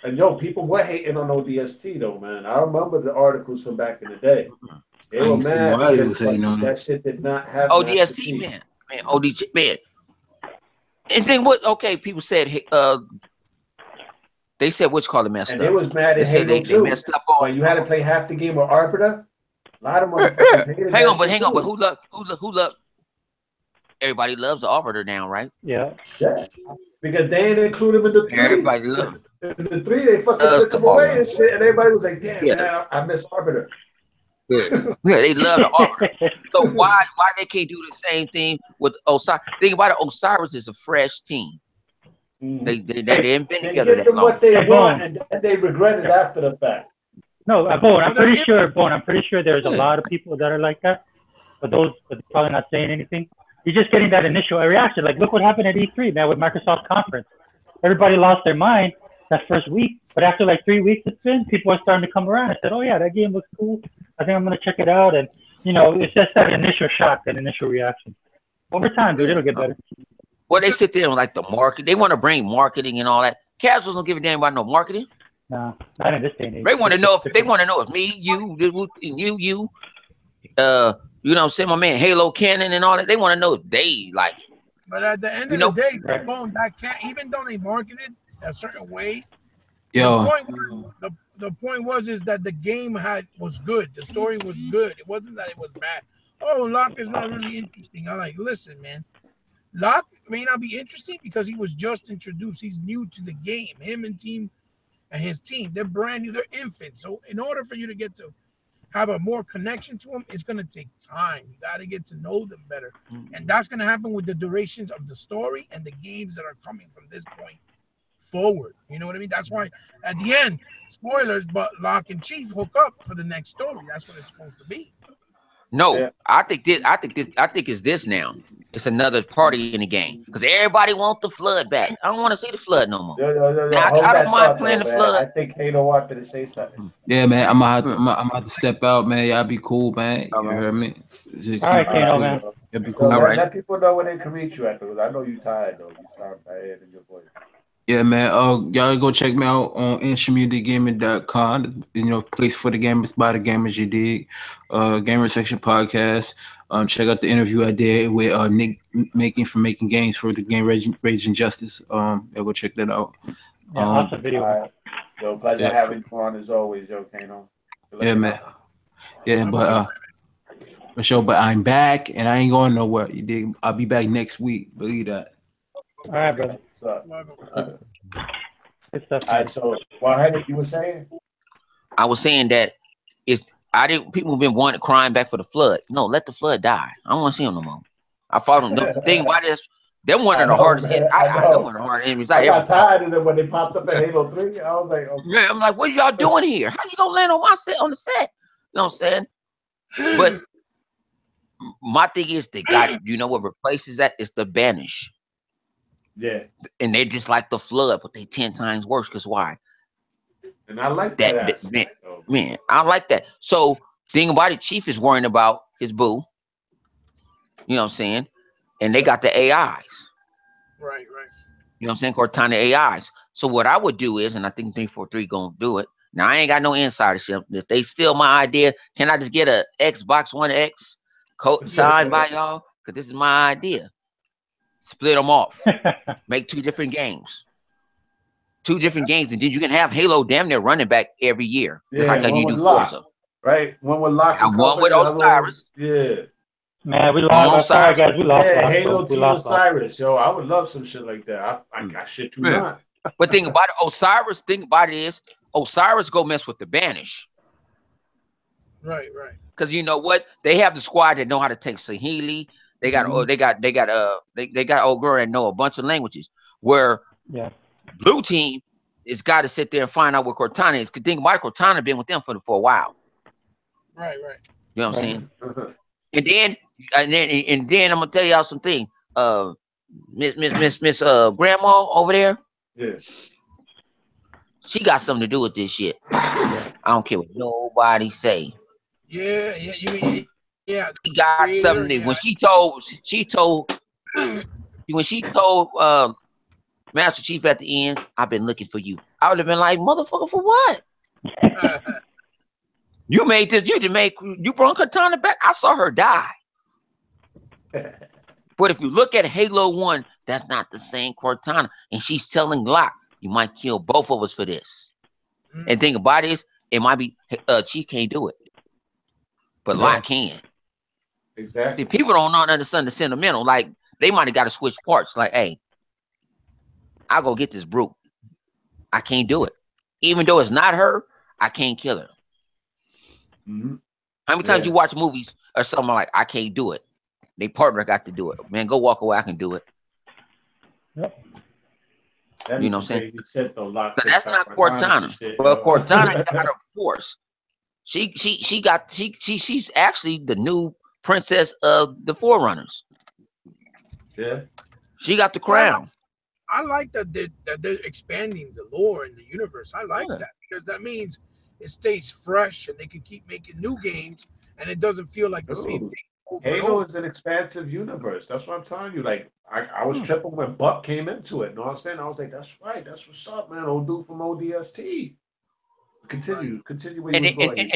And people were hating on ODST though, man. I remember the articles from back in the day. They were mad because that shit did not have
ODST, man, ODG, man. And then what? Okay, people said, they said what's called messed
and
up.
They was mad at
Halo
too.
They messed up on.
When you had to play half the game with Arbiter, a lot of motherfuckers hated
hang on, but who loved? Everybody loves the Arbiter now, right?
Yeah.
Because they didn't include him in the 3.
Everybody loves him.
In the 3, they fucking took him away and shit, and everybody was like, "Damn, man, I miss Arbiter."
Yeah, they love the Arbiter. So why they can't do the same thing with Osiris? Think about it. Osiris is a fresh team. They ain't been together that long.
What they want, and then they regret it after the fact.
No, Bone, I'm pretty sure there's a lot of people that are like that. But they're probably not saying anything. You're just getting that initial reaction. Like, look what happened at E3, man, with Microsoft's conference. Everybody lost their mind that first week. But after like 3 weeks people are starting to come around and said, oh, yeah, that game looks cool. I think I'm going to check it out. And, it's just that initial shock, that initial reaction. Over time, dude, it'll get better.
Well, they sit there and like the market. They want to bring marketing and all that. Casuals don't give a damn about no marketing.
No, not in this day and age.
They want to know if me, you, you know what I'm saying, my man Halo Cannon and all that. They want to know if they like it.
But at the end of the day, that can't, even though they marketed a certain way, the point was that the game was good. The story was good. It wasn't that it was bad. Oh, Locke is not really interesting. I'm like, listen, man. Locke may not be interesting because he was just introduced. He's new to the game. Him and his team, they're brand new. They're infants. So in order for you to get to have a more connection to them, it's going to take time. You got to get to know them better. And that's going to happen with the durations of the story and the games that are coming from this point forward. You know what I mean? That's why at the end, spoilers, but Locke and Chief hook up for the next story. That's what it's supposed to be.
No, I think it's this now. It's another party in the game because everybody wants the flood back. I don't want to see the flood no more. Now, I don't mind playing the flood.
I think Halo wanted to say something.
Yeah, man, I'm gonna have to step out, man. Y'all be cool, man. You heard me?
All right, Kano, man.
It'll be cool.
All right. Let people know where they can reach you at, because I know you're tired though. You sound tired in your voice.
Yeah, man. Y'all go check me out on instrumentgaming.com. Place for the gamers by the gamers you dig. Gamer Section Podcast. Check out the interview I did with Nick making games for the game Rage and Justice. Go check that out.
Awesome video.
All right. So pleasure having you on as always, Kano.
Yeah, man. Yeah, but for sure. But I'm back and I ain't going nowhere. You dig? I'll be back next week. Believe that.
All right, brother.
Good stuff. All right, so what you were saying?
I was saying that people have been crying back for the flood. No, let the flood die. I don't want to see them no more. I fought them. The thing about this, they're one of the hardest enemies. They're one of the hardest enemies I
got tired of them when they popped up in Halo 3. I was like, okay.
Yeah, I'm like, what are y'all doing here? How you gonna land on my set on the set? You know what I'm saying? But my thing is what replaces that is the banish.
Yeah.
And they're just like the flood, but they 10 times worse. Because why?
And I like that.
Man, I like that. So, thing about it, Chief is worrying about his boo. You know what I'm saying? And they got the AIs.
Right.
You know what I'm saying? Cortana AIs. So, what I would do is, and I think 343 going to do it. Now, I ain't got no insidership. If they steal my idea, can I just get a Xbox One X signed by y'all? Because this is my idea. Split them off. Make 2 different games. 2 different games, and then you can have Halo damn near running back every year, just like how you do Forza.
right? One with Lock
I
and
won
Company,
with
the other one,
Osiris.
yeah.
Man, we
One
lost. Sorry,
Osiris.
guys. We lost.
Yeah,
Lost,
Halo
bro. We
Team
lost.
Osiris, yo. I would love some shit like that. I shit you
Yeah.
not.
But think about it, Osiris. Think about it is Osiris go mess with the Banish.
Right, right.
Because you know what? They have the squad that know how to take Swahili. They got they got old girl that know a bunch of languages. Where
Yeah.
blue team is got to sit there and find out what Cortana is. Because think about it, Cortana been with them for a while.
Right, right.
You know what I'm
Right.
saying? And then I'm gonna tell y'all something. Miss Grandma over there,
Yeah.
she got something to do with this shit. I don't care what nobody say.
Yeah, yeah. You mean yeah?
She got
Creator,
something that
yeah.
when she told Master Chief at the end, I've been looking for you. I would have been like, motherfucker, for what? You made this, you brought Katana back. I saw her die. But if you look at Halo 1, that's not the same Cortana. And she's telling Locke, you might kill both of us for this. And think about it is, it might be Chief can't do it. But Locke can.
Exactly.
See, people don't understand the sentimental. Like, they might have got to switch parts. Like, hey, I'll go get this brute. I can't do it. Even though it's not her, I can't kill her.
Mm-hmm.
How many times you watch movies or something like, I can't do it? They partner got to do it. Man, go walk away. I can do it.
Yep.
That
You
is
know what I'm
some
saying?
crazy shit though. Lock
So that's not Cortana. Well, Cortana got her force. She's actually the new princess of the Forerunners.
Yeah.
She got the crown.
I like that they're expanding the lore in the universe. I like
Yeah.
that because that means it stays fresh and they can keep making new games and it doesn't feel like the same
Dude,
thing over and
Halo
over.
is an expansive universe. That's what I'm telling you. Like, I was tripping when Buck came into it. You know what I'm saying? I was like, that's right. That's what's up, man. Old dude from ODST. Continue where
And
you was going.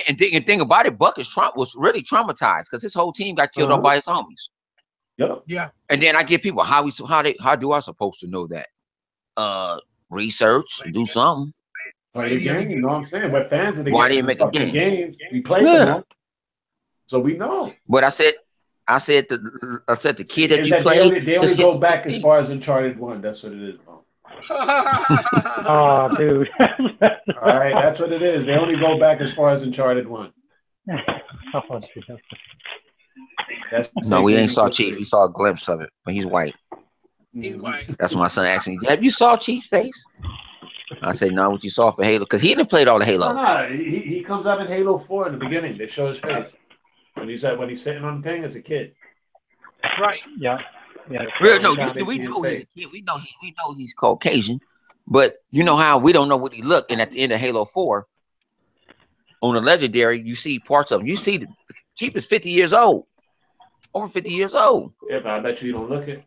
and think about it, Buck was really traumatized because his whole team got killed off by his homies.
Yep.
Yeah.
And then I get people how do I supposed to know that? Research, do something.
Play the game, you know what I'm saying? We're fans of the
Why didn't
the
make a
fucking
game?
games. We played them all. So we know.
But I said the kid that
Is
you
that
played.
they only go back as far as Uncharted 1. That's what it is, bro.
Oh, dude.
All right, that's what it is. They only go back as far as Uncharted 1.
Oh, dude.
That's
No, we ain't saw Chief. We saw a glimpse of it, but he's white.
He's white.
That's when my son asked me, "Have you saw Chief's face?" I said, "No, what you saw for Halo?" Because he didn't play all the Halos.
No. He comes out in Halo 4 in the beginning. They show his face when he's sitting on the thing as a kid.
Right.
Yeah. Yeah.
No, we
see his
know he's a
face.
kid. We know he's Caucasian, but you know how we don't know what he looked. And at the end of Halo 4, on the Legendary, you see parts of him. You see the Chief is 50 years old, over 50 years old.
Yeah, but I bet you don't look it.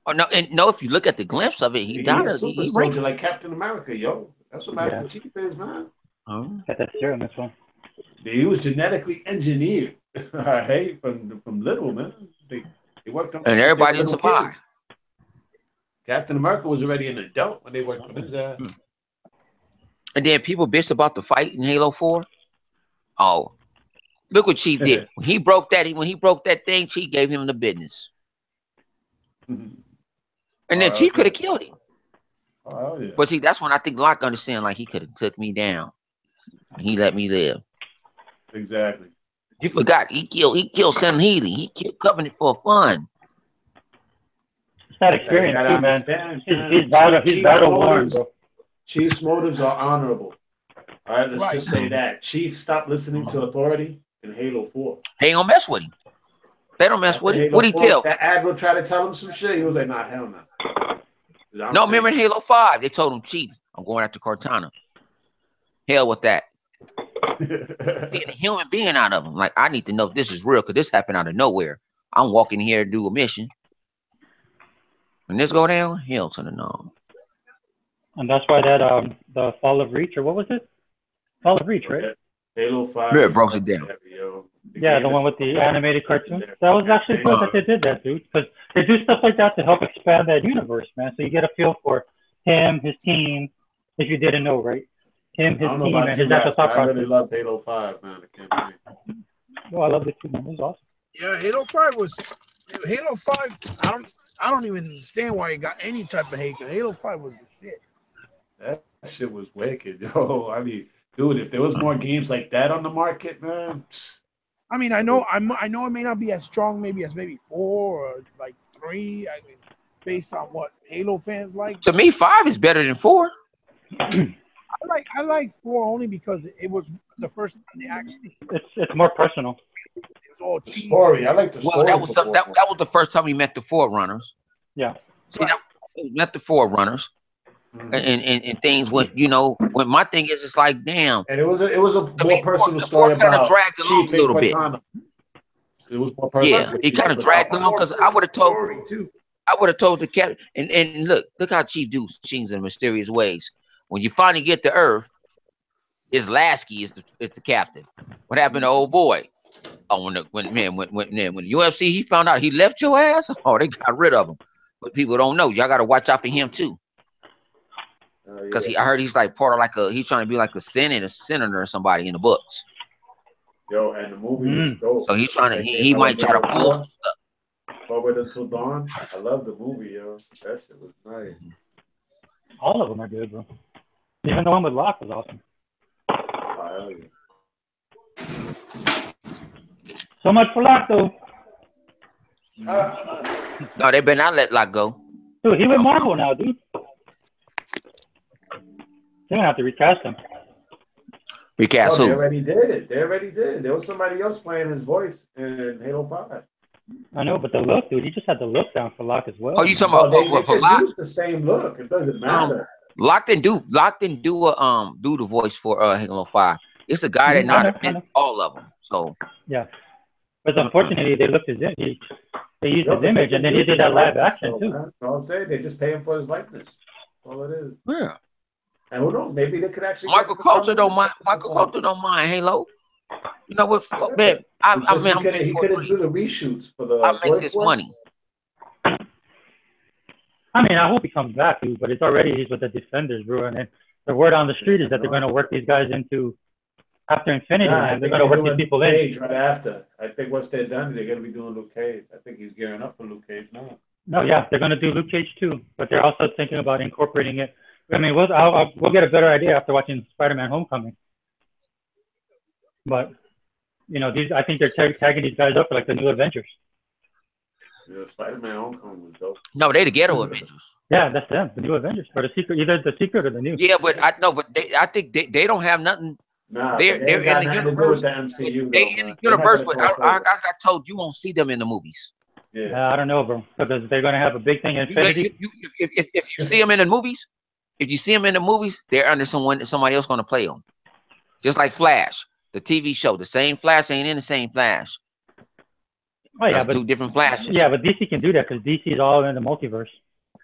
Oh no, and no, if you look at the glimpse of it, he died.
A super soldier like Captain America, yo. That's what Master Chief is, man.
That's true in this one.
He was genetically engineered, hey, from little, man. They worked on,
and everybody didn't survive.
Captain America was already an adult when they worked on his ass.
And then people bitched about the fight in Halo 4. Oh, look what Chief did. When he broke that thing, Chief gave him the business. And then Chief could have killed him.
Oh, yeah.
But see, that's when I think Locke understand, like, he could have took me down. He let me live.
Exactly.
You forgot he killed Sam Healy. He killed Covenant for fun.
It's that experience too, man. He's battle worn, bro.
Chief's motives are honorable. All right, let's just say that. Chief stopped listening to authority in Halo 4.
They ain't gonna mess with him. They don't mess with him. What he kill?
That Admiral tried to tell him some shit. He was like, nah, hell no.
No, remember in Halo 5, they told him, Chief, I'm going after Cortana. Hell with that. Getting a human being out of him. Like, I need to know if this is real because this happened out of nowhere. I'm walking here to do a mission. And this go down, hell to the no.
And that's why that the Fall of Reach, or what was it? Fall of Reach, right?
Halo 5.
Yeah, it broke it down.
Yeah, the one with the animated cartoon. That was actually good that they did that, dude. Because they do stuff like that to help expand that universe, man. So you get a feel for him, his team, if you didn't know, right? him,
I
his
don't know
team,
about
and
you
his actual
guys, but
thought
I really
process.
loved Halo 5, man. The campaign.
Oh, I love it too, man. It was awesome.
Yeah, Halo 5. I don't even understand why it got any type of hate. 'Cause Halo 5 was the shit.
That shit was wicked, yo. I mean, dude, if there was more games like that on the market, man.
I mean, I know it may not be as strong, maybe as maybe 4 or like 3. I mean, based on what Halo fans like.
To me, 5 is better than 4.
I like 4 only because it was the first time they actually
It's more personal.
it was all
The
cheesy.
story, I like the
Well, that
story
was
before.
that was the first time we met the Forerunners.
Yeah.
See, that we met the Forerunners,
Mhm.
and things went. You know, when my thing is, it's like, damn.
And it was a
To
more
me,
personal
the 4
story
kind of
about
dragged along
Chief
a little bit.
Cortana. It was more
Yeah,
personal.
it kind of dragged along because I would have told. I would have told the captain, and look how Chief do things in mysterious ways. When you finally get to Earth, it's Lasky is the captain. What happened to old boy? Oh, when UFC he found out he left your ass. Oh, they got rid of him. But people don't know. Y'all got to watch out for him too, because
Yeah.
I heard he's like part of he's trying to be like a senator or somebody in the books.
Yo, and the movie was dope.
So he's trying to
That
he,
came
he
out
might
in
try to pull some
04,
stuff.
Forward Until Dawn. I love the movie, yo. That shit was nice.
All of them are good, bro. Even the one with Locke was awesome.
Oh, hell yeah.
So much for Locke, though.
No, they better not let Locke go.
Dude, he with Marvel now, dude. They're gonna have to recast him.
Recast
They
who?
already did it. There was somebody else playing his voice in Halo 5.
I know, but the look, dude, he just had the look down for Locke as well.
Oh, you talking
Oh,
about
they
for
could
Locke?
use the same look. It doesn't matter.
Locke didn't do do the voice for Halo 5. It's a guy that
I
not
know.
all of them. So
yeah, but unfortunately, they looked his they used
Yo,
his
but they
image,
could
and then he
use
did
his
that live
likeness,
action
though,
too.
man. You know what I'm saying? They just pay him for his likeness. That's all it is.
yeah,
And who knows? Maybe they could actually.
Michael Coulter don't mind. Michael Coulter don't mind Halo. You know what, fuck, man? I
Because
mean, I'm good
he
for
couldn't do the reshoots for the
I make
voice
this
work.
money.
I mean, I hope he comes back, dude. But he's with the Defenders, bro. And then the word on the street is that they're going to work these guys into after Infinity.
I
They're
think
going to
they're
work these
doing
people
Luke
in.
Cage right after. I think once they're done, they're going to be doing Luke Cage. I think he's gearing up for Luke Cage now.
No, yeah, they're going to do Luke Cage too, but they're also thinking about incorporating it. I mean, we'll get a better idea after watching Spider-Man: Homecoming. But I think they're tagging these guys up for like the new Avengers.
Yeah, Spider-Man: Homecoming was dope.
No, they the Ghetto Avengers.
Yeah, that's them, the new Avengers, or either the secret or the new.
Yeah, but I think they don't have nothing.
Nah,
They're
but they ain't got
in the
nothing to do with
universe.
the MCU,
They
though,
in
man.
the
They're not
universe,
gonna
but
cross
I
over.
got told you won't see them in the movies.
Yeah.
I don't know, bro, because they're going to have a big thing in Infinity.
If you see them in the movies, they're under somebody else going to play them. Just like Flash, the TV show, the same Flash ain't in the same Flash.
Oh yeah,
That's
but
two different Flashes.
Yeah, but DC can do that because DC is all in the multiverse,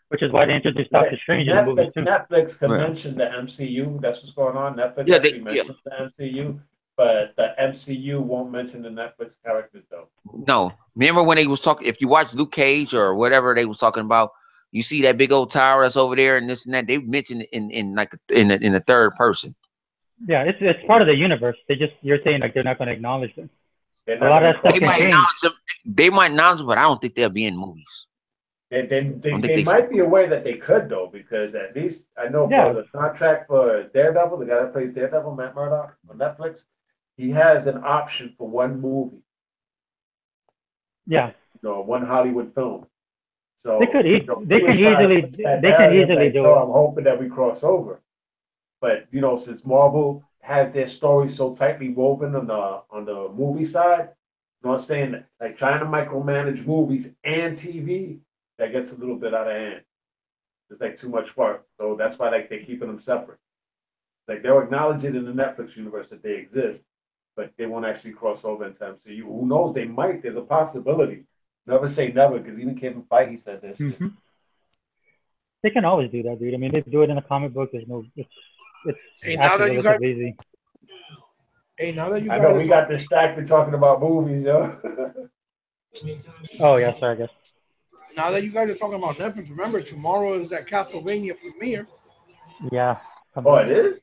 which is why they introduced Doctor Strange in the movie too.
Netflix can mention the MCU. That's what's going on. Netflix actually mentions the MCU, but the MCU won't mention the Netflix characters though.
No, remember when they was talking? If you watch Luke Cage or whatever they was talking about, you see that big old tower that's over there and this and that. They mentioned it in the third person.
Yeah, it's part of the universe. You're saying like they're not going to acknowledge them.
A lot of that
stuff can change.
They might acknowledge them, but I don't think they'll be in movies.
They might be aware that they could though, because at least I know for the contract for Daredevil, the guy that plays Daredevil, Matt Murdock on Netflix, he has an option for one movie.
Yeah.
One Hollywood film. So
they can easily do it.
I'm hoping that we cross over. But since Marvel has their story so tightly woven on the movie side, you know what I'm saying? Like trying to micromanage movies and TV, that gets a little bit out of hand. It's like too much work. So that's why they're keeping them separate. Like they'll acknowledge it in the Netflix universe that they exist, but they won't actually cross over into MCU. Who knows? They might. There's a possibility. Never say never, because even Kevin Feige said this.
Mm-hmm. They can always do that, dude. I mean, they do it in a comic book. It's actually relatively easy.
Hey, now that you guys,
I know we got distracted talking about movies, yo.
Oh yeah, sorry, I guess.
Now that you guys are talking about Netflix, remember tomorrow is that Castlevania premiere.
Yeah.
Oh, it is?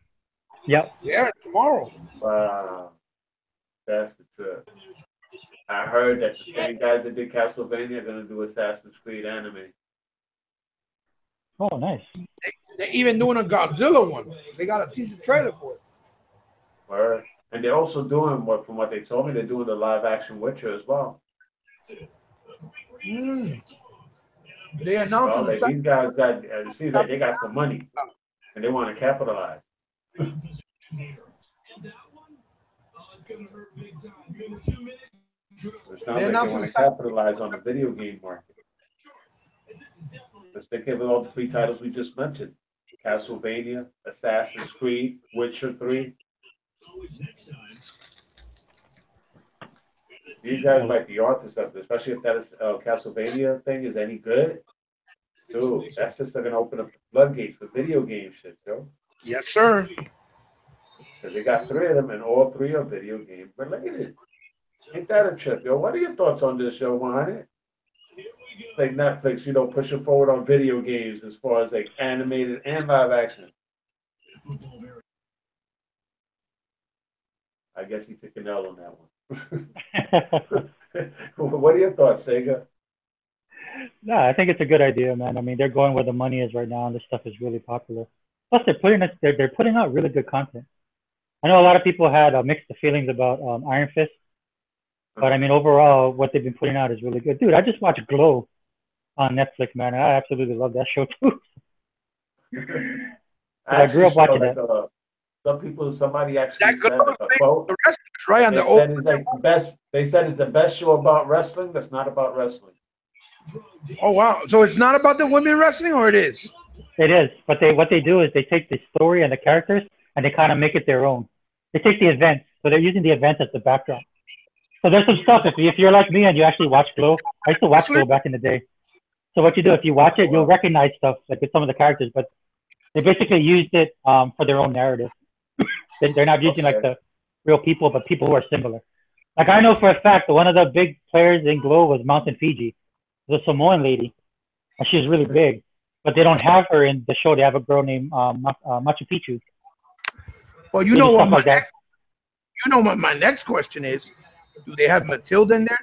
Yep.
Yeah, tomorrow.
Wow, that's the trip. I heard that the same guys that did Castlevania are gonna do Assassin's Creed anime.
Oh, nice.
They're even doing a Godzilla one. They got a teaser trailer for it.
Word. And they're also doing what, from what they told me, they're doing the live action Witcher as well.
Mm. They announced
Well,
on the
like
site.
these guys got, it seems like they got some money and they want to capitalize. It
They
sounds like they
announced on
want
the
to
site.
capitalize on the video game market. Let's think of all the three titles we just mentioned: Castlevania, Assassin's Creed, Witcher 3. These guys might be onto something, especially if that is, Castlevania thing is any good. Dude, that's just going to open up the floodgates for video game shit, yo.
Yes, sir.
Because they got three of them, and all three are video game related. Ain't that a trip, yo? What are your thoughts on this show, Juan? Like Netflix, pushing forward on video games as far as like animated and live action. I guess he took an L on that one. What are your thoughts, Sega?
No, I think it's a good idea, man. I mean, they're going where the money is right now, and this stuff is really popular. Plus, they're putting out really good content. I know a lot of people had mixed feelings about Iron Fist, but I mean, overall, what they've been putting out is really good. Dude, I just watched Glow on Netflix, man. And I absolutely love that show too. I grew up watching that.
Somebody actually
That
said like a quote.
the wrestlers, right? On
They
the old.
said it's like the best. They said it's the best show about wrestling. That's not about wrestling.
Oh wow! So it's not about the women wrestling, or it is?
It is, but what they do is they take the story and the characters and they kind of make it their own. They take the events, so they're using the events as the backdrop. So there's some stuff. If you're like me and you actually watch Glow, I used to watch Glow back in the day. So what you do, if you watch it, you'll recognize stuff like with some of the characters, but they basically used it for their own narrative. They're not using like the real people, but people who are similar. Like I know for a fact that one of the big players in Glow was Mountain Fiji, the Samoan lady, and she was really big. But they don't have her in the show. They have a girl named Machu Picchu.
Well,
They do stuff like that.
what my next question is: do they have Matilda in there?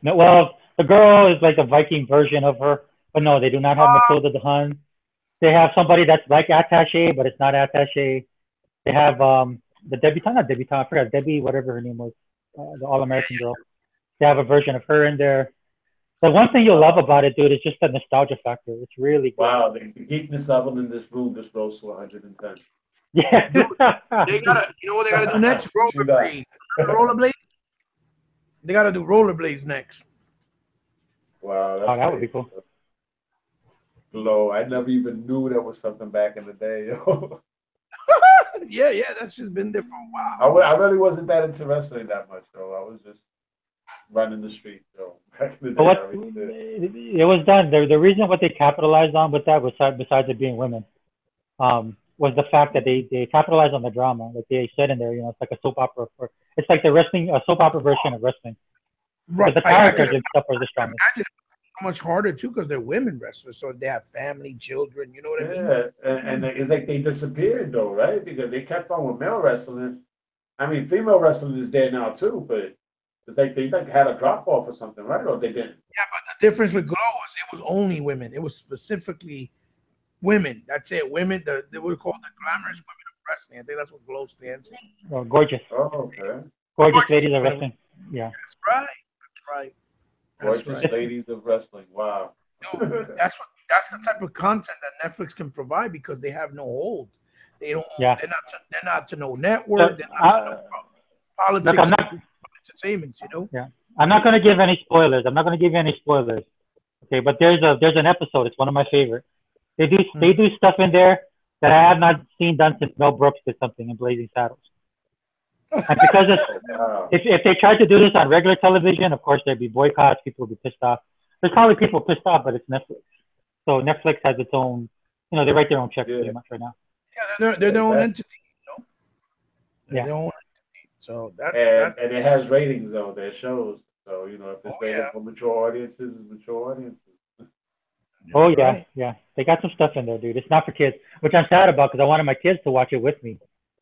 No, well, the girl is like a Viking version of her, but no, they do not have Matilda the Hun. They have somebody that's like Attaché, but it's not Attaché. They have the debutante, not debutante, I forgot Debbie, whatever her name was, the All American girl. They have a version of her in there. The one thing you'll love about it, dude, is just the nostalgia factor. It's really good.
Wow, the geekness level in this room just rose to 110.
Yeah.
Dude, they gotta, you know what they gotta do next? Rollerblades. Rollerblades. They gotta do rollerblades next.
Wow,
Oh, that would be cool.
Glow. I never even knew that was something back in the day, yo.
Yeah, that's just been there for a while.
I really wasn't that into wrestling that much, though. I was just running the street, so back in the day.
But what it was done, the reason what they capitalized on with that was besides it being women, was the fact that they capitalized on the drama. Like they said in there, it's like a soap opera. It's like the wrestling, a soap opera version of wrestling.
Right.
But the characters and stuff are the strongest.
Imagine how much harder too, because they're women wrestlers, so they have family, children. You know what I mean?
Yeah, and it's like they disappeared, though, right? Because they kept on with male wrestling. I mean, female wrestling is there now too, but it's like they had a drop off or something, right? Or they didn't.
Yeah, but the difference with Glow was it was only women. It was specifically women. That's it. Women. They would call the glamorous women of wrestling. I think that's what Glow stands for.
Oh, gorgeous.
Oh, okay.
Gorgeous ladies of wrestling. Yeah.
That's right. That's right. That's
Gorgeous
right.
ladies of wrestling. Wow.
Dude, that's the type of content that Netflix can provide because they have no hold. They don't.
Yeah.
They're not to no network. They're not to no politics.
Look, I'm not.
Entertainment,
Yeah. I'm not gonna give any spoilers. Okay, but there's an episode. It's one of my favorites. They do stuff in there that I have not seen done since Mel Brooks did something in Blazing Saddles. And because if they tried to do this on regular television, of course there'd be boycotts. People would be pissed off. There's probably people pissed off, but it's Netflix. So Netflix has its own. They write their own checks pretty much right now.
Yeah, they're their own entity.
Yeah.
Their own entity. So
and it has ratings though. Their shows. So if it's rated for mature audiences, it's mature audiences.
Oh yeah, yeah. They got some stuff in there, dude. It's not for kids, which I'm sad about because I wanted my kids to watch it with me.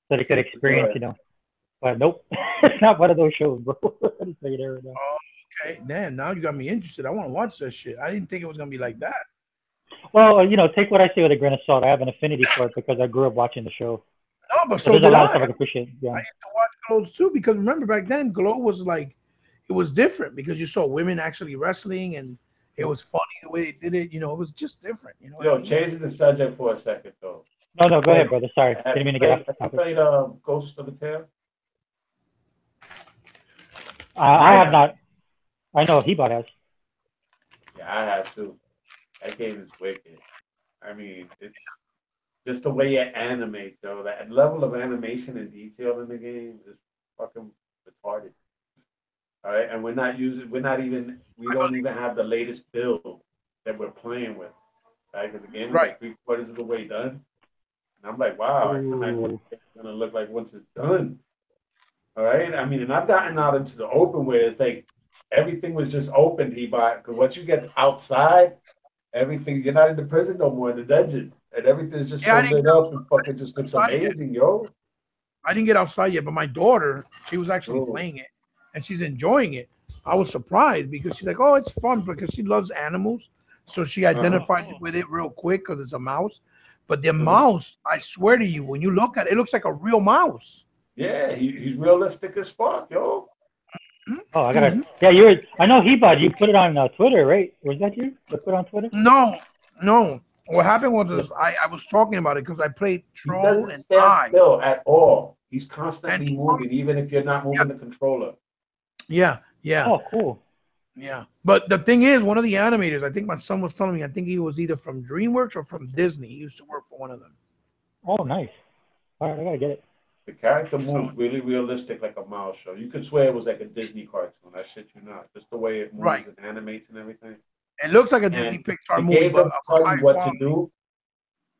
so they could experience, But nope, it's not one of those shows, bro. I just tell you that right now.
Oh, okay. Damn, now you got me interested. I want to watch that shit. I didn't think it was gonna be like that.
Well, take what I say with a grain of salt. I have an affinity for it because I grew up watching the show.
No, but
So
so
there's a
did
lot of
I.
stuff I can appreciate.
I
Yeah.
used to watch Glow too because remember back then Glow was like it was different because you saw women actually wrestling and it was funny the way they did it. It was just different. You know what I
Yo,
mean?
changing the subject for a second though.
No, no, go ahead, brother. Sorry,
Have
didn't
you
mean to get off
played,
the
have you
topic.
played Ghost of the Tail?
I
I
have
have.
not. I know Hebot has.
Yeah, I have too. That game is wicked. I mean, it's just the way it animates, though. That level of animation and detail in the game is fucking retarded. All right, and we don't even have the latest build that we're playing with. Right, because the game is
Right.
like three-quarters of the way done, and I'm like, wow, I can imagine what
Ooh.
it's gonna look like once it's done. All right, I mean, and I've gotten out into the open where it's like everything was just open, because once you get outside, everything you're not in the prison no more in the dungeon, and everything's just
Yeah,
so lit up and fucking just looks
outside yet.
amazing, yo.
I didn't get outside yet, but my daughter, she was actually
Oh,
playing it and she's enjoying it. I was surprised because she's like, "Oh, it's fun," because she loves animals, so she
uh-huh,
identified with it real quick because it's a mouse. But the
uh-huh.
mouse, I swear to you, when you look at it, it looks like a real mouse.
Yeah, he's realistic as fuck, yo.
Oh, I gotta.
Mm-hmm.
Yeah, you were. I know Hebot. You put it on Twitter, right? Was that you? You put it on Twitter?
No, no. What happened was
Yeah.
is I was talking about it because I played
He
Troll
doesn't
and
stand
I,
still at all. He's
and
constantly moving, even if you're not
yeah,
moving the controller.
yeah, yeah,
Oh, cool.
yeah. But the thing is, one of the animators, I think my son was telling me, I think he was either from DreamWorks or from Disney. He used to work for one of them.
Oh, nice. All right, I gotta get it.
The character
So
moves really realistic like a mouse show. You could swear it was like a Disney cartoon. I shit you not. Just the way it
right,
moves and animates and everything.
it looks like a Disney
And
Pixar
the
movie,
game
but of
doesn't
a
tell you
high
what to
quality.
do,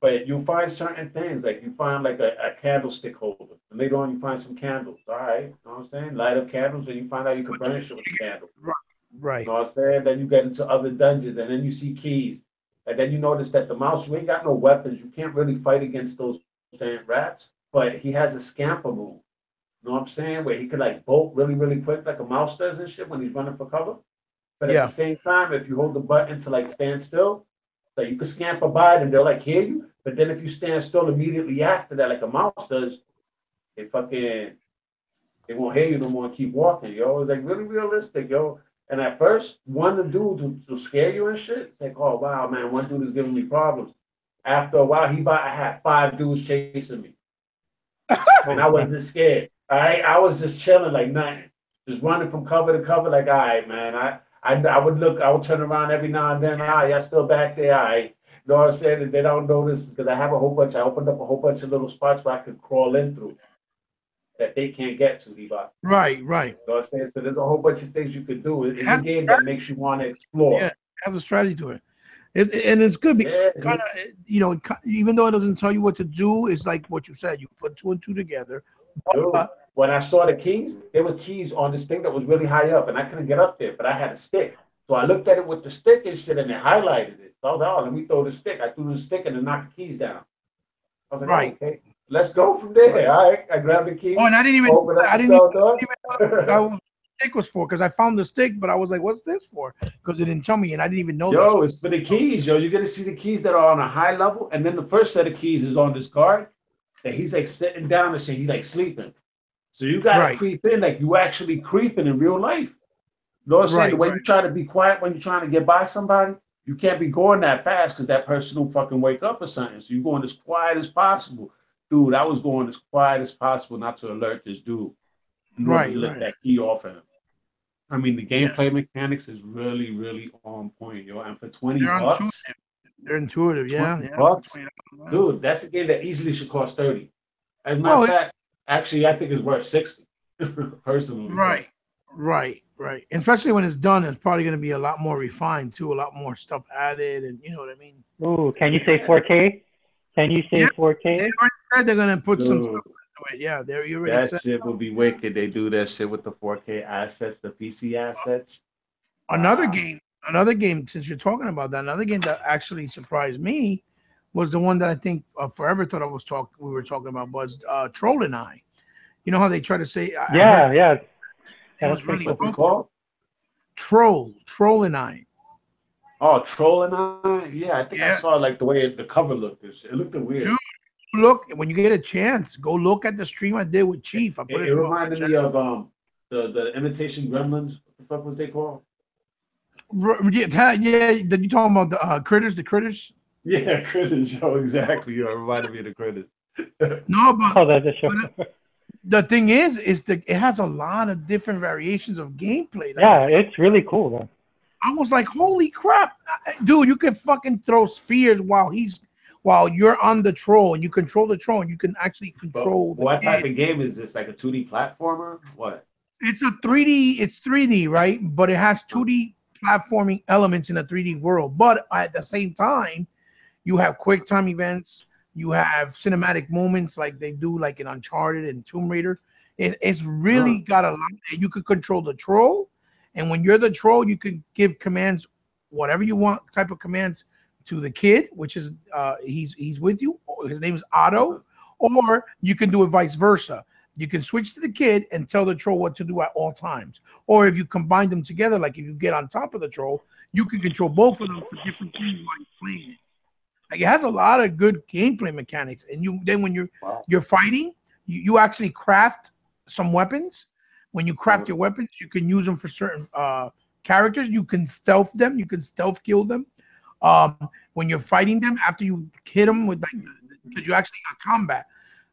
but you find certain things. Like you find like a candlestick holder. And later on you find some candles. All right. You know what I'm saying? Light up candles and you find out you can
But
burn shit with the candle.
right, right,
You know what I'm saying? Then you get into other dungeons and then you see keys. And then you notice that the mouse, you ain't got no weapons. You can't really fight against those giant rats. But he has a scamper move. You know what I'm saying? Where he could like bolt really, really quick like a mouse does and shit when he's running for cover. But at the
yeah,
same time, if you hold the button to like stand still, so you can scamper by and they'll like hear you. But then if you stand still immediately after that, like a mouse does, they fucking they won't hear you no more and keep walking, yo. It's like really realistic, yo. And at first, one of the dudes will scare you and shit. It's like, oh wow, man, one dude is giving me problems. After a while, I had 5 dudes chasing me, and I
Oh, damn.
wasn't scared. All right, I was just chilling like nothing, just running from cover to cover. Like, all right, man. I would turn around every now and then. All right, y'all still back there? All right. You know what I'm saying? And they don't notice because I have a whole bunch. I opened up a whole bunch of little spots where I could crawl in through that they can't get to, Levi.
right, right.
You know what I'm saying? So there's a whole bunch of things you could do.
It
It's a
has,
game that makes you want to explore.
yeah, it has a strategy to it. And it's good because
Yeah,
kind of even though it doesn't tell you what to do, it's like what you said. You put two and two together.
dude.
But
When I saw the keys, there were keys on this thing that was really high up, and I couldn't get up there, but I had a stick. So I looked at it with the stick and shit, and it highlighted it. So I was like, oh, let me throw the stick. I threw the stick and then knocked the keys down. I was like, oh,
right.
okay, let's go from there. All right, I grabbed the
Oh,
keys,
and I didn't even
opened up
I
the
didn't even,
cell door.
even know what that was, stick was for because I found the stick, but I was like, "What's this for?" Because it didn't tell me, and I didn't even know that's
Yo,
what.
it's for the keys, yo. You're gonna see the keys that are on a high level, and then the first set of keys is on this guard that he's like sitting down and shit. He's like sleeping. So you gotta
Right,
creep in like you actually creeping in real life. You know what I'm saying? The
right,
way
right,
you try to be quiet when you're trying to get by somebody, you can't be going that fast because that person will fucking wake up or something. So you're going as quiet as possible. Dude, I was going as quiet as possible not to alert this dude in order to
right,
lift
right.
that key off of him. I mean, the
Yeah,
gameplay mechanics is really, really on point, yo. And for 20
they're intuitive.
bucks,
They're intuitive. Yeah,
20
yeah. For
bucks,
$20.
dude, that's a game that easily should cost 30. As a matter
Well,
of fact, actually, I think it's worth 60, personally, but
right, right, right. Especially when it's done, it's probably going to be a lot more refined too. A lot more stuff added, and you know what I mean.
Ooh,
It's
can
gonna
you
be.
say
yeah,
4K? Can you
Yeah,
say
they
4K?
already said they're going to put some
dude.
stuff into it. Yeah, they you already
That
said.
shit would be wicked. They do that shit with the 4K assets, the PC assets.
Another
Wow.
game, another game. Since you're talking about that, another game that actually surprised me was the one that I think forever thought we were talking about was Troll and I. You know how they try to say I heard
Yeah, yeah,
it
yeah.
was
That's pretty
really
cool.
What's it
broken.
called?
Troll and I.
Oh, Troll and I. Yeah, I think I
Yeah,
saw like the way the cover looked. It looked weird.
dude, look when you get a chance, go look at the stream I did with Chief. I put
It
it on my
reminded me
channel.
of the imitation gremlins. What the fuck was they called?
Yeah, you talking about the critters? The critters?
Yeah, critters. Yo, exactly. Yo, it reminded me of the critters.
No, but
Oh, that's a show.
the thing is that it has a lot of different variations of gameplay. Like
Yeah, it's really cool, man.
I was like, holy crap, dude! You can fucking throw spears while you're on the troll, and you control the troll, and you can actually
But
control the
what type
kid.
of game is this? Like a 2D platformer? What?
It's a 3D. It's 3D, right? But it has
Huh.
2D platforming elements in a 3D world. But at the same time, you have quick time events. You have cinematic moments like they do, like in Uncharted and Tomb Raider. It's really
Huh.
got a lot. You could control the troll, and when you're the troll, you can give commands, whatever you want type of commands to the kid, which is he's with you. His name is Otto,
Uh-huh.
or you can do it vice versa. You can switch to the kid and tell the troll what to do at all times. Or if you combine them together, like if you get on top of the troll, you can control both of them for different things while you're playing it. Like it has a lot of good gameplay mechanics, and you then when
Wow.
you're fighting, you actually craft some weapons. When you craft
Uh-huh.
your weapons, you can use them for certain characters. You can stealth them. You can stealth kill them. When you're fighting them, after you hit them with like, because you actually got combat,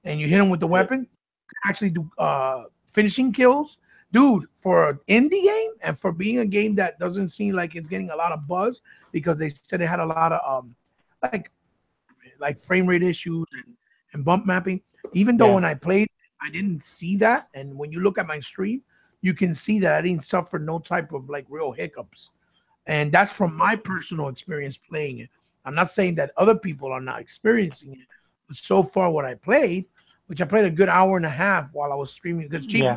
and you hit them with the
Yeah.
weapon, you can actually do finishing kills. Dude, for an indie game and for being a game that doesn't seem like it's getting a lot of buzz because they said it had a lot of like frame rate issues and bump mapping. Even though
Yeah,
when I played, I didn't see that. And when you look at my stream, you can see that I didn't suffer no type of like real hiccups. And that's from my personal experience playing it. I'm not saying that other people are not experiencing it, but so far what I played, which I played a good hour and a half while I was streaming because Chief,
yeah.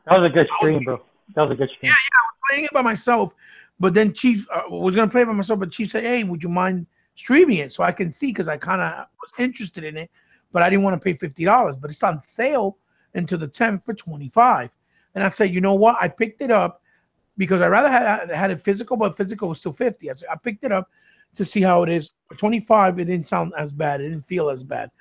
That was a good
I was
stream, bro. That was a good
yeah,
stream.
playing it by myself. But then Chief was gonna play it by myself, but Chief said, "Hey, would you mind streaming it so I can see?" Because I kind of was interested in it, but I didn't want to pay $50. But it's on sale until the 10th for 25. And I said, you know what? I picked it up because I rather had it physical, but physical was still 50. I said I picked it up to see how it is. For 25, it didn't sound as bad. It didn't feel as bad.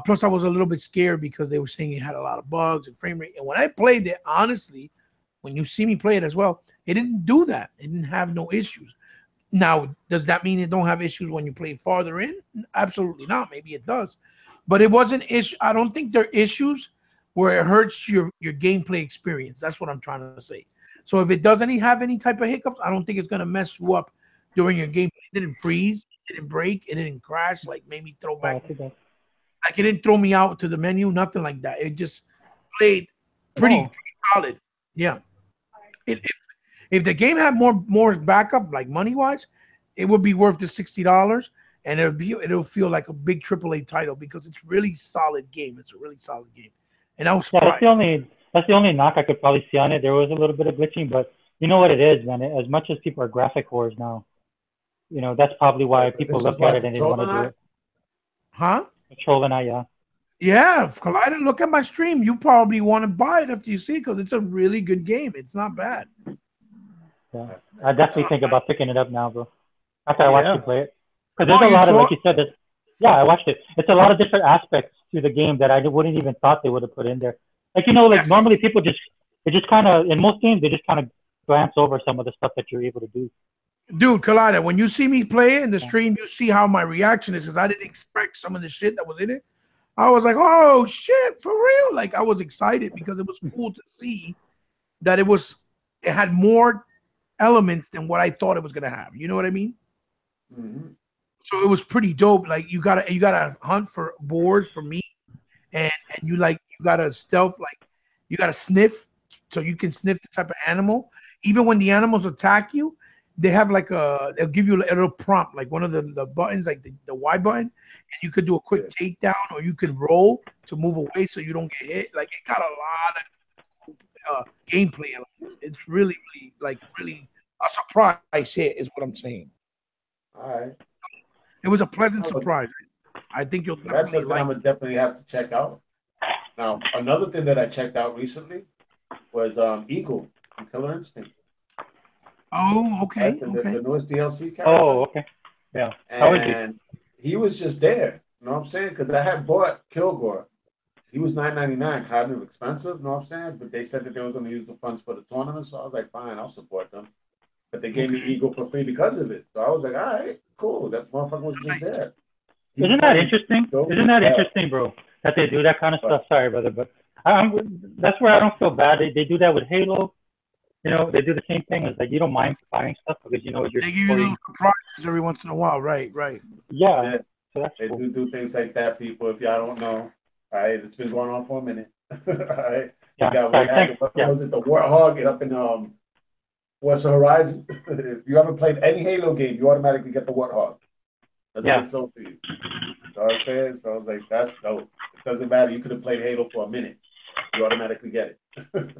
Plus, I was a little bit scared because they were saying it had a lot of bugs and frame rate. And when I played it, honestly, when you see me play it as well, it didn't do that. It didn't have no issues. Now, does that mean it don't have issues when you play farther in? Absolutely not. Maybe it does, but it wasn't issue. I don't think there are issues where it hurts your gameplay experience. That's what I'm trying to say. So if it doesn't have any type of hiccups, I don't think it's gonna mess you up during your gameplay. It didn't freeze, it didn't break, it didn't crash, like made me throw back.
Too bad.
Like it didn't throw me out to the menu, nothing like that. It just played pretty
Oh,
solid. Yeah. If the game had more backup, like money wise, it would be worth the $60, and it'll feel like a big AAA title because it's really solid game. It's a really solid game, and I was
yeah.
surprised.
That's the only knock I could probably see on it. There was a little bit of glitching, but you know what it is, man. As much as people are graphic whores now, that's probably why people
This is
look at
what
it and didn't
Control
want to
and
do
I?
it.
Huh?
Trolling out, yeah.
Yeah, Collider, look at my stream. You probably want to buy it after you see it because it's a really good game. It's not bad.
Yeah,
I
I
guess
definitely
so.
think about picking it up now, bro. After I watched you
Yeah.
play it, because
Oh,
there's a
you
lot of,
saw
like
it?
you said, yeah, I watched it. It's a lot of different aspects to the game that I wouldn't even thought they would have put in there. Like like
Yes.
normally people they just kind of in most games they just kind of glance over some of the stuff that you're able to do.
Dude, Collider, when you see me play it in the
Yeah,
stream, you see how my reaction is because I didn't expect some of the shit that was in it. I was like, oh shit, for real. Like I was excited because it was cool to see that it had more elements than what I thought it was gonna have. You know what I mean?
Mhm.
So it was pretty dope. Like you gotta hunt for boars for meat, and you gotta stealth, like you gotta sniff so you can sniff the type of animal. Even when the animals attack you, they have like they'll give you a little prompt, like one of the buttons, like the Y button, and you could do a quick
Yeah.
takedown or you can roll to move away so you don't get hit. Like it got a lot of gameplay elements. It's really like really a surprise hit is what I'm saying.
All right.
And It was a pleasant surprise. I think you'll
That's
definitely
something
like
I'm gonna definitely have to check out. Now, another thing that I checked out recently was Eagle from Killer Instinct.
Oh, okay,
Right? The,
okay.
the newest DLC character.
Oh, okay. Yeah. How is he?
And he was just there. You know what I'm saying? Because I had bought Kilgore. He was $9.99, kind of expensive, you know what I'm saying? But they said that they were going to use the funds for the tournament, so I was like, fine, I'll support them. But they gave me
Okay.
Eagle for free because of it. So I was like, all right, cool. That motherfucker was just there. He
Isn't that
plays
interesting?
dope
Isn't that
as hell.
interesting, bro? That they do that kind of
But
stuff. Sorry, brother, but that's where I don't feel bad. They do that with Halo. You know, they do the same thing. It's like you don't mind buying stuff because you know you're
They give you
supporting.
little surprises every once in a while, right? Right.
Yeah.
yeah,
So that's
they
cool.
do things like that, people. If y'all don't know, all right, it's been going on for a minute. All right, we
Yeah.
got we
Sorry.
had
Thanks.
what
Yeah.
was it, the Warthog it up in Forza Horizon. If you haven't played any Halo game, you automatically get the Warthog. That's what
Yeah.
it's sold to you. You know what I'm saying? So I was like, that's dope. It doesn't matter. You could have played Halo for a minute. You automatically get it.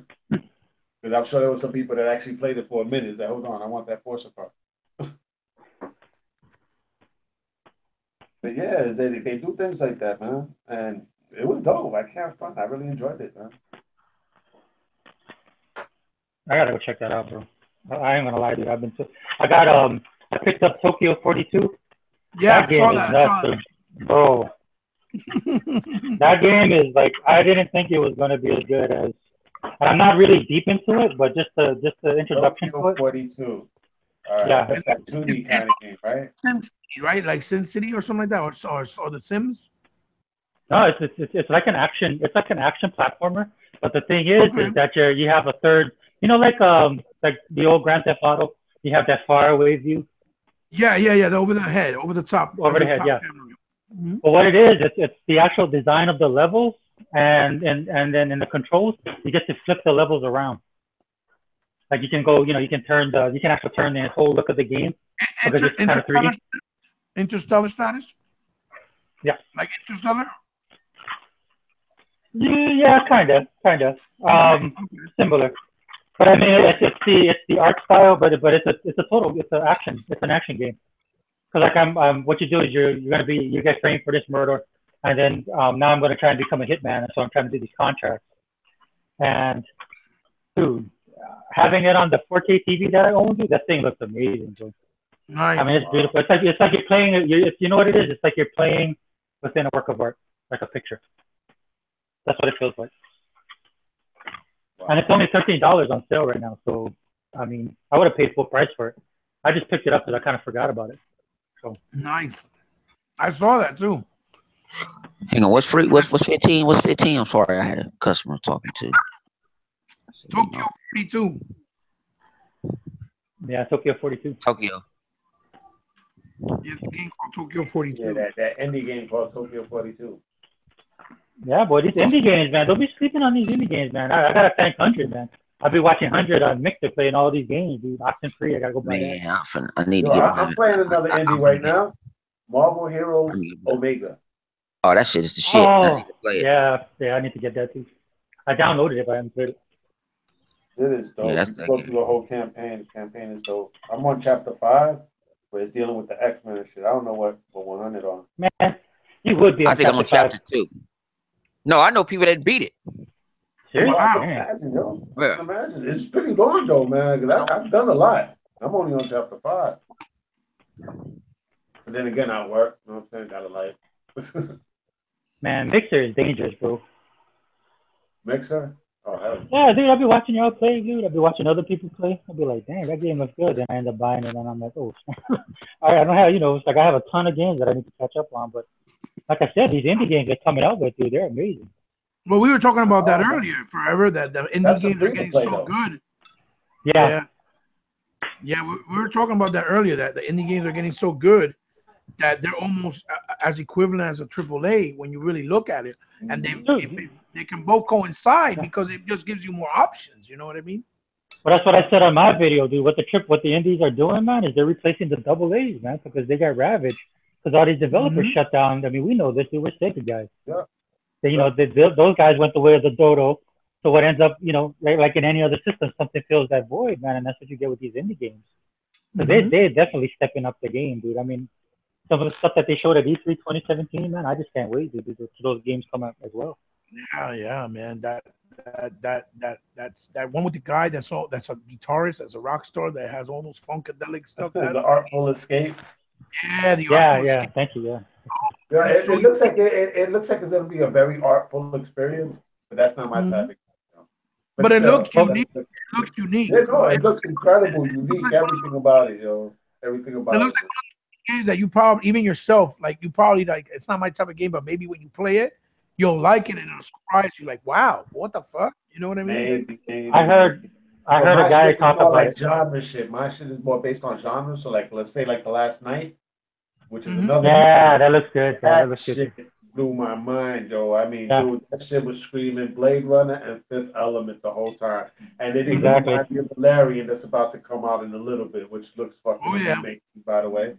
Because I'm sure there were some people that actually played it for a minute. That hold on, I want that Forza car. But yeah, they do things like that, man. And it was dope. I can't front. I really enjoyed it, man.
I gotta go check that out, bro. I ain't gonna lie, dude. I picked up Tokyo 42.
Yeah,
That
I saw
game is
that.
nuts, bro. That game is like I didn't think it was gonna be as good as. I'm not really deep into it, but just the introduction to
Tokyo
it.
42. All right,
Yeah.
that's that 2D kind of game, right?
Sim City, right? Like Sin City or something like that, or The Sims.
No, it's like an action. It's like an action platformer. But the thing is
Okay.
that you have a third. You know, like the old Grand Theft Auto. You have that faraway view
Yeah. The over the head, over the top,
over
over
the
the
head.
top
Yeah.
camera. Mhm.
But what it is, it's the actual design of the levels, and then in the controls, you get to flip the levels around. Like you can go, you can you can actually turn the whole look of the game because it's kind of 3D.
Interstellar status.
Yeah.
Like Interstellar.
Yeah, kind of,
Okay.
similar. But I mean, it's the art style, but it's an action game. Because like what you do is you get trained for this murder, and then now I'm gonna try and become a hitman, and so I'm trying to do these contracts. And dude, having it on the 4K TV that I own, dude, that thing looks amazing, dude. I
Nice.
mean, it's beautiful. It's like you're playing. You know what it is? It's like you're playing within a work of art, like a picture. That's what it feels like.
Wow.
And it's only $13 on sale right now. So, I mean, I would have paid full price for it. I just picked it up because I kind of forgot about it. So
Nice. I saw that too.
Hang on, what's free? What's 15? What's 15? I'm sorry, I had a customer talking to.
Tokyo 42.
yeah, Tokyo 42.
Tokyo.
There's a game called Tokyo 42.
Yeah, that indie game called Tokyo 42.
Yeah, boy, these indie games, man. Don't be sleeping on these indie games, man. I gotta thank 100, man. I'll be watching 100 on Mixer playing all these games, dude. Oxenfree, I gotta go buy that.
Man, I need
Yo,
to get
I'm playing another indie right now. Marvel
I
Heroes
need to-
Omega.
Oh, that shit is the shit. I
Oh,
need to play it.
yeah, I need to get that too. I downloaded it, but I haven't played it.
It is dope.
Yeah, that's
You can
that
go
game.
through the whole campaign. The campaign is dope. I'm on chapter 5, where it's dealing with the X-Men and shit. I don't know what 100 on.
Man, you would be
I
on
think I'm on
chapter 5.
chapter 2. No, I know people that beat it.
Seriously?
I can
Wow.
imagine, yo. I
Yeah.
can imagine. It's pretty long though, man. Because I've done a lot. I'm only on chapter 5. But then again, I work. You know what I'm saying? Got a life.
Man, Mixer is dangerous, bro.
Mixer? Oh, hell
Yeah, dude, I'll be watching y'all play, dude. I'll be watching other people play. I'll be like, dang, that game looks good. Then I end up buying it, and I'm like, oh, I don't have, it's like I have a ton of games that I need to catch up on. But like I said, these indie games they're coming out with, dude, they're amazing.
Well, we were talking about that earlier, Forever, that the indie
That's a
games are
free to
getting
play,
so
though.
good.
Yeah.
Yeah, we were talking about that earlier, that the indie games are getting so good that they're almost as equivalent as a AAA when you really look at it. And they can both coincide because it just gives you more options. You know what I mean?
Well, that's what I said on my video, dude. What the indies are doing, man, is they're replacing the double A's, man, because they got ravaged. Because all these developers shut down. I mean, we know this, dude. We're Sega guys.
Yeah.
Those guys went the way of the dodo. So what ends up, like in any other system, something fills that void, man, and that's what you get with these indie games. So they're definitely stepping up the game, dude. I mean, some of the stuff that they showed at E3 2017, man, I just can't wait to those games come out as well.
Yeah, man. That's that one with the guy that's a guitarist, that's a rock star that has all those funkadelic stuff.
The Artful Escape.
Yeah, the
Yeah,
Artful
yeah.
Escape.
Thank you. Yeah.
Yeah,
So
it looks like it looks like it's gonna be a very artful experience, but that's not my type of game.
But it
still,
looks unique. It looks unique.
Yeah, no, it
It
looks incredible,
looks
unique,
like
everything about it, yo. Everything
it
about
looks
it.
like games that you probably even yourself like you probably like. It's not my type of game, but maybe when you play it, you'll like it and it'll surprise you. Like, wow, what the fuck? You know what I mean?
Maybe.
I heard
But
a
my
guy
shit is
talk
more
about
like
it.
genre shit. My shit is more based on genre. So like, let's say like The Last Night, which is
Mhm.
another
Yeah, that looks good. Yeah, that
that
looks good.
shit blew my mind, yo. I mean,
Yeah,
dude, that shit was screaming Blade Runner and Fifth Element the whole time. And it even
exactly.
reminds me of Valerian that's about to come out in a little bit, which looks fucking
Oh yeah,
amazing, by the way.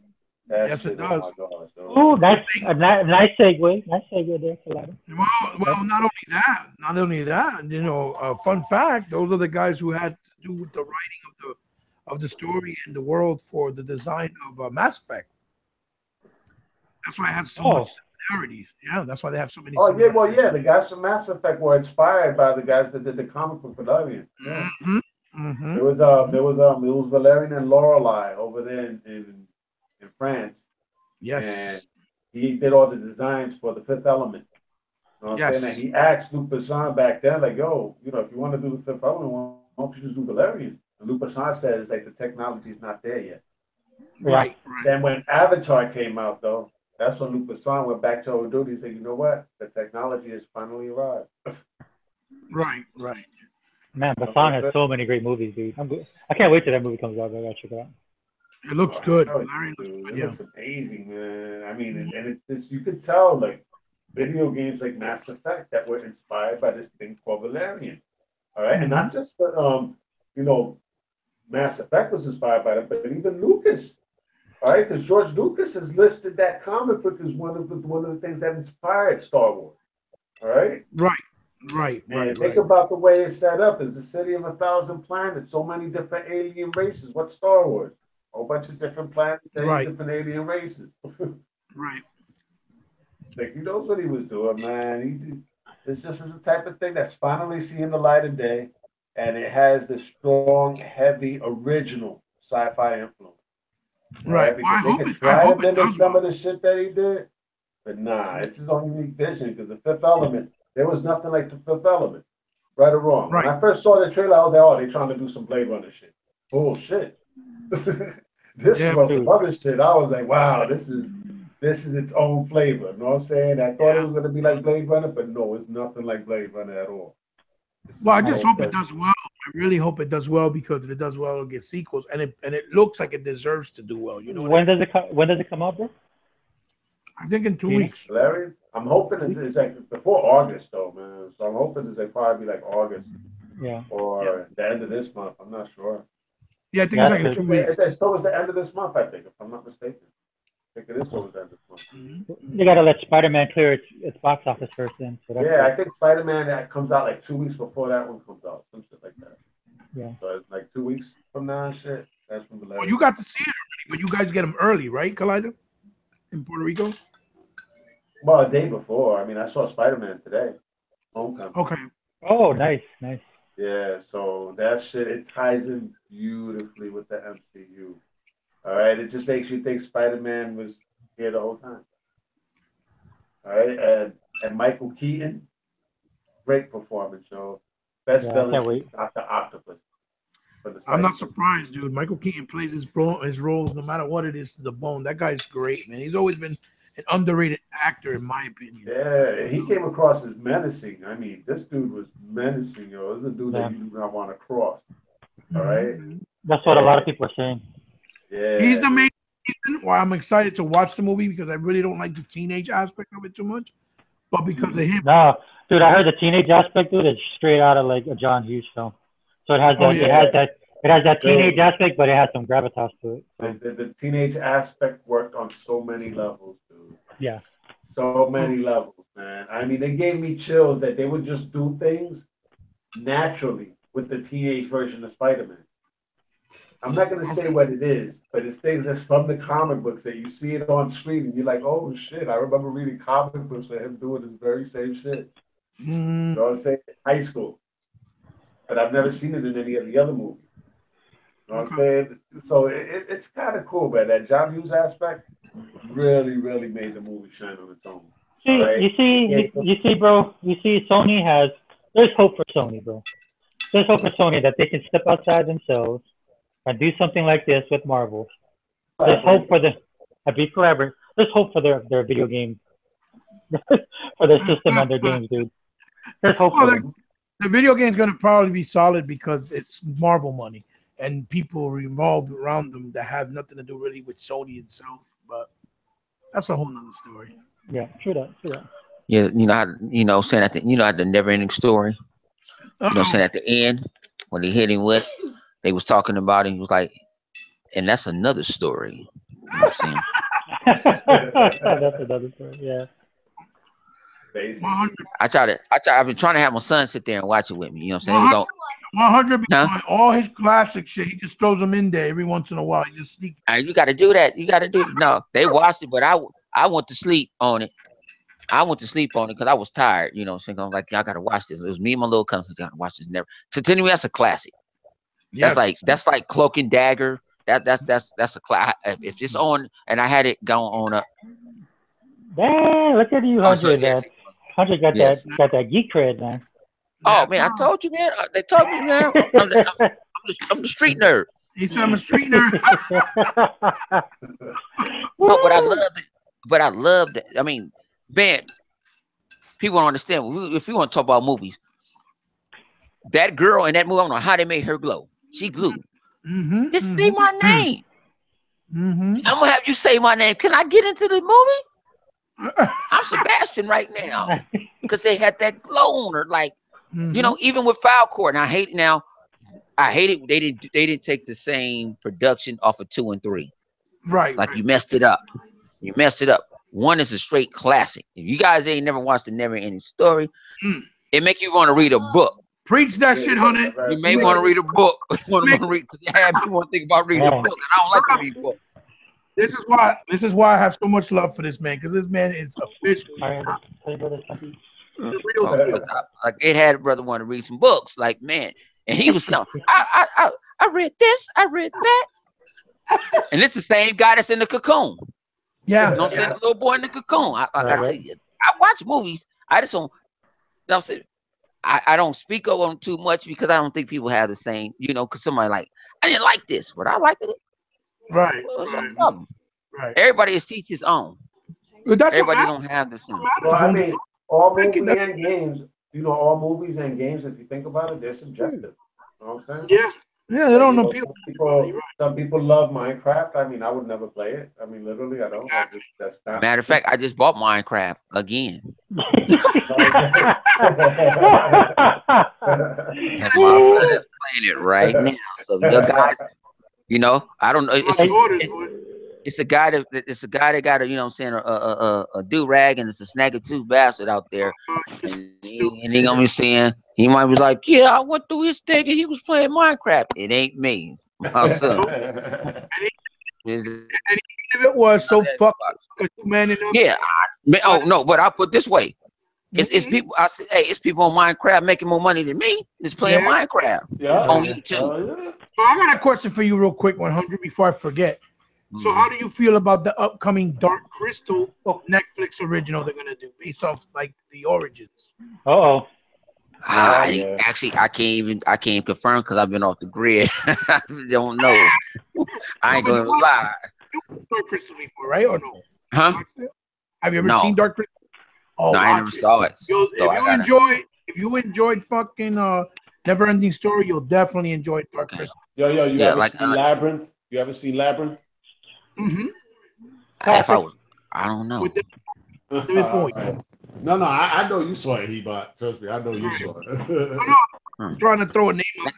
That
yes it
shit, oh
does.
my god, yo.
Oh, nice, nice segue. Nice segue there, Kalai.
Well, not only that, you know, fun fact: those are the guys who had to do with the writing of the story and the world for the design of Mass Effect. That's why it has so
Oh,
much similarities. Yeah, that's why they have so many
Oh yeah, well
similarities.
yeah, the guys from Mass Effect were inspired by the guys that did the comic book Valerian. Yeah.
Mm-hmm. Mm-hmm.
It was Valerian and Lorelei over there in France, and
Yes.
he did all the designs for the Fifth Element. You know what I'm saying? And
Yes.
he asked Luc Besson back then, like, yo, you know, if you want to do the Fifth Element, why don't you just do Valerian? And Luc Besson says like the technology's not there yet.
yeah.
Right. Right.
Then when Avatar came out though, that's when Luc Besson went back to old duty and said, you know what? The technology has finally arrived.
Right. Right.
Man,
You know what
Basan
I'm
has
saying?
so many great movies, dude. I can't wait till that movie comes out. I gotta check it out.
It looks
Oh,
good.
hell
Valerian
yeah,
looks
dude.
good.
It
Yeah.
looks amazing, man. I mean, and it's you could tell like video games like Mass Effect that were inspired by this thing called Valerian. All right, and
Mm-hmm.
not just the you know, Mass Effect was inspired by that, but even Lucas. All right, because George Lucas has listed that comic book as one of the things that inspired Star Wars. All right,
Right. Right. Right.
and think
Right.
about the way it's set up. It's the city of 1,000 planets, so many different alien races. What's Star Wars? A whole bunch of different planets and
Right.
different alien races.
Right.
Like he knows what he was doing, man. It's just the type of thing that's finally seeing the light of day, and it has this strong, heavy, original sci-fi influence. All
Right.
right,
Well,
because they could
I
try to
hope it
mimic
does
some
well.
of the shit that he did, but nah, it's his own unique vision. Because the Fifth Element, there was nothing like the Fifth Element, right or wrong. When
Right.
I first saw the trailer, I was like, oh, they're trying to do some Blade Runner shit. Bullshit. This
Yeah.
was on some
Dude,
other shit. I was like, wow, this is its own flavor. You know what I'm saying? I thought it
Yeah.
was gonna be like Blade Runner, but no, it's nothing like Blade Runner at all. It's
Well,
its
I just
own
hope it
thing.
does well. I really hope it does well because if it does well, it'll get sequels, and it looks like it deserves to do well. You know what I mean?
when does it come out, bro?
I think in two
Do you know?
weeks.
Larry, I'm hoping it's like before August though, man. So I'm hoping it's like probably like August
Yeah.
Yeah.
or the end of this month. I'm not sure.
Yeah. I think
Yeah,
it's
I
like
that's
in
think
good.
2 weeks.
it's towards the end of this month, I think, if I'm not mistaken. I think it is towards the end of this month.
Mhm.
They gotta let Spider-Man clear its box office first, then. So that's
Yeah, I
good.
think Spider-Man that comes out like 2 weeks before that one comes out, some shit like that.
Yeah.
So it's like 2 weeks from now and shit. That's from the
Well,
letter.
you got to see it already, but you guys get them early, right, Kalai Da, in Puerto Rico?
Well, a day before. I mean, I saw Spider-Man today, Homecoming.
Okay.
Oh, nice, nice.
Yeah, so that shit it ties in beautifully with the MCU. All right, it just makes you think Spider-Man was here the whole time. All right, and Michael Keaton, great performance, yo. Best
Yeah, I
villain
can't wait.
since Doctor Octopus for the
I'm not
Spider-Man.
surprised, dude. Michael Keaton plays his roles no matter what it is to the bone. That guy's great, man. He's always been an underrated actor, in my opinion.
Yeah, he came across as menacing. I mean, this dude was menacing, yo. This is a dude that
Yeah,
you do not want to cross. All right,
Mhm.
that's what a lot of
and
people are saying.
He's
yeah,
the
dude.
main reason why I'm excited to watch the movie because I really don't like the teenage aspect of it too much. But because of him,
No, dude, I heard the teenage aspect of it is straight out of like a John Hughes film. So
oh yeah,
Yeah,
it has that teenage
dude.
aspect, but it has some gravitas to it. So
The teenage aspect worked on so many levels, dude.
yeah,
So
oh,
many levels, man. I mean, they gave me chills that they would just do things naturally with the teenage version of Spider-Man. I'm not gonna say what it is, but it's things that's from the comic books that you see it on screen and you're like, oh shit, I remember reading comic books with him doing this very same shit. You know what I'm saying? High school. But I've never seen it in any of the other movies. You know what I'm saying? So it's kind of cool, man. That John Hughes aspect really, really made the movie shine on its own. All right?
You see, bro. You see, Sony has. There's hope for Sony, bro. There's hope for Sony that they can step outside themselves and do something like this with Marvel. There's hope for the. I be collaborate. There's hope for their video game, for their system and their games, dude. There's hope for them.
The video game's gonna probably be solid because it's Marvel money and people revolved around them that have nothing to do really with Sony itself. But that's a whole nother story.
Yeah, true that.
Yeah, saying at the never-ending story. Saying at the end when he hit him with, they was talking about it. He was like, and that's another story. You know what I'm saying?
That's another story. Yeah.
I've been trying to have my son sit there and watch it with me. You know what I'm saying?
100 all his classic shit. He just throws them in there every once in a while. He just sneak.
You got to do that. You got to do it. No, they watched it, but I went to sleep on it. I went to sleep on it because I was tired. You know what I'm saying? I'm like, y'all got to watch this. It was me and my little cousin. Got to watch this. Never. To me, that's a classic. Yes. That's like Cloak and Dagger. That's a class. If it's on, and I had it going on up.
Damn, look at you, 100, man. 100 got that geek cred, man.
Oh man, I told you, man. They told me, man. I'm the street nerd.
He said I'm a street nerd.
No, but I loved it. I mean, man, people don't understand. If we want to talk about movies, that girl in that movie, I don't know how they made her glow. She glued. Just say my name. I'm gonna have you say my name. Can I get into the movie? I'm Sebastian right now because they had that glow on her, like even with Foul Court. And I hate it. They didn't take the same production off of 2 and 3.
Right.
You messed it up. You messed it up. 1 is a straight classic. If you guys ain't never watched the Never Ending Story, it make you want to read a book.
Preach that shit, honey.
You may want to read a book. You want to read because you want to think about reading a book, and I don't like to read books.
This is why I have so much love for this man, because this man is official.
Like it had a brother want to read some books, like man, and he was saying, I read this, I read that, and it's the same guy that's in the Cocoon.
Yeah,
you know what I'm saying? The little boy in the Cocoon. I tell you, I watch movies. I just don't. You know what I'm saying? I don't speak of them too much because I don't think people have the same. Because somebody like I didn't like this, but I liked it.
Right.
Right. Everybody is each his own. Everybody don't have the same.
Well, I mean, all movies and games. All movies and games. If you think about it, they're subjective. You know what I'm saying?
Yeah, they don't know
some people love Minecraft. I mean, I would never play it. I mean, literally, I don't. That's not.
Matter of fact, I just bought Minecraft again. That's why my son is playing it right now. So you guys, I don't know. It's a guy that got a, a do rag, and it's a snagger-tooth bastard out there, and he gonna be saying he might be like, yeah, I went through his thing and he was playing Minecraft. It ain't me, my son.
And even if it was so fucked, man.
Yeah, but I put it this way. It's people. I said, hey, it's people on Minecraft making more money than me. It's playing Minecraft on YouTube.
So I got a question for you, real quick, 100, before I forget. So how do you feel about the upcoming Dark Crystal Netflix original they're gonna do based off like the origins?
Actually, I can't confirm because I've been off the grid. I don't know. I ain't gonna lie.
You Dark Crystal before, right? Or no?
Huh?
Have you ever seen Dark Crystal?
Oh, no, I never saw it.
If you enjoyed fucking Never Ending Story, you'll definitely enjoy Dark Crystal.
You ever seen Labyrinth? You ever seen Labyrinth?
I don't know.
No, I know you saw it, He-Bot. Trust me, I know you saw it.
I'm trying to throw a name out.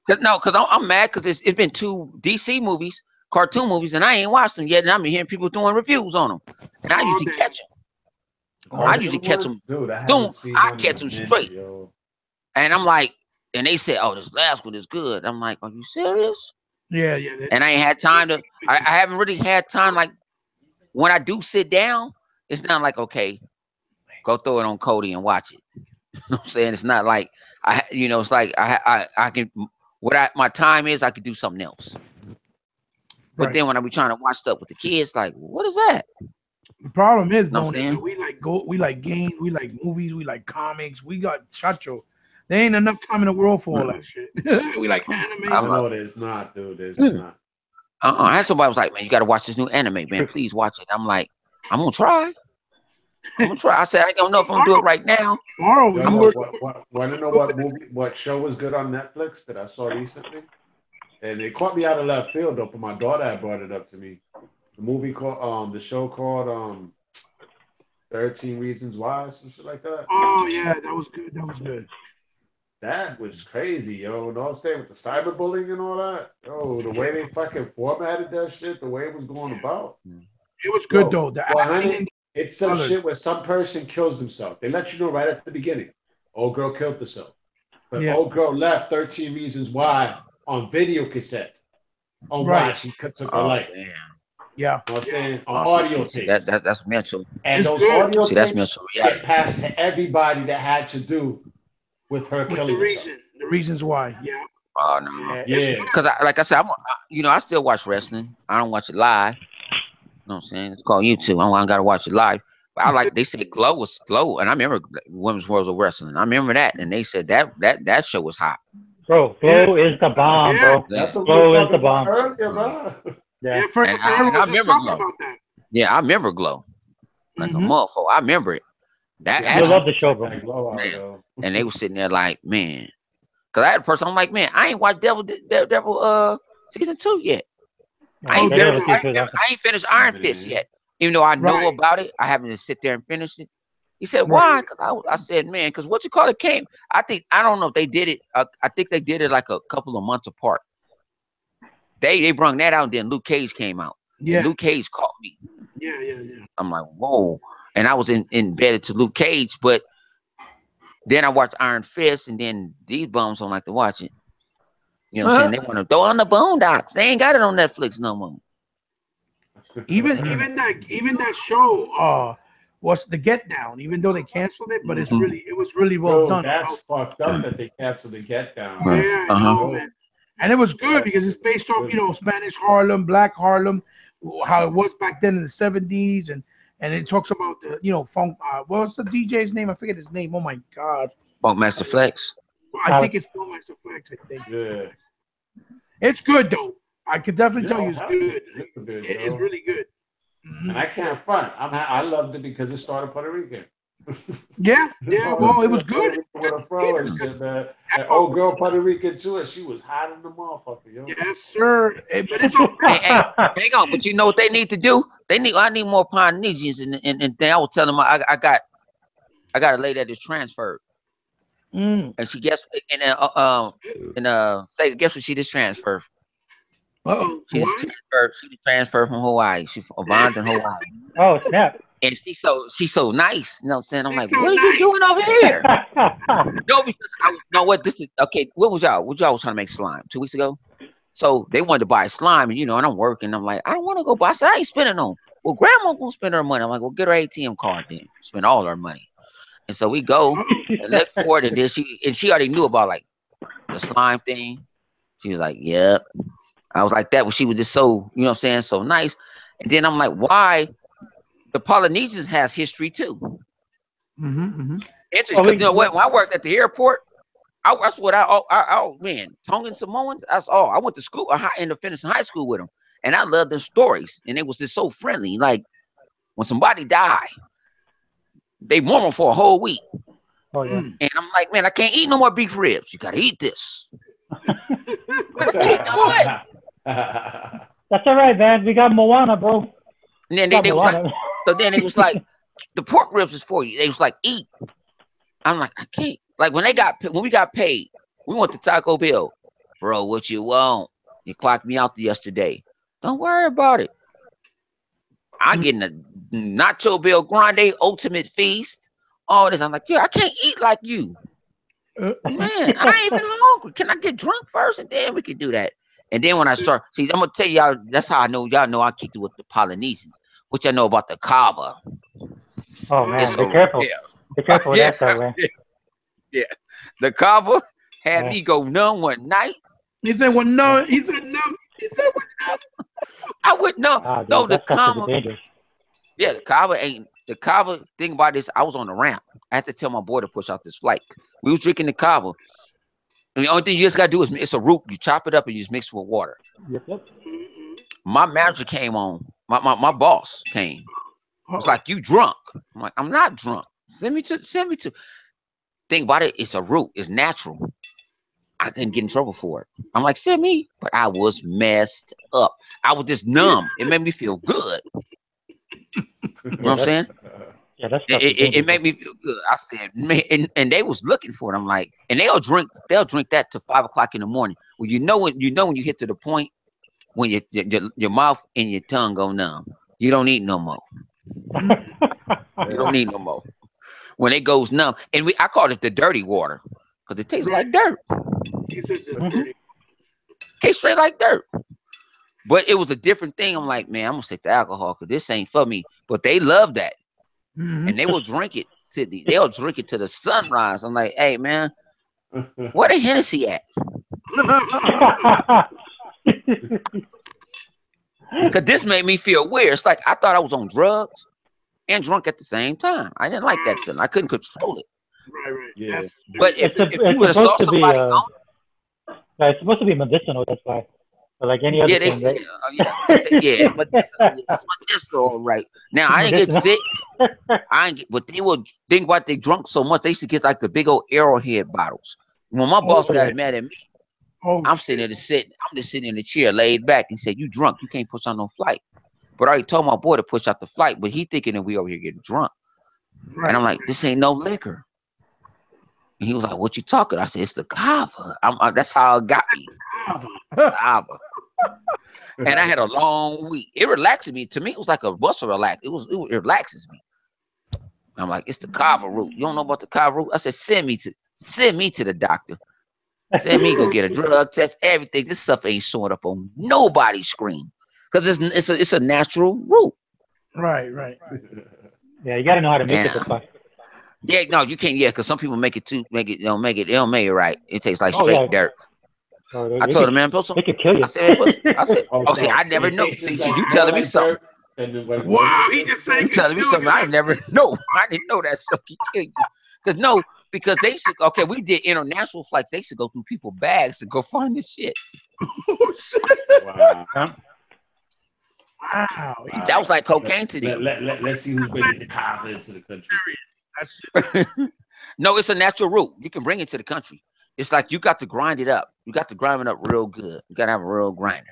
Because I'm mad because it's been 2 DC movies, cartoon movies, and I ain't watched them yet, and I'm hearing people doing reviews on them. And I usually catch them. I usually catch them. I catch them straight. And I'm like, and they say, oh, this last one is good. I'm like, are you serious?
Yeah, yeah.
And I ain't had time to. I haven't really had time. Like when I do sit down, it's not like okay, go throw it on Cody and watch it. You know what I'm saying? It's not like it's like I can my time is I could do something else. But
Right.
then when I be trying to watch stuff with the kids, like what is that?
The problem is,
You know what I'm
Bone, is that
saying?
we like games, we like movies, we like comics, we got chacho. There ain't enough time in the world for all that shit. We like anime.
I'm
I know there's not, dude. There's
Hmm.
not.
I had somebody was like, man, you got to watch this new anime, man. Please watch it. I'm like, I'm gonna try. I'm gonna try. I said I don't know if I'm gonna do it right now.
Tomorrow we
Yo,
I'm
yo,
working.
what want to know what movie, what show was good on Netflix that I saw recently? And it caught me out of left field though, but my daughter had brought it up to me. The movie called the show called 13 Reasons Why, some shit like that.
Oh yeah, that was good. That was good.
That was crazy, yo. You know what I'm saying? With the cyberbullying and all that. Yo, the way they fucking formatted that shit, the way it was going about.
It was good
Yo,
though. The
well,
acting
honey,
and
it's some
colors.
shit where some person kills himself. They let you know right at the beginning. Old girl killed herself. But
Yeah.
old girl left 13 Reasons Why on video cassette on why
Right.
she took her
Oh
life.
damn.
Yeah.
You know what I'm saying? On
Oh,
audio
see,
tapes.
that's mental.
And
It's
those
good.
audio
See, that's
tapes
mental. Yeah.
get passed to everybody that had to do with her
With
killing herself.
the reasons why. Yeah.
Oh no.
Yeah. It's
Yeah.
Because like I said, I still watch wrestling. I don't watch it live. You know what I'm saying? It's called YouTube. I gotta watch it live. But I like they said Glow was Glow, and I remember Women's World of Wrestling. I remember that, and they said that show was hot.
Bro,
Yeah.
Glow is the bomb,
Yeah.
bro.
That's
Yeah,
what we were
Glow is
talking
the
about
bomb.
earlier, bro.
Yeah.
Yeah.
and
Forever
I
was just
remember
talking
Glow.
about that.
Yeah, I remember Glow like a
Mm-hmm.
motherfucker. I remember it. That
Yeah, I'm gonna
You'll
actually
love
have
the
to
show,
check
bro.
that glow out,
now,
yo.
and they were sitting there like, man, because I had a person. I'm like, man, I ain't watched Devil season 2 yet. I
Yeah,
Oh,
ain't
they
finished.
never
Devil.
see it.
I ain't finished Iron Fist
Man.
yet. Even though I know
Right.
about it, I haven't to sit there and finish it. He said,
Right.
"Why?" Because I said, "Man, because what you call it came." I don't know if they did it. I think they did it like a couple of months apart. They brung that out, and then Luke Cage came out, and
Yeah.
Luke Cage caught me.
Yeah. Yeah. Yeah.
I'm like, whoa, and I was embedded to Luke Cage, but then I watched Iron Fist, and then these bums don't like to watch it. You know what I'm saying? They want to throw on the Boondocks. They ain't got it on Netflix no more.
Mm.
Even that show was the Get Down. Even though they canceled it, but
Mhm.
it was really well
Yo,
done.
that's fucked up that they canceled the Get Down,
Uh
man.
Yeah, I
huh.
know, man. And it was good because it's based off, Spanish Harlem, Black Harlem, how it was back then in the 70s, and it talks about the, funk. What's the DJ's name? I forget his name. Oh my God.
Funkmaster Flex.
I think
Alex.
it's Film Master Flex. I think
Yeah.
it's good though. I could definitely tell
Yeah,
you it's
hell yeah.
good.
It's good,
It is
yo.
really good.
And
Mhm.
I can't front. I loved it because it started Puerto Rican.
Yeah,
You
yeah.
know what I'm
Well, it
saying?
was
Puerto
good.
Rican
Good
with a
to
fro
hear
and
because
shit, man.
that's
And
what.
old girl Puerto Rican too, and she was hot in the motherfucker, yo.
Yes, sir. But it's all
Hey, hang on. But you know what they need to do? I need more Polynesians, and then I will tell them I got a lady that is transferred,
Mm.
and she gets say guess what she just transferred.
Uh-oh. Hawaii?
She just transferred from Hawaii. She from Avon's in Hawaii,
Oh, snap.
and she's so nice. You know what I'm saying? I'm
She's
like,
so
what are you
nice.
doing over here? No, because I was no what this is okay. What was y'all? What y'all was trying to make slime 2 weeks ago? So they wanted to buy slime, and and I'm working. I'm like, I don't want to go buy. So I ain't spending on. Well, grandma gonna spend her money. I'm like, well, get her ATM card then. Spend all her money. And so we go
Uh-oh.
and look for it, and then she already knew about like the slime thing. She was like, yep. I was like that when she was just so, you know what I'm saying, so nice. And then I'm like, why the Polynesians has history too.
Mm-hmm, mm-hmm.
Interesting,
Well,
because you know
we,
what? When I worked at the airport, that's what man, Tongan Samoans. That's all. I went to school. I ended up finishing high school with them, and I loved their stories. And it was just so friendly. Like when somebody died, they warm them for a whole week.
oh, yeah.
Mm.
And I'm like, man, I can't eat no more beef ribs. You gotta eat this. But I can't do it.
That's all right, man. We got Moana, bro.
And then
Got
they was like,
Moana.
so then it was like, the pork ribs is for you. They was like, eat. I'm like, I can't. Like when we got paid, we went to Taco Bell. Bro, what you want? You clocked me out yesterday. Don't worry about it. I'm getting a Nacho Bill Grande Ultimate Feast. All this. I'm like, yeah, I can't eat like you.
Uh,
Man, I ain't even hungry. Can I get drunk first and then we can do that? And then when I start, see, I'm gonna tell y'all. That's how I know y'all know I kicked it with the Polynesians. What y'all know about the kava?
Oh man,
It's
be
a
careful.
yeah,
Be careful with
yeah,
that stuff, man.
yeah. The kava had
Yeah.
me go numb one night.
He said, "Well, no." He said, "No." He said, "Well,
I wouldn't know.
Ah,
No,
dude,
the
that stuff could be
kava.
dangerous.
Yeah, the kava ain't the kava. Thing about this, I was on the ramp. I had to tell my boy to push out this flight. We was drinking the kava. And the only thing you just gotta do is it's a root. You chop it up and you just mix it with water.
Yep, yep.
My manager came on. My boss came. It's
Uh-oh.
like you drunk. I'm like, I'm not drunk. Send me to. Think about it. It's a root. It's natural. I couldn't get in trouble for it. I'm like, send me. But I was messed up. I was just numb. It made me feel good. You know what
Yeah,
I'm saying?
that
It,
stuff is
it, it
dangerous,
made me feel good. I said, man, and they was looking for it. I'm like, and they'll drink that to 5 o'clock in the morning. Well, when you hit to the point when your mouth and your tongue go numb. You don't need no more.
bro.
You don't need no more. When it goes numb, and I call it the dirty water because it tastes like dirt.
He says it's
Mhm.
dirty."
Tastes straight like dirt. But it was a different thing. I'm like, man, I'm gonna stick to alcohol because this ain't for me. But they love that, and they will drink it they'll drink it to the sunrise. I'm like, hey man, where the Hennessy at? Because this made me feel weird. It's like I thought I was on drugs and drunk at the same time. I didn't like that feeling. I couldn't control it.
Right.
Yeah.
That's
But
dirty.
if you
it's
would have saw
supposed to be
somebody on,
it's supposed to be medicinal. That's why, but like any other
yeah, they
thing,
said,
right?
they said, yeah, medicinal, it's medicinal, all right. Now I didn't get
Medicinal.
sick. I ain't get, but they would think about they drunk so much they used to get like the big old arrowhead bottles. When my boss
Oh,
got mad at me,
oh
I'm sitting
shit.
there I'm just sitting in the chair laid back and said, you drunk, you can't push on no flight. But I already told my boy to push out the flight, but he thinking that we over here getting drunk. And
Right.
I'm like, this ain't no liquor. And he was like, what you talking? I said, it's the kava. That's how it got me. Kava. And I had a long week. It relaxed me. To me, it was like a muscle relax. It relaxes me. I'm like, it's the kava root. You don't know about the kava root? I said, send me to the doctor. Send me go get a drug test, everything. This stuff ain't showing up on nobody's screen. Because it's a natural root.
Right.
Yeah, you got to know how to make it.
And
That's why.
yeah, no, you can't. Yeah, because some people they don't make it right. It tastes like
Oh yeah,
straight dirt.
bro,
I told him, man, put some.
they could kill
I
you.
said, man, put. I said,
Oh,
oh, see,
so
I never
it
know.
tastes
See,
like
you
more
telling me
like
something.
dirt than what
Wow, he just said
You
it could
telling me
kill
something
you.
I never know. I didn't know that stuff could kill you. Because they used to. Okay, we did international flights. They used to go through people's bags to go find this shit.
Oh shit.
Wow.
Huh?
Wow. He
That
said
Wow.
was like cocaine to them.
Let's see who's bringing the kava into the country.
that's
No, it's a natural root. You can bring it to the country. It's like you got to grind it up. You got to grind it up real good. You got to have a real grinder.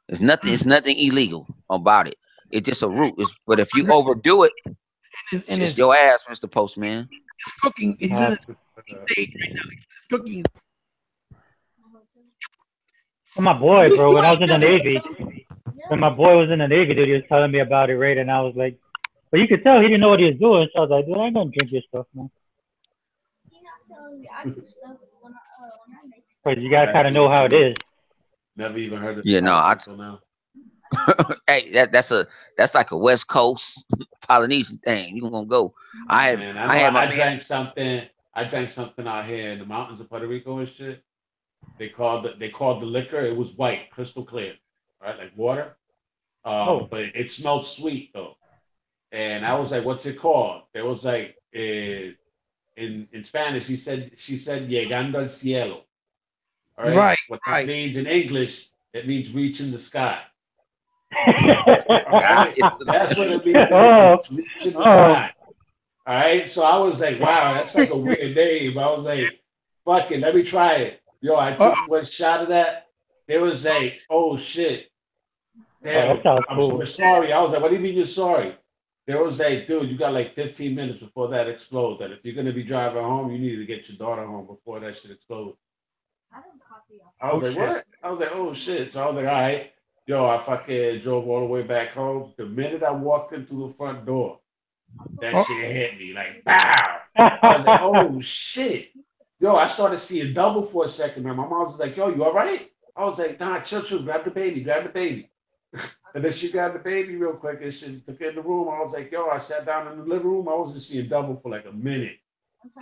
It's nothing. It's nothing illegal about it. It's just a root. But if you overdo it,
in
it's
his
your ass, Mr. Postman.
cooking. He's in
Uh,
his stage right now. He's cooking.
my boy, bro, when I was in the Navy, when my boy was in the Navy, dude, he was telling me about it, right? And I was like, but you could tell he didn't know what he was doing. So I was like, dude, I don't drink your stuff, man. But you gotta
That's
kind of know how it
crazy.
is.
Never even heard of the
Yeah, no.
kava until now.
Hey, that's like a West Coast Polynesian thing. You gonna go?
Man, I
I
know
had my
I
man.
drank something. I drank something out here in the mountains of Puerto Rico and shit. They called the liquor. It was white, crystal clear, right, like water.
Oh,
But it smelled sweet though. And I was like, "What's it called?" It was like in Spanish. She said "llegando al cielo." All right,
Right.
what that means in English, it means reaching the sky. All
God,
right,
it's
that's what it means in
oh,
English, reaching the
oh.
sky. All right, so I was like, wow, that's like a weird name. I was like, fuck it, let me try it. Yo, I
Uh,
took one shot of that. They was like, oh shit,
Oh, that
damn,
sounds
we're
cool.
sorry. I was like, what do you mean you're sorry? They was like, dude, you got like 15 minutes before that explodes. And if you're gonna be driving home, you need to get your daughter home before that shit explodes. I
oh
was like,
shit.
what? I was like, oh shit. So I was like, all right. Yo, I fucking drove all the way back home. The minute I walked into the front door, that
Oh,
shit hit me like bow. I was like, oh shit. Yo, I started seeing double for a second, man. My mom was like, yo, you all right? I was like, nah, chill, grab the baby, grab the baby. And then she grabbed the baby real quick and she took it in the room. I was like, yo, I sat down in the living room. I was just seeing double for like a minute.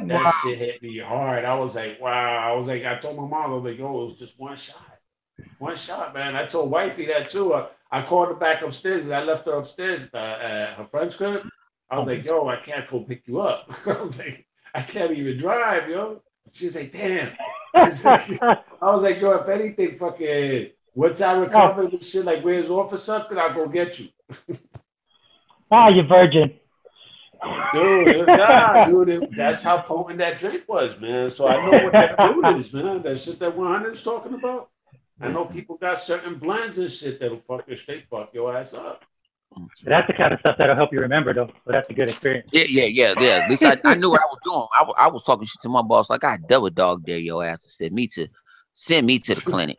That
Wow.
shit hit me hard. I was like, wow. I was like, I told my mom, I was like, yo, it was just one shot. One shot, man. I told wifey that too. I called her back upstairs. I left her upstairs at her friend's crib. I was like, yo, I can't go pick you up. I was like, I can't even drive, yo. She's like, damn. I was like, yo, if anything, fucking, once I recover this shit, like, where's off or something, I'll go get you.
You virgin.
Dude, nah, dude, that's how potent that drink was, man. So I know what that root is, man. That shit that 100 is talking about. I know people got certain blends and shit that'll straight fuck your ass up.
That's the kind of stuff that'll help you remember, though. So that's a good experience.
Yeah. At least I knew what I was doing. I was talking shit to my boss like I double dog dare your ass to send me to the clinic.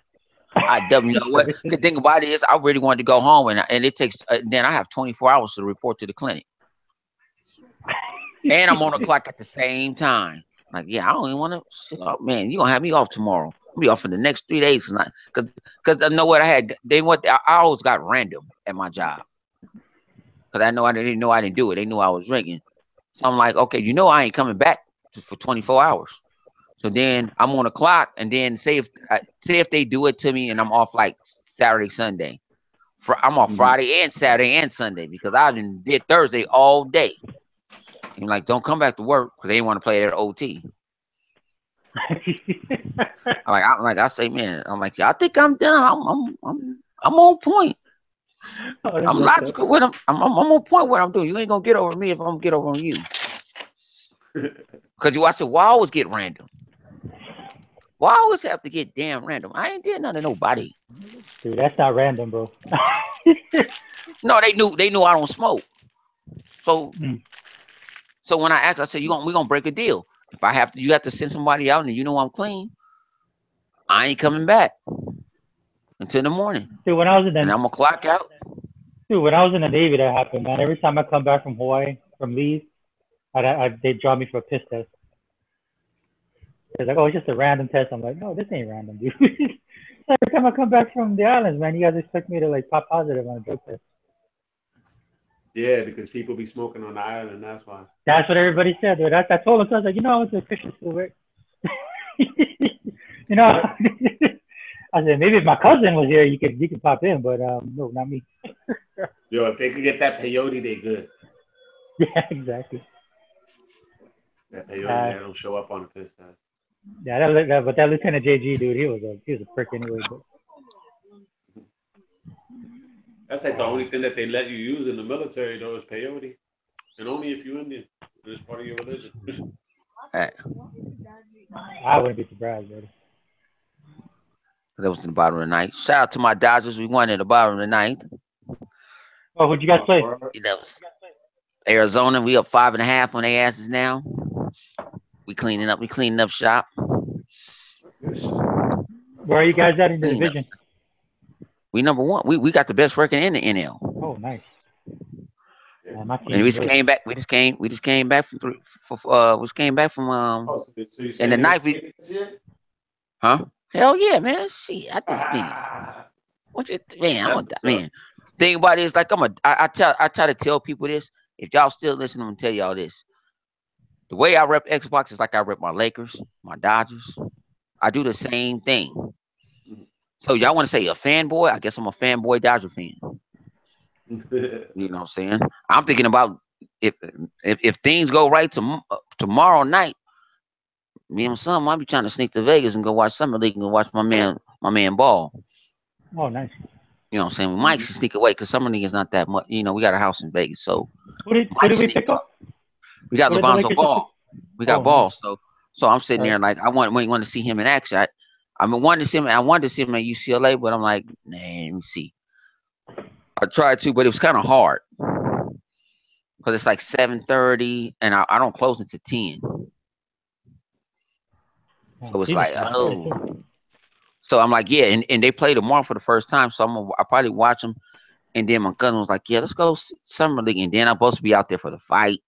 I double know what. The thing about it is I really wanted to go home and it takes then I have 24 hours to report to the clinic. And I'm on the clock at the same time. Like, yeah, I don't even want to. Oh, man, you gonna have me off tomorrow? I'll be off for the next 3 days tonight. Cause I know what I had. I always got random at my job. Cause I didn't know I didn't do it. They knew I was drinking. So I'm like, okay, I ain't coming back for 24 hours. So then I'm on the clock, and then say if they do it to me, and I'm off like Saturday, Sunday. I'm off Friday and Saturday and Sunday because I did Thursday all day. And don't come back to work because they want to play their OT. I say, man, I'm like, y'all think I'm done? I'm on point. I'm logical with them. I'm on point what I'm doing. You ain't gonna get over me if I'm gonna get over on you. Because I said, why always get random? Why always have to get damn random? I ain't did nothing to nobody.
Dude, that's not random, bro.
No, they knew I don't smoke. So when I asked, I said, we gonna break a deal. If you have to send somebody out and I'm clean, I ain't coming back until the morning.
Dude, when I was in
and I'm gonna clock out.
Dude, when I was in the Navy, that happened, man. Every time I come back from Hawaii, from leave, they draw me for a piss test. It's like, oh, it's just a random test. I'm like, no, this ain't random, dude. Every time I come back from the islands, man, you guys expect me to pop positive on a drug test.
Yeah, because people be smoking on the island, that's why.
That's what everybody said, dude. I told them, so I was like, I went to a Christian school, right? I said, maybe if my cousin was here, you could pop in, but no, not me.
Yo, if they could get that peyote, they good.
Yeah, exactly.
That peyote, that don't show up on the piss test.
Yeah, but that Lieutenant JG dude, he was a prick anyway. But
that's like the only thing that they let you use in the military, though, is peyote, and only if you're Indian. It's part of your religion.
I wouldn't be surprised, buddy.
That was in the bottom of the ninth. Shout out to my Dodgers. We won at the bottom of the ninth.
Oh, who'd you guys play?
That was Arizona. We up 5.5 on their asses now. We cleaning up shop.
Where are you guys at in the division?
We number one. We got the best record in the NL.
Oh, nice. Yeah,
and we just came back. We just came back from in the night. Huh? Hell yeah, man. See, I think what you man? Man. Thing about it is I try to tell people this. If y'all still listening, I'm gonna tell y'all this. The way I rep Xbox is like I rep my Lakers, my Dodgers. I do the same thing. So y'all want to say a fanboy? I guess I'm a fanboy Dodger fan. You know what I'm saying? I'm thinking about if things go right tomorrow night, me and my son might be trying to sneak to Vegas and go watch Summer League and go watch my man ball.
Oh, nice.
You know what I'm saying? We might sneak away because Summer League is not that much. We got a house in Vegas, so
who did we pick up?
We got Lonzo Ball. We got Ball. Nice. So I'm sitting there like I want to see him in action. I wanted to see him. I wanted to see him at UCLA, but I'm like, nah, let me see. I tried to, but it was kind of hard because it's like 7:30, and I don't close until 10. So it's like, oh. So I'm like, yeah, and they play tomorrow for the first time, so I'll probably watch them. And then my cousin was like, yeah, let's go Summer League, and then I'm supposed to be out there for the fight.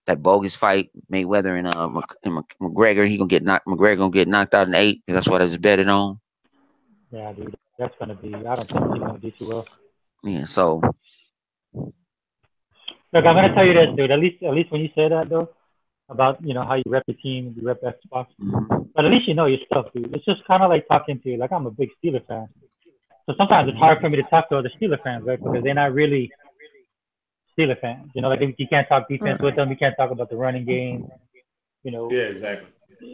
That bogus fight, Mayweather and McGregor. McGregor gonna get knocked out in 8. That's what I was betting on.
Yeah, dude. That's gonna be. I don't think he's gonna do too well.
Yeah, so
Look, I'm gonna tell you this, dude. At least when you say that though, about how you rep the team, you rep Xbox,
mhm.
but at least you know your stuff, dude. It's just kind of like talking to you. Like I'm a big Steeler fan, so sometimes it's hard for me to talk to other Steeler fans, right? Because they're not really Steeler fans. Like you can't talk defense with them. You can't talk about the running game. You know,
Yeah, exactly.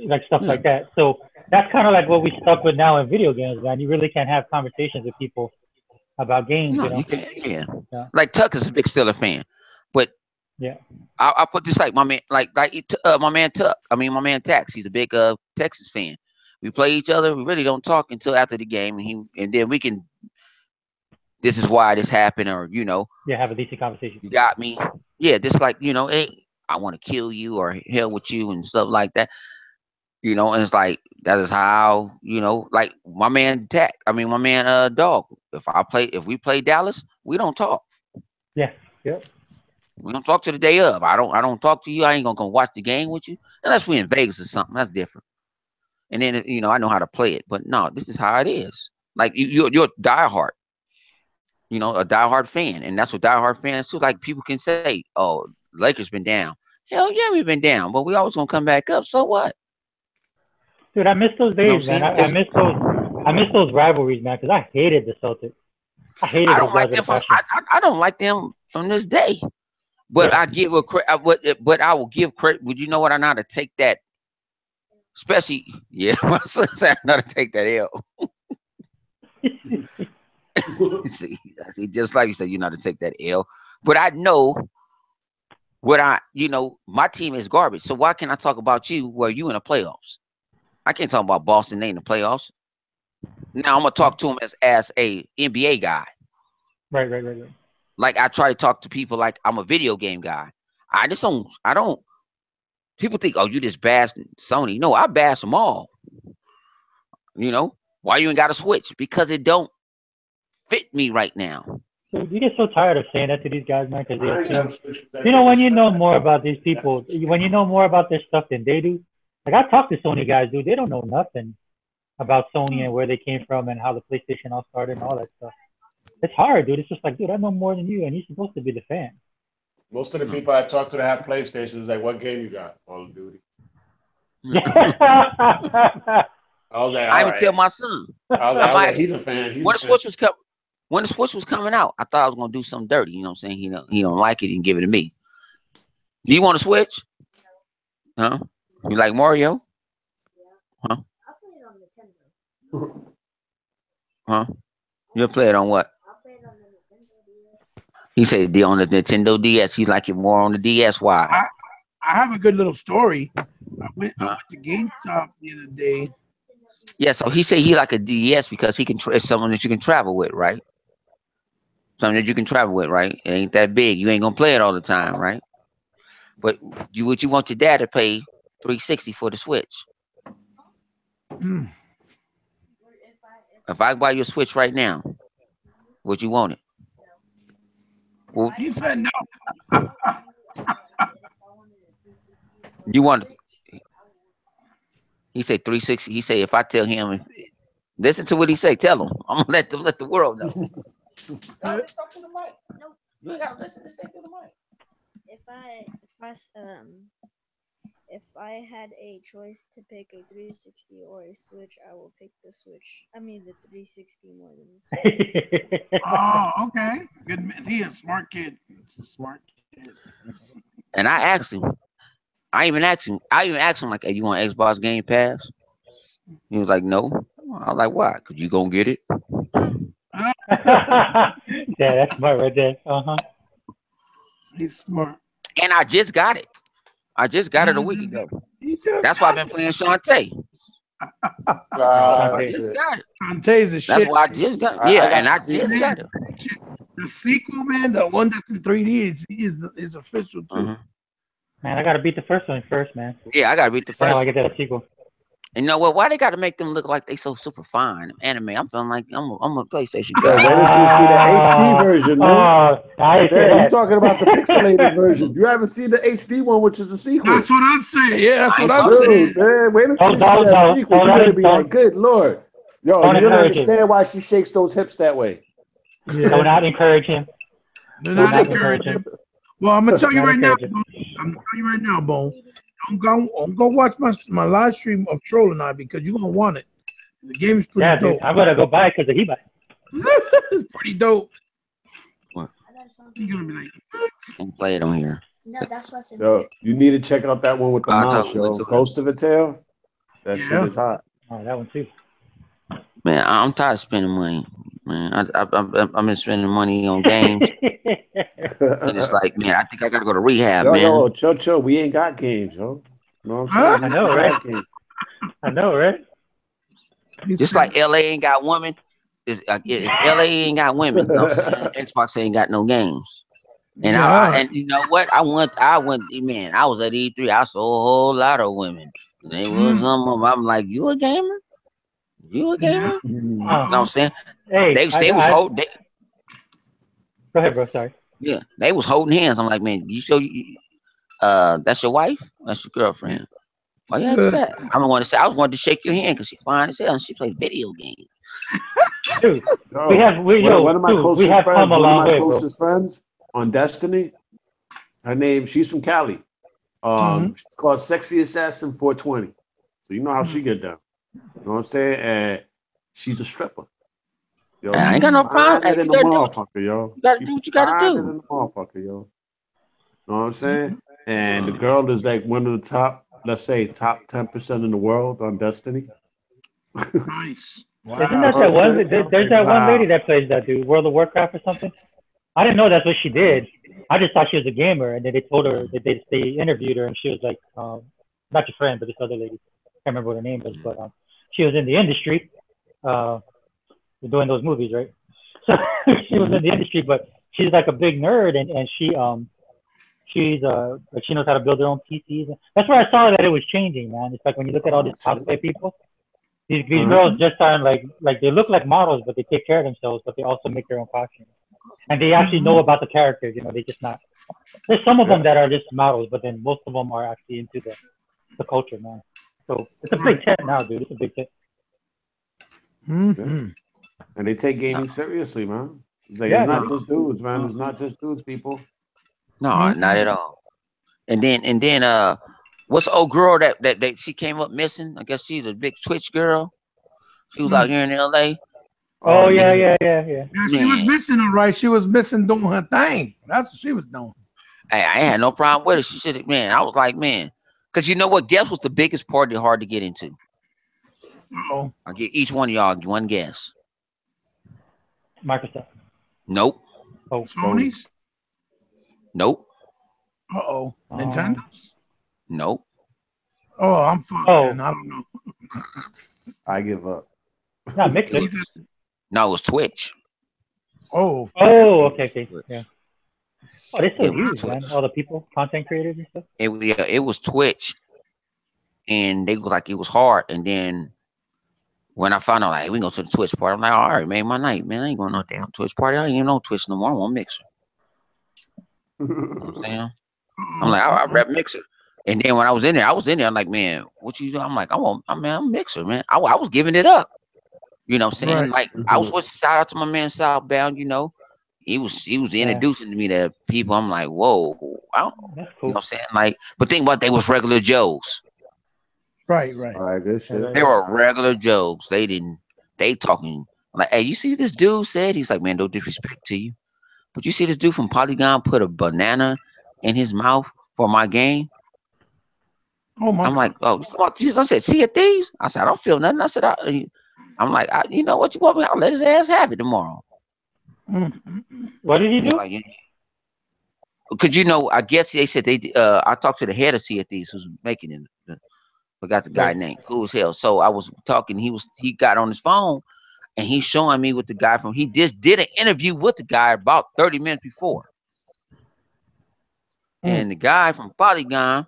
like stuff
Yeah.
like that. So that's kind of like what we stuck with now in video games, man. You really can't have conversations with people about games,
No, you can't. Yeah,
Yeah.
like Tuck is a big Steeler fan, but
Yeah.
I put this like my man, my man Tuck. I mean, my man Tax. He's a big Texas fan. We play each other. We really don't talk until after the game, and then we can. This is why this happened, or
Yeah. Have a decent conversation.
you got me. Yeah, just like hey, I want to kill you or hell with you and stuff like that. And it's like that is how like my man Tack. I mean, my man Dog. If we play Dallas, we don't talk.
Yeah. Yep.
We don't talk to the day of. I don't talk to you. I ain't gonna come watch the game with you unless we in Vegas or something. That's different. And then I know how to play it. But no, this is how it is. Like you're a diehard. A diehard fan, and that's what diehard fans too. Like people can say, "Oh, Lakers been down." Hell yeah, we've been down, but we always gonna come back up. So what?
Dude, I miss those
You know what
days,
I'm
man.
saying?
I miss those. I miss those rivalries, man, because I hated the Celtics. I hated
I
those
don't
guys
like
with a
them from.
passion.
I don't like them from this day. But I give a but I will give credit. Would you know what? I know how to take that, especially my son said I know how to take that L. See, just like you said, you know how to take that L. But I know my team is garbage. So why can't I talk about you where you in the playoffs? I can't talk about Boston. They in the playoffs. Now I'm gonna talk to him as a NBA guy.
Right.
Like I try to talk to people like I'm a video game guy. I just don't. I don't. People think, oh, you just bash Sony. No, I bash them all. Why you ain't got a Switch? Because it don't fit me right now.
Dude, you get so tired of saying that to these guys, man, because
I ain't
they
got a
think,
switch with
when you know
that.
more about these people, when you know more about their stuff than they do. Like I talk to Sony guys, dude, they don't know nothing about Sony and where they came from and how the PlayStation all started and all that stuff. It's hard, dude. It's just like, dude, I know more than you, and you're supposed to be the fan.
Most of the people I talk to that have PlayStations, like, what game you got? Call of Duty.
Yeah.
I was like,
I
all
even tell
right.
my son.
I was
I'm
like,
actually
he's a fan.
when the Switch was coming out, I thought I was gonna do something dirty. You know what I'm saying? He don't like it and give it to me. Do you want a Switch? Huh? You like Mario? Huh? Huh? You'll play it on what? He said on the Nintendo DS. He like it more on the DS. Why?
I have a good little story. I went
Huh?
to GameStop the other day.
Yeah, so he said he like a DS because he can. It's someone that you can travel with, right? Something that you can travel with, right? It ain't that big. You ain't gonna play it all the time, right? But would you want your dad to pay 360 for the Switch?
Mm.
If I buy you a Switch right now, would you want it? Well,
He said no.
you want it. He said 360. He said if I tell him, listen to what he say. Tell him. I'm gonna let the world know. No, just talk to the mic. No, you ain't gotta listen to say to the mic.
If I had a choice to pick a 360 or a Switch, I will pick the Switch. I mean the 360 more than the Switch.
Oh, okay. Good man. He a smart kid. He's a smart kid.
And I asked him. I even asked him like, "Hey, you want Xbox Game Pass?" He was like, "No." I was like, "Why? Cause you gonna get it."
Yeah, that's smart right there.
He's smart.
And I just got it. I just got it a week ago. That's why I've been playing Shantae. I just
Shit.
got it.
Shantae's the
That's
shit.
why I just got it.
I
Yeah,
got
and
to
I
see
just
it.
got it.
The sequel, man, the one that's in 3D is official too.
Uh-huh.
Man, I gotta beat the first one first, man.
Yeah, I gotta read the
That's how
first.
I get that sequel.
And you know what? Why they gotta make them look like they so super fine? Anime. I'm feeling like I'm a PlayStation
Yo,
guy.
wait until you see the HD version, man.
I hate
Yeah, you
that.
talking about the pixelated version. You haven't seen the HD one, which is the sequel.
That's what I'm saying. Yeah, that's
I
what
ain't
I'm
fucking
saying.
Dude, man, wait until you
No,
see that
no,
sequel.
no,
You're
no,
gonna be
no.
like, good lord. Yo,
Don't
you don't
encourage him.
understand why she shakes those hips that way.
Do
Yeah,
not encourage him.
do
Do
not
not
encourage
encourage him.
him. Well, I'm gonna tell
Do
you
not
right now.
encourage him.
I'm gonna tell you right now, Bone. Don't go watch my live stream of Trolling Eye because you're gonna want it. The game is pretty
Yeah, dude.
dope.
I'm gonna go buy it because of He-Man.
It's pretty dope.
What?
You're gonna be like,
Can't play it on here.
No, that's what's in
Yo, you need to check out that one with the
I'll
mouse,
talk
yo.
to it.
Ghost of a Tail. That shit
Yeah.
is hot.
Oh, that one too.
Man, I'm tired of spending money. Man, I've been spending money on games, and it's like, man, I think I gotta go to rehab, man.
chill. We ain't got games, yo. You know what
Huh?
I'm saying?
I know,
We
right?
got games.
I know, right?
he
Just
said,
like LA ain't got women, if LA ain't got women, you know what I'm saying? Xbox ain't got no games. And
yeah.
and you know what? I went, man. I was at E3. I saw a whole lot of women. And they was some of them. I'm like, you a gamer? You a gamer?
Yeah.
You know what I'm saying?
Hey,
They was holding.
Go ahead, bro. Sorry.
Yeah, they was holding hands. I'm like, man, you sure that's your wife? That's your girlfriend? Why you ask that? I don't want to say. I was wanting to shake your hand because she fine as hell and she plays video games.
Dude,
Yo, one of my
dude, we
closest
have
friends,
come a
one of
long
my
way, bro.
closest friends on Destiny. Her name, she's from Cali. She's called Sexy Assassin 420. So you know how she get down. You know what I'm saying? And she's a stripper. Yo,
I ain't got no problem.
finer
Hey,
than
you
the
gotta do
motherfucker, yo.
you gotta
She
do what you gotta
finer
do.
than the motherfucker, yo. You know what I'm saying? And the girl is like one of the top, let's say, top 10% in the world on Destiny.
Nice.
Isn't
Wow.
that one?
Like,
There's that one lady
wow.
that plays that dude, World of Warcraft or something. I didn't know that's what she did. I just thought she was a gamer, and then they told her that they interviewed her, and she was like, not your friend, but this other lady. I can't remember what her name is, but she was in the industry, doing those movies, right? So she was in the industry, but she's like a big nerd, and she's like she knows how to build her own PCs. That's where I saw that it was changing, man. It's like when you look at all these cosplay people, these girls just aren't like they look like models, but they take care of themselves, but they also make their own costumes. And they actually know about the characters, they just not. There's some of them that are just models, but then most of them are actually into the culture, man. So it's a big tent now, dude. It's a big tent.
Mm-hmm.
And they take gaming seriously, man. Like,
Yeah,
it's not
no.
just dudes, man. It's not just dudes, people.
No, not at all. And then what's the old girl that she came up missing? I guess she's a big Twitch girl. She was out here in LA.
Oh,
yeah.
yeah.
Yeah, she was
Man,
missing all right. She was missing doing her thing. That's what she was doing.
I had no problem with it. She said, man, I was like, man, because you know what? Guess what's the biggest party hard to get into?
Oh,
I'll give each one of y'all one guess.
Microsoft.
Nope.
Oh,
Sony's.
Nope.
Uh-oh. Nintendo's.
Nope.
Oh, I'm fucked.
Oh.
Then. I don't know.
I give up.
not Mixer.
No, it was Twitch.
Oh,
Oh, okay. Yeah. Oh, they're so
It was
huge, man.
Twitch.
All the people, content creators and stuff.
It was Twitch, and they was like it was hard. And then when I found out, like, hey, we can go to the Twitch party, I'm like, all right, man, my night, man. I ain't going no damn Twitch party. I ain't even know Twitch no more. I want Mixer. You know what I'm saying? I'm like, I rap Mixer. And then when I was in there, I'm like, man, what you do? I'm like, I'm Mixer, man. I was giving it up. You know what I'm saying?
right.
Like, I was with shout out to my man Southbound, He was introducing me to people. I'm like, whoa,
That's
you know
cool.
what I'm saying? Like, but think about they was regular Joes.
Right.
All right, good shit.
They were regular Joes. They talking like, hey, you see what this dude said? He's like, man, no disrespect to you. But you see this dude from Polygon put a banana in his mouth for my game?
Oh my
I'm
God.
like, oh, Jesus. I said, see a thieves? I said, I don't feel nothing. I said, I'm like, you know what you want me? I'll let his ass have it tomorrow.
What did he do?
Like, because I guess they said I talked to the head of Sea of Thieves who's making it. Forgot the guy name. Cool as hell. So I was talking. He got on his phone and he's showing me with the guy from. He just did an interview with the guy about 30 minutes before. And the guy from Polygon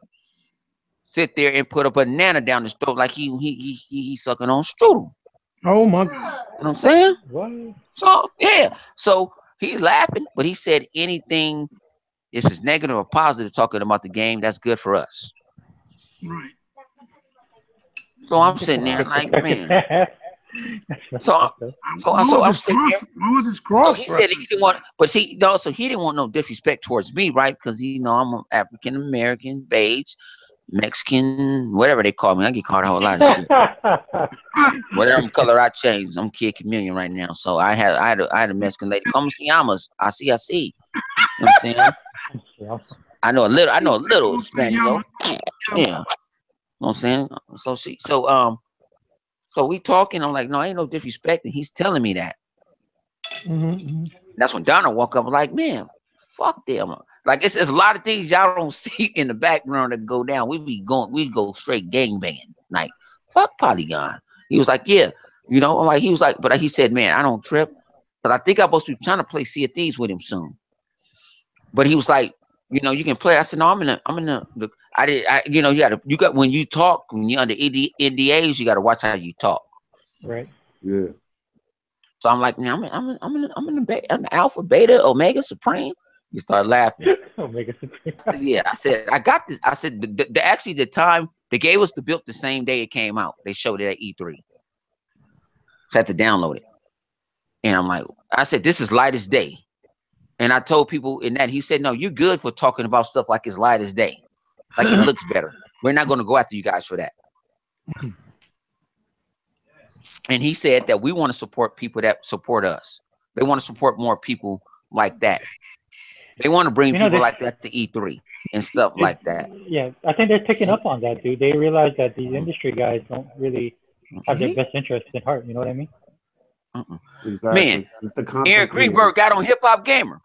sit there and put a banana down his throat like he sucking on strudel.
Oh my God.
You know what I'm saying?
What?
So yeah. So he's laughing, but he said anything if it's negative or positive talking about the game, that's good for us.
Right.
So I'm sitting there like, man. So I was sitting there.
What was his
So
cross?
he said he didn't want, but see, no, so he didn't want no disrespect towards me, right? Because I'm an African American, beige, Mexican, whatever they call me. I get called a whole lot of shit. Whatever color I change, I'm Kid Chameleon right now. So I had a Mexican lady. Como se llamas? I see. You know what I'm saying? I know a little Spanish though. Yeah. You know what I'm saying? So we talking. I'm like, no, ain't no disrespect. And he's telling me that. That's when Donna woke up like, man, fuck them. Like it's a lot of things y'all don't see in the background that go down. We go straight gangbanging. Like, fuck Polygon. He was like, yeah, I'm like, he was like, but he said, man, I don't trip. But I think I'm supposed to be trying to play Sea of Thieves with him soon. But he was like, you can play. I said, no, I'm in the when you talk, when you're under NDAs, you gotta watch how you talk.
Right.
Yeah.
So I'm like, man, I'm in the alpha, beta, omega, supreme. You start laughing.
Omega Supreme.
Yeah, I said, I got this. I said, actually the time they gave us the build the same day it came out. They showed it at E3. So I had to download it. And I'm like, I said, this is light as day. And I told people in that, he said, no, you're good for talking about stuff like it's light as day. Like it looks better. We're not going to go after you guys for that. And he said that we want to support people that support us. They want to support more people like that. They want to bring people like that to E3 and stuff like that.
Yeah, I think they're picking up on that, dude. They realize that these industry guys don't really have their best interests in heart. You know what I mean?
Exactly.
Man, Aaron Greenberg got on Hip Hop Gamer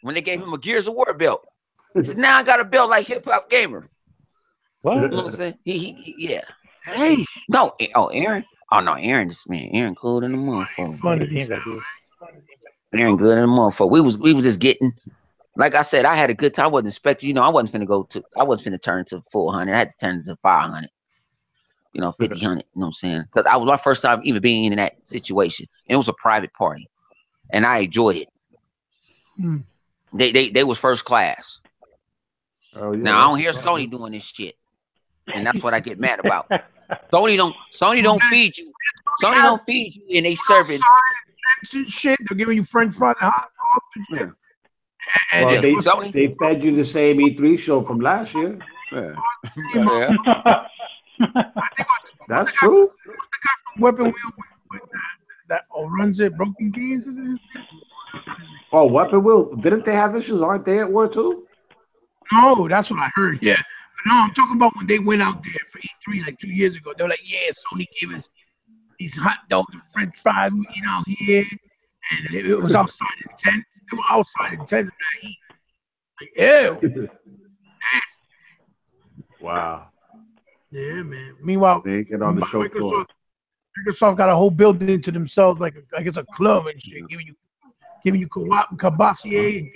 when they gave him a Gears of War belt. He said, now I got a belt like Hip Hop Gamer.
What?
You know what I'm saying? Yeah.
Hey.
No, Aaron. Oh no, Aaron cool than the motherfucker. Aaron good than the motherfucker. We was just getting, like I said, I had a good time. I wasn't expecting, I wasn't finna turn to 400. I had to turn to 500. 50, 100. You know what I'm saying? Because I was my first time even being in that situation. And it was a private party, and I enjoyed it. They was first class.
Oh yeah.
Now I don't hear Sony doing this shit, and that's what I get mad about. Sony don't feed you. Sony don't feed you, and they serving
shit. They're giving you French fries and hot dogs and shit.
Well, they fed you the same E3 show from last year.
Yeah.
That's true.
What's the guy from Weapon Wheel that runs it? Broken Games?
Oh, Weapon Wheel. Didn't they have issues? Aren't they at war too?
No, that's what I heard. Yeah. But no, I'm talking about when they went out there for E3 like 2 years ago. They were like, yeah, Sony gave us these hot dogs and French fries we eat out here. And it was outside in tents. They were outside in tents and heat. Like, ew. Nasty.
Wow.
Yeah, man. Meanwhile,
they get on the show floor.
Microsoft got a whole building to themselves, like it's a club and shit, giving you Cavassier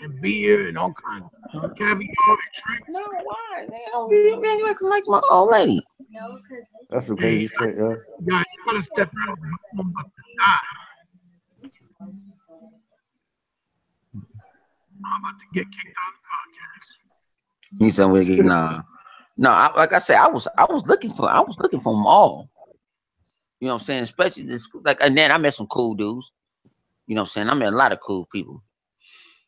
and beer and all kinds of caviar and shrimp.
No, why? You acting like my old lady.
No, because
that's some crazy shit, yeah.
Yeah, you gotta step out. I'm about to die. I'm about to get kicked out of the podcast.
He said, No, like I said, I was looking for them all. You know what I'm saying? Especially this, like, and then I met some cool dudes. You know what I'm saying? I met a lot of cool people.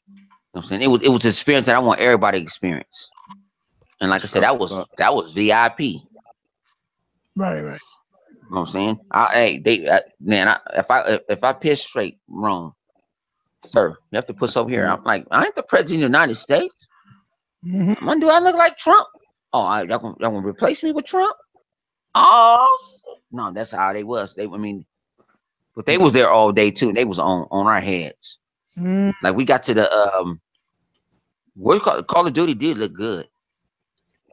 You know what I'm saying? It was an experience that I want everybody to experience. And like I said, that was VIP.
Right.
You know what I'm saying? If I piss straight wrong, sir, you have to push over here. I'm like, I ain't the president of the United States. Mm-hmm. Do I look like Trump? Oh, y'all gonna replace me with Trump? Oh no, that's how they was. But they was there all day too. They was on our heads. Like we got to the what's Call of Duty did look good,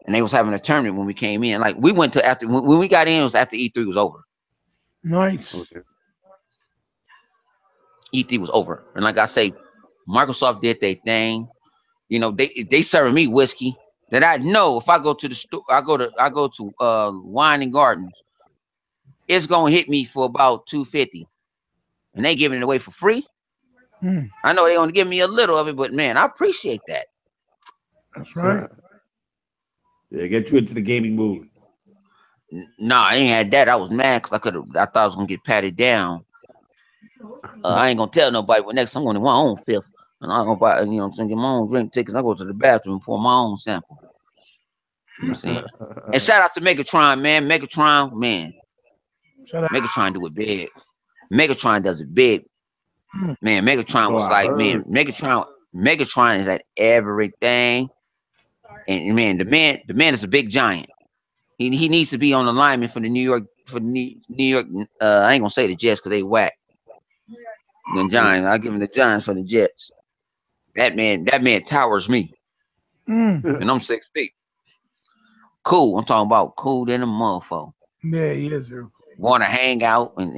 and they was having a tournament when we came in. Like we went to after when we got in, it was after E3 was over.
Nice.
Okay.
E3 was over, and like I say, Microsoft did their thing. They serving me whiskey that I know if I go to the store, I go to Wine and Gardens, it's gonna hit me for about $2.50, and they giving it away for free. I know they only give me a little of it, but man, I appreciate that.
That's right.
Yeah, get you into the gaming mood.
Nah, I ain't had that. I was mad because I thought I was gonna get patted down. I ain't gonna tell nobody. But next, I'm gonna my own fifth, and I'm gonna buy, what I'm saying, get my own drink tickets. I go to the bathroom and pour my own sample. You know what I'm saying? And shout out to Megatron, man. Megatron, man.
Shut up.
Megatron do it big. Megatron does it big. Man, Megatron was like, man, Megatron is at everything. And man, the man is a big giant. He needs to be on the lineman for the New York New York. I ain't gonna say the Jets because they whack. The Giants, I give him the Giants for the Jets. That man towers me, and I'm 6 feet. Cool. I'm talking about cool than a motherfucker.
Yeah, he is. Real.
Want to hang out and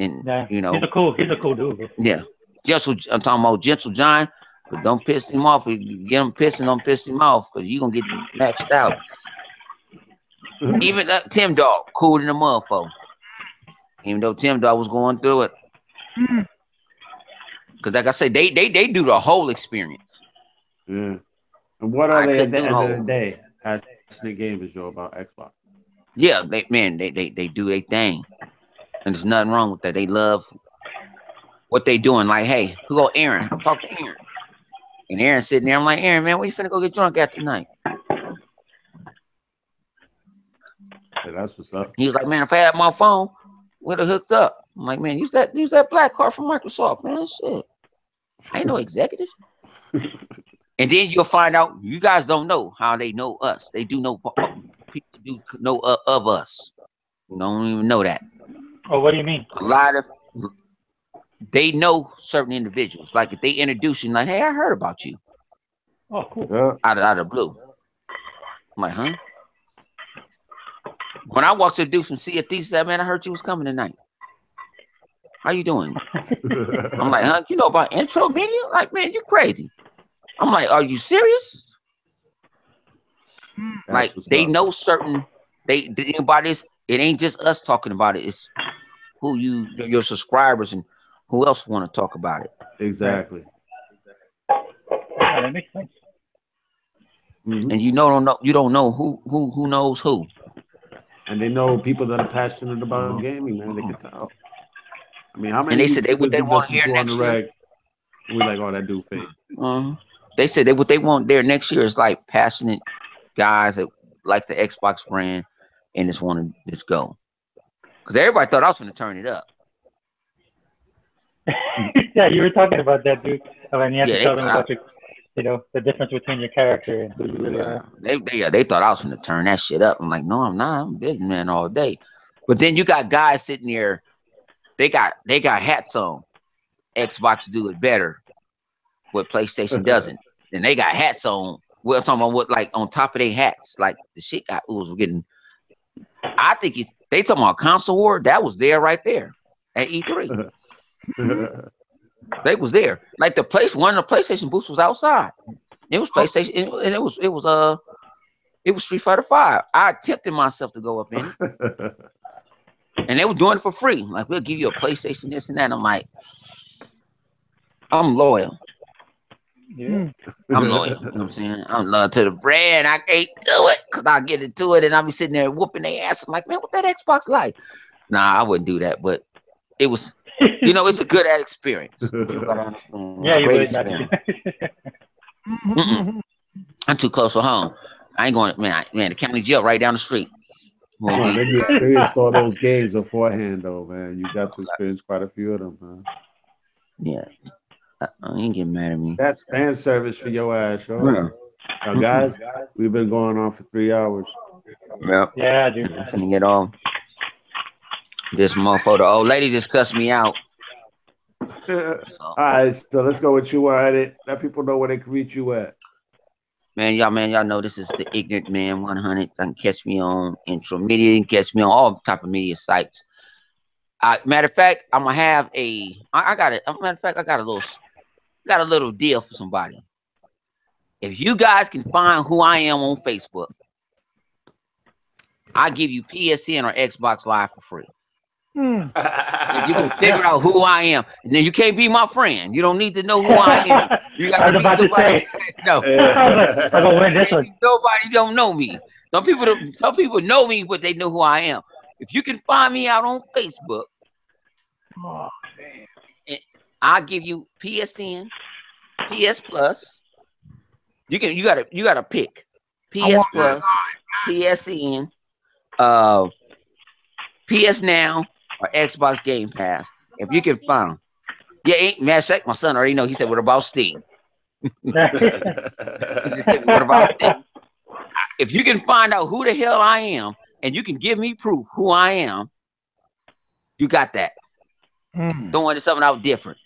He's a cool dude.
Yeah, gentle. I'm talking about gentle giant, but don't piss him off. If you get him pissing, don't piss him off because you gonna get maxed out. Even Tim Dog, cool than a motherfucker. Even though Tim Dog was going through it, because like I said, they do the whole experience.
Yeah. And what are they at the end of the day? Passionate gamers show about Xbox.
Yeah, they do their thing, and there's nothing wrong with that. They love what they doing. Like, hey, who go Aaron? Talk to Aaron. And Aaron sitting there. I'm like, Aaron, man, where you finna go get drunk at tonight?
Yeah, that's what's up.
He was like, man, if I had my phone, we'd have hooked up. I'm like, man, use that black card from Microsoft, man. Shit. I ain't no executive. And then you'll find out you guys don't know how they know us. They do know people do know of us. You don't even know that.
Oh, what do you mean?
A lot of they know certain individuals. Like if they introduce you, like, hey, I heard about you.
Oh, cool.
Yeah.
Out of the blue. I'm like, huh? When I walked to the dude from CFD, said, man, I heard you was coming tonight. How you doing? I'm like, huh? You know about intro media? Like, man, you crazy. I'm like, are you serious? Like they know certain they about this. It ain't just us talking about it. It's who your subscribers and who else want to talk about it.
Exactly.
Yeah, that makes sense.
And you don't know who knows who.
And they know people that are passionate about gaming, man. They can tell. I mean, how many?
And they said what they want here next year.
We like, oh, that dude fake.
They said what they want there next year is like passionate guys that like the Xbox brand and just want to just go. Because everybody thought I was going to turn it up.
Yeah, you were talking about that, dude. When you have to tell them about the difference between your character and who you really are.
They thought I was going to turn that shit up. I'm like, no, I'm not. I'm a businessman all day. But then you got guys sitting there. They got hats on. Xbox do it better. What PlayStation doesn't. And they got hats on. We're talking about what, like, on top of their hats. Like, the shit was getting. I think they talking about console war. That was there right there at E3. They was there. Like one of the PlayStation booths was outside. It was PlayStation, and it was Street Fighter 5. I tempted myself to go up in it. And they were doing it for free. Like, we'll give you a PlayStation, this and that. I'm like, I'm loyal.
Yeah.
I'm loyal. You know what I'm saying? I'm loyal to the brand. I can't do it because I'll get into it and I'll be sitting there whooping their ass. I'm like, man, what that Xbox like? Nah, I wouldn't do that. But it was, it's a good experience. You gotta understand. It's a great experience. I'm too close to home. I ain't going, man, the county jail right down the street.
Well, then you experienced all those games beforehand, though, man. You got to experience quite a few of them, man.
Yeah. I ain't getting mad at me.
That's fan service for your ass, yo. Yeah. Now, guys, we've been going on for 3 hours.
Yeah, dude.
I'm finna get on. This motherfucker, the old lady just cussed me out.
So. All right, so let's go with you at it. Let people know where they can reach you at.
Man, y'all know this is the Ignorant Man 100. You can catch me on Intro Media. You can catch me on all type of media sites. Matter of fact, I'm gonna have I got a little deal for somebody. If you guys can find who I am on Facebook, I'll give you PSN or Xbox Live for free. If you can figure out who I am, and then you can't be my friend. You don't need to know who I am. You got to be somebody. No,
I'm gonna win this one.
Nobody don't know me. Some people know me, but they know who I am. If you can find me out on Facebook,
Oh, damn.
I'll give you PSN, PS Plus. You gotta pick
I
PS
want my
Plus, PSN, uh, PS Now, or Xbox Game Pass. If you can find them. Yeah, ain't matter of fact, my son already know. He said, "What about Steam?" He just said, "What about Steam?" If you can find out who the hell I am and you can give me proof who I am, you got that. Throwing something out different.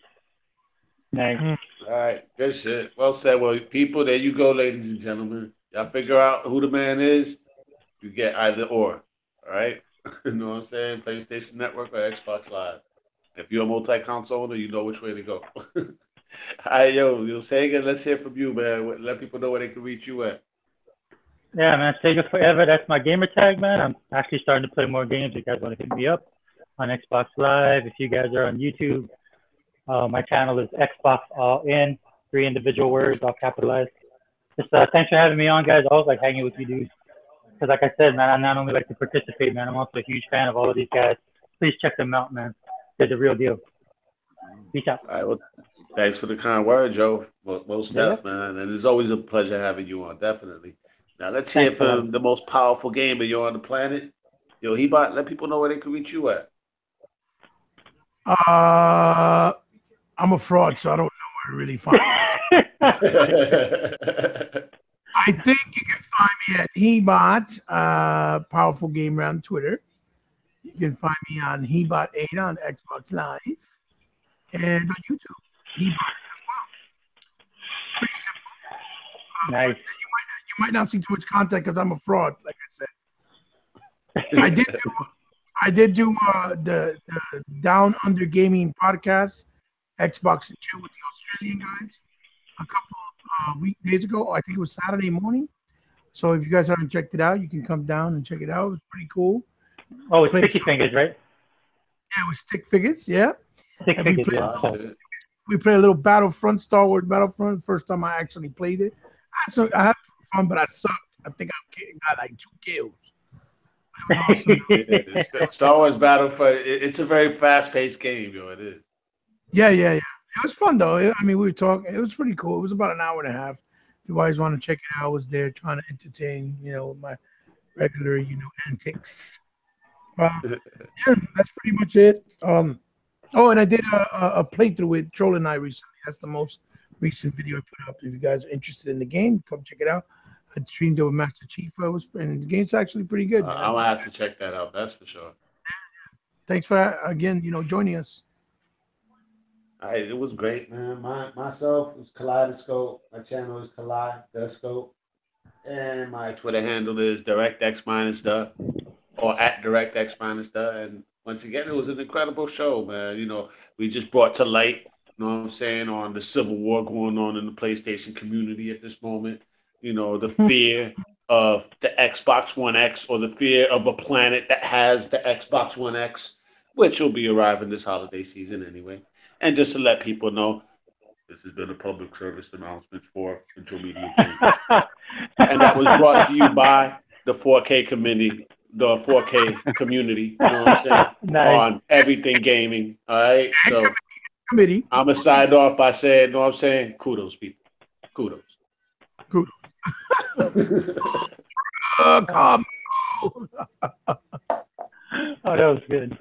Nice.
All right, good shit. Well said. Well, people, there you go, ladies and gentlemen. Y'all figure out who the man is. You get either or. All right, you know what I'm saying? PlayStation Network or Xbox Live. If you're a multi-console owner, you know which way to go. All right, yo, Sega, let's hear from you, man. Let people know where they can reach you at.
Yeah, man. Sega Forever. That's my gamer tag, man. I'm actually starting to play more games. If you guys want to hit me up on Xbox Live. If you guys are on YouTube, my channel is Xbox All In. 3 individual words, all capitalized. Just thanks for having me on, guys. I always like hanging with you dudes. Because like I said, man, I not only like to participate, man, I'm also a huge fan of all of these guys. Please check them out, man. They're the real deal. Peace out.
All right, well, thanks for the kind word, Joe. Most
Yeah.
def, man. And it's always a pleasure having you on, definitely. Now, let's hear
Thanks a lot.
from the most powerful gamer you're on the planet. Yo, Hebot, let people know where they can reach you at.
I'm a fraud, so I don't know where to really find this. I think you can find me at Hebot, Powerful Gamer on Twitter. You can find me on Hebot8 on Xbox Live and on YouTube. Hebot as well. Pretty simple.
Nice.
You might not see too much content because I'm a fraud, like I said. I did do the Down Under Gaming podcast, Xbox and Chill with the Australian guys, a couple weekdays ago. I think it was Saturday morning. So if you guys haven't checked it out, you can come down and check it out. It was pretty cool.
Oh, it's Sticky Fingers, right?
Yeah, with Stick Figures, yeah.
Stick
And
Fingers, yeah.
we played a little Battlefront, Star Wars Battlefront. First time I actually played it. I had fun, but I sucked. I think I got like 2 kills.
Awesome. Star Wars Battlefront, it's a very fast-paced game, yo. It is.
Yeah. It was fun, though. I mean, we were talking. It was pretty cool. It was about an hour and a half. If you guys want to check it out, I was there trying to entertain, my regular, antics. Yeah, that's pretty much it. And I did a playthrough with Troll and I recently. That's the most recent video I put up. If you guys are interested in the game, come check it out. I streamed it with Master Chief. And the game's actually pretty good.
I'm gonna have to check that out. That's for sure.
Thanks for again, joining us.
All right, it was great, man. Myself is Kalai Da Scope. My channel is Kalai Da Scope. And my Twitter handle is DirectX-the or at DirectX-the. And once again, it was an incredible show, man. We just brought to light, you know what I'm saying, on the civil war going on in the PlayStation community at this moment. The fear of the Xbox One X or the fear of a planet that has the Xbox One X, which will be arriving this holiday season anyway. And just to let people know, this has been a public service announcement for Intermediate Gaming. And that was brought to you by the 4K community, you know what I'm saying?
Nice.
On everything gaming. All right. So
Committee.
I'm gonna sign off by saying, you know what I'm saying? Kudos, people. Kudos.
Come.
Oh, that was good.